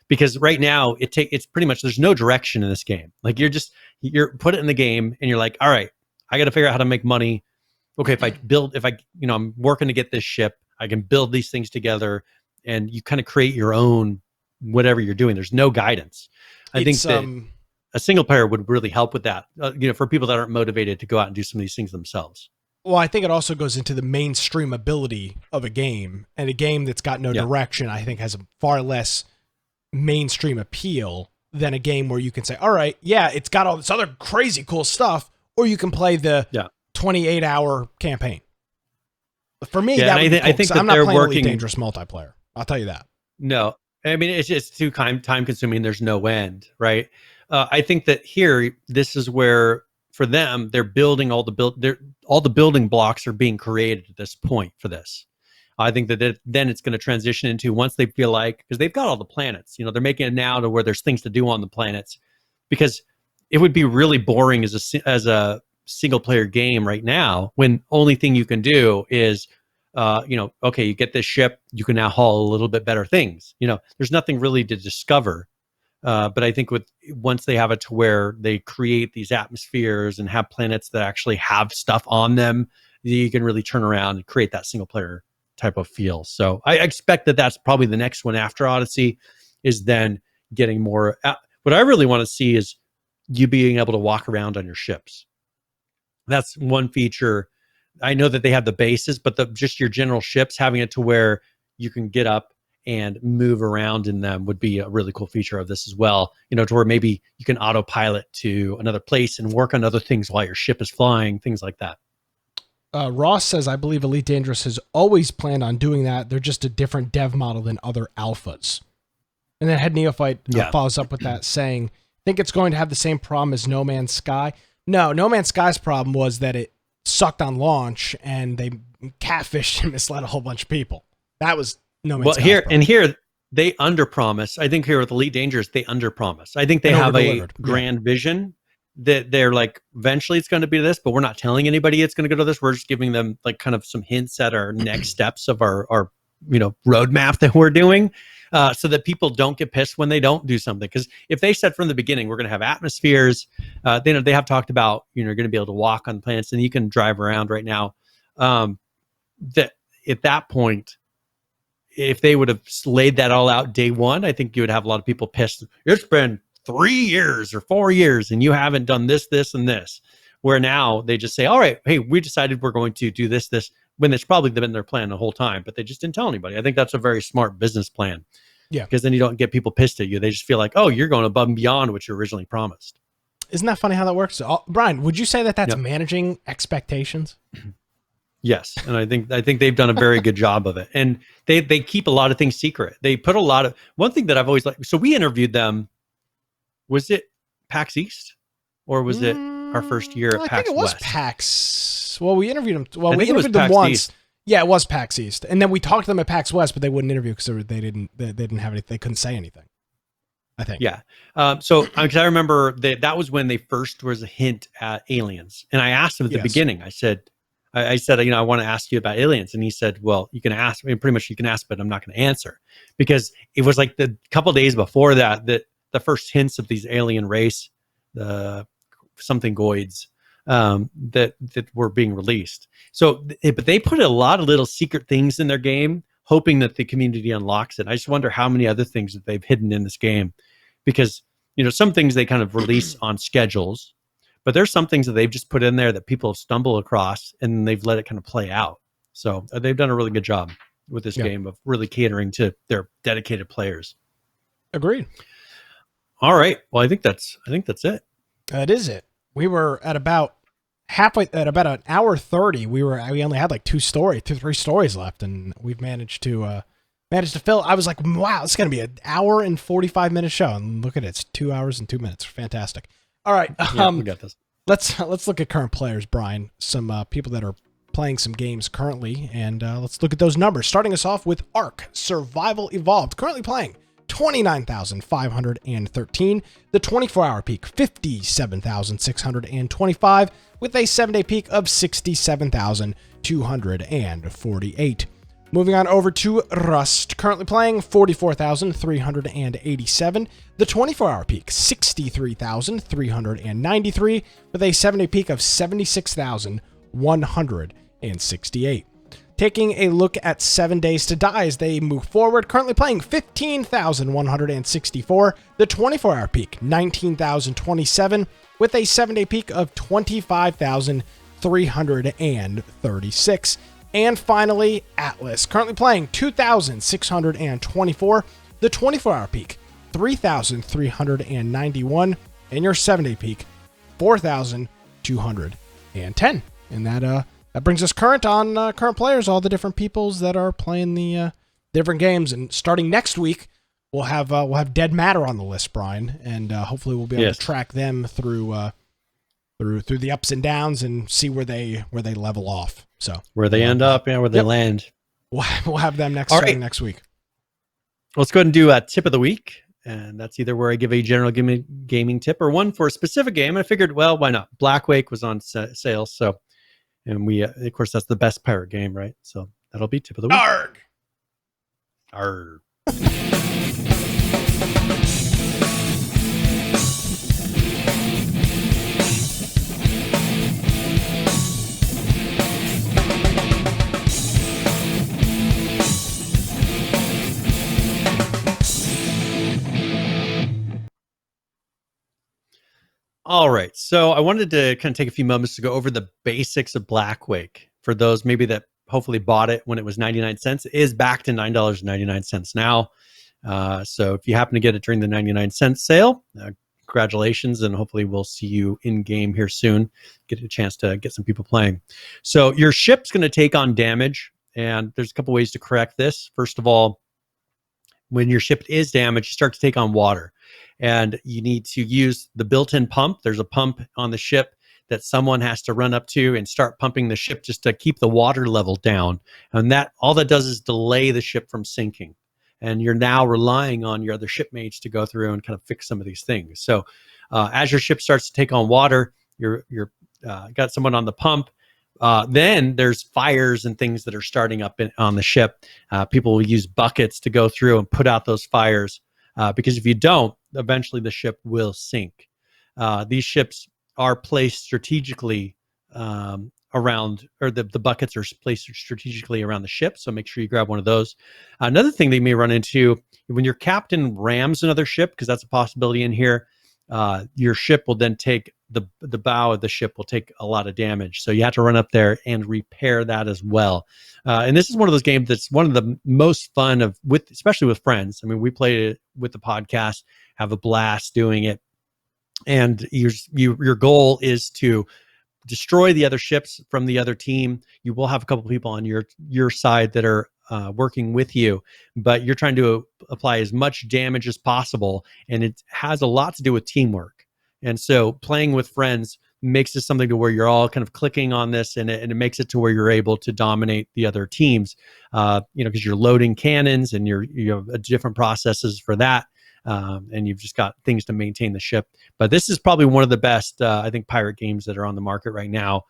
because right now it's pretty much there's no direction in this game. Like you're put it in the game and you're like, all right, I got to figure out how to make money. Okay, I'm working to get this ship, I can build these things together, and you kind of create your own whatever you're doing. There's no guidance. I think that a single player would really help with that. For people that aren't motivated to go out and do some of these things themselves. Well, I think it also goes into the mainstream ability of a game, and a game that's got no direction, I think, has a far less mainstream appeal than a game where you can say, all right, yeah, it's got all this other crazy cool stuff, or you can play the 28-hour campaign. For me, that would be cool, I think that I'm not they're playing working Elite Dangerous multiplayer. I'll tell you that. No, I mean, it's just too time consuming. There's no end, right? I think that here, this is where for them, they're building all the building blocks are being created at this point for this. I think that then it's going to transition into once they feel like, because they've got all the planets, they're making it now to where there's things to do on the planets, because it would be really boring as a single player game right now when only thing you can do is, okay, you get this ship, you can now haul a little bit better things. There's nothing really to discover. But I think once they have it to where they create these atmospheres and have planets that actually have stuff on them, you can really turn around and create that single player type of feel. So I expect that that's probably the next one after Odyssey, is then getting more. What I really want to see is you being able to walk around on your ships. That's one feature. I know that they have the bases, but just your general ships, having it to where you can get up and move around in them would be a really cool feature of this as well. To where maybe you can autopilot to another place and work on other things while your ship is flying, things like that. Ross says, I believe Elite Dangerous has always planned on doing that. They're just a different dev model than other alphas. And then Head Neophyte follows up with that saying, think it's going to have the same problem as No Man's Sky? No Man's Sky's problem was that it sucked on launch and they catfished and misled a whole bunch of people. That was No Man's Sky's problem. Here they underpromise. I think here with Elite Dangerous, they underpromise. I think they have a grand vision. that they're like, eventually it's going to be this, but we're not telling anybody it's going to go to this. We're just giving them like kind of some hints at our next steps of our roadmap that we're doing, so that people don't get pissed when they don't do something. Because if they said from the beginning, we're going to have atmospheres, they have talked about, you're going to be able to walk on planets and you can drive around right now. That at that point, if they would have laid that all out day one, I think you would have a lot of people pissed. It's been 3 years or 4 years and you haven't done this, this, and this. Where now they just say, all right, hey, we decided we're going to do this, when it's probably been their plan the whole time, but they just didn't tell anybody. I think that's a very smart business plan. Yeah. Because then you don't get people pissed at you. They just feel like, oh, you're going above and beyond what you originally promised. Isn't that funny how that works? Brian, would you say that that's managing expectations? Yes, and I think they've done a very good job of it, and they keep a lot of things secret. They put a lot of one thing that I've always liked. So we interviewed them. Was it PAX East, or was it our first year at PAX West? I think it was PAX. Well, we interviewed them. Well, we interviewed them once. East. Yeah, it was PAX East, and then we talked to them at PAX West, but they wouldn't interview because they didn't have anything. They couldn't say anything. I think. Yeah. So because I remember that was when they first was a hint at aliens, and I asked him at the beginning. I said, I want to ask you about aliens. And he said, well, you can ask. I mean, pretty much you can ask, but I'm not going to answer, because it was like the couple days before that the first hints of these alien race, the something goids, that were being released. So, but they put a lot of little secret things in their game, hoping that the community unlocks it. I just wonder how many other things that they've hidden in this game, because, some things they kind of release on schedules, but there's some things that they've just put in there that people have stumbled across and they've let it kind of play out. So they've done a really good job with this game of really catering to their dedicated players. Agreed. All right. Well, I think that's it. That is it. We were at about an hour 30. We only had like 3 stories left, and we've managed to fill. I was like, wow, it's going to be an hour and 45 minute show. And look at it. It's 2 hours and 2 minutes. Fantastic. All right. We got this. Let's look at current players, Brian. Some people that are playing some games currently, and let's look at those numbers. Starting us off with Ark Survival Evolved, currently playing 29,513. The 24-hour peak 57,625, with a 7-day peak of 67,248. Moving on over to Rust, currently playing 44,387. The 24-hour peak, 63,393, with a 7-day peak of 76,168. Taking a look at 7 Days to Die as they move forward, currently playing 15,164. The 24-hour peak, 19,027, with a 7-day peak of 25,336. And finally, Atlas, currently playing 2,624, the 24-hour peak, 3,391, and your 7-day peak, 4,210. And that brings us current on current players, all the different peoples that are playing the different games. And starting next week, we'll have Dead Matter on the list, Brian, and hopefully we'll be able to track them through the ups and downs and see where they level off. So where they end up, where they land. We'll have them next week. Let's go ahead and do a tip of the week, and that's either where I give a general gaming tip or one for a specific game. I figured, well, why not? Black Wake was on sale, so, and we of course that's the best pirate game, right? So that'll be tip of the week. Arg. Arg. All right, so I wanted to kind of take a few moments to go over the basics of Black Wake for those maybe that hopefully bought it when it was 99 cents. It is back to $9.99 now. So if you happen to get it during the 99 cent sale, congratulations, and hopefully we'll see you in game here soon. Get a chance to get some people playing. So your ship's going to take on damage, and there's a couple ways to correct this. First of all, when your ship is damaged, you start to take on water. And you need to use the built-in pump. There's a pump on the ship that someone has to run up to and start pumping the ship just to keep the water level down. And that all that does is delay the ship from sinking. and you're now relying on your other shipmates to go through and kind of fix some of these things. So as your ship starts to take on water, you're got someone on the pump. Then there's fires and things that are starting up on the ship. People will use buckets to go through and put out those fires, because if you don't, eventually the ship will sink. These ships are placed strategically around, or the buckets are placed strategically around the ship. So make sure you grab one of those. Another thing they may run into when your captain rams another ship, because that's a possibility in here, your ship will then take the bow of the ship will take a lot of damage. So you have to run up there and repair that as well. And this is one of those games that's one of the most fun especially with friends. I mean, we played it with the podcast, have a blast doing it. And your goal is to destroy the other ships from the other team. You will have a couple of people on your side that are working with you, but you're trying to apply as much damage as possible. And it has a lot to do with teamwork. And so playing with friends makes it something to where you're all kind of clicking on this, and it makes it to where you're able to dominate the other teams, because you're loading cannons and you have different processes for that. And you've just got things to maintain the ship. But this is probably one of the best, I think, pirate games that are on the market right now.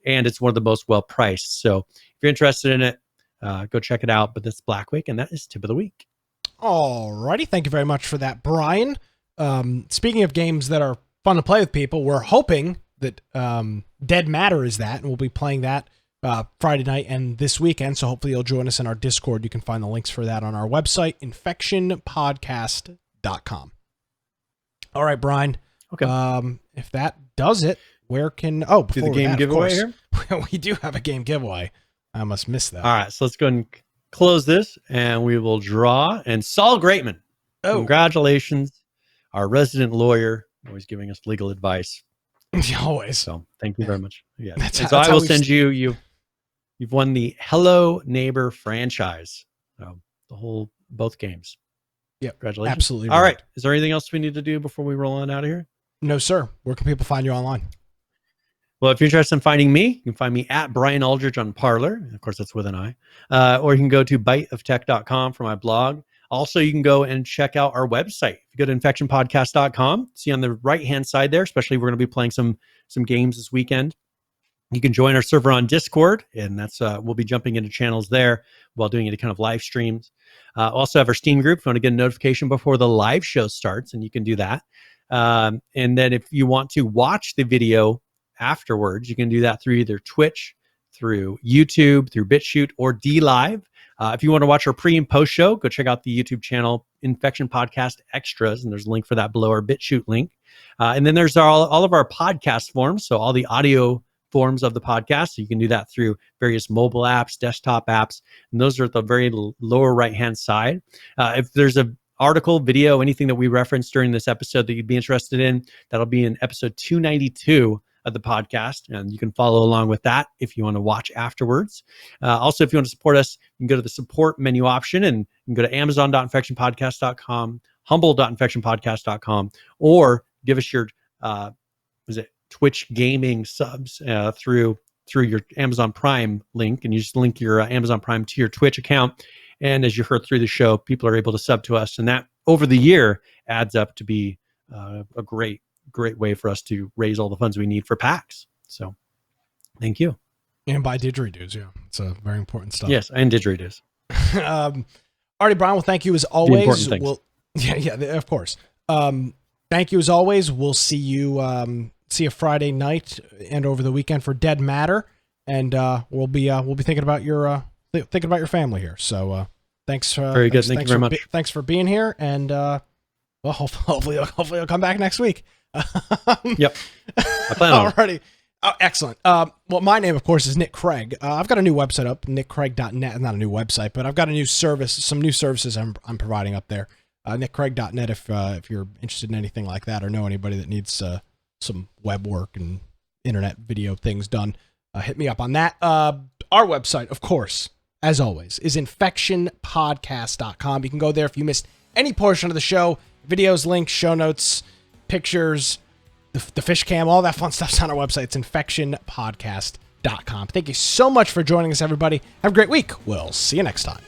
And it's one of the most well-priced. So if you're interested in it, go check it out. But that's Blackwick, and that is Tip of the Week. All righty. Thank you very much for that, Brian. Speaking of games that are fun to play with people, we're hoping that Dead Matter is that, and we'll be playing that Friday night and this weekend. So hopefully you'll join us in our Discord. You can find the links for that on our website, infectionpodcast.com. All right, Brian. Okay. If that does it, where can before do the game giveaway here? We do have a game giveaway. I must miss that. All right, so let's go ahead and close this, and we will draw. And Saul Greatman, congratulations, our resident lawyer, always giving us legal advice. Always. So thank you very much. Yeah. That's I will send you've won the Hello Neighbor franchise. So both games. Yep. Congratulations. Absolutely. All right. Is there anything else we need to do before we roll on out of here? No, sir. Where can people find you online? Well, if you're interested in finding me, you can find me at Brian Aldridge on Parler. Of course, that's with an I. Or you can go to biteoftech.com for my blog. Also, you can go and check out our website. If you go to infectionpodcast.com, see on the right-hand side there, especially we're going to be playing some games this weekend. You can join our server on Discord, and that's we'll be jumping into channels there while doing any kind of live streams. Also have our Steam group if you want to get a notification before the live show starts, and you can do that. And then if you want to watch the video afterwards, you can do that through either Twitch, through YouTube, through BitChute, or DLive. If you want to watch our pre and post show, go check out the YouTube channel Infection Podcast Extras, and there's a link for that below our BitChute link. And then there's all of our podcast forms, so all the audio forms of the podcast. So you can do that through various mobile apps, desktop apps, and those are at the very lower right-hand side. If there's an article, video, anything that we referenced during this episode that you'd be interested in, that'll be in episode 292 of the podcast, and you can follow along with that if you want to watch afterwards. Also, if you want to support us, you can go to the support menu option, and you can go to amazon.infectionpodcast.com, humble.infectionpodcast.com, or give us your Twitch gaming subs through your Amazon Prime link, and you just link your Amazon Prime to your Twitch account. And as you heard through the show, people are able to sub to us, and that over the year adds up to be a great way for us to raise all the funds we need for PAX. So thank you. And buy didgeridoos. Yeah, it's a very important stuff. Yes, and didgeridoos. Artie Brown, well, thank you as always. Yeah, of course. Thank you as always. We'll see you Friday night and over the weekend for Dead Matter, and we'll be thinking about your family here. So thanks. Very good. Thank you very much. Thanks for being here, and well, hopefully you'll come back next week. Yep. I plan on. Alrighty. Oh, excellent. Well, my name, of course, is Nick Craig. I've got a new website up, nickcraig.net. Not a new website, but I've got a new service, some new services I'm providing up there. Nickcraig.net if you're interested in anything like that or know anybody that needs some web work and internet video things done, hit me up on that. Our website, of course, as always, is infectionpodcast.com. You can go there if you missed any portion of the show. Videos, links, show notes, pictures, the fish cam, all that fun stuff's on our website. It's infectionpodcast.com. Thank you so much for joining us, everybody. Have a great week. We'll see you next time.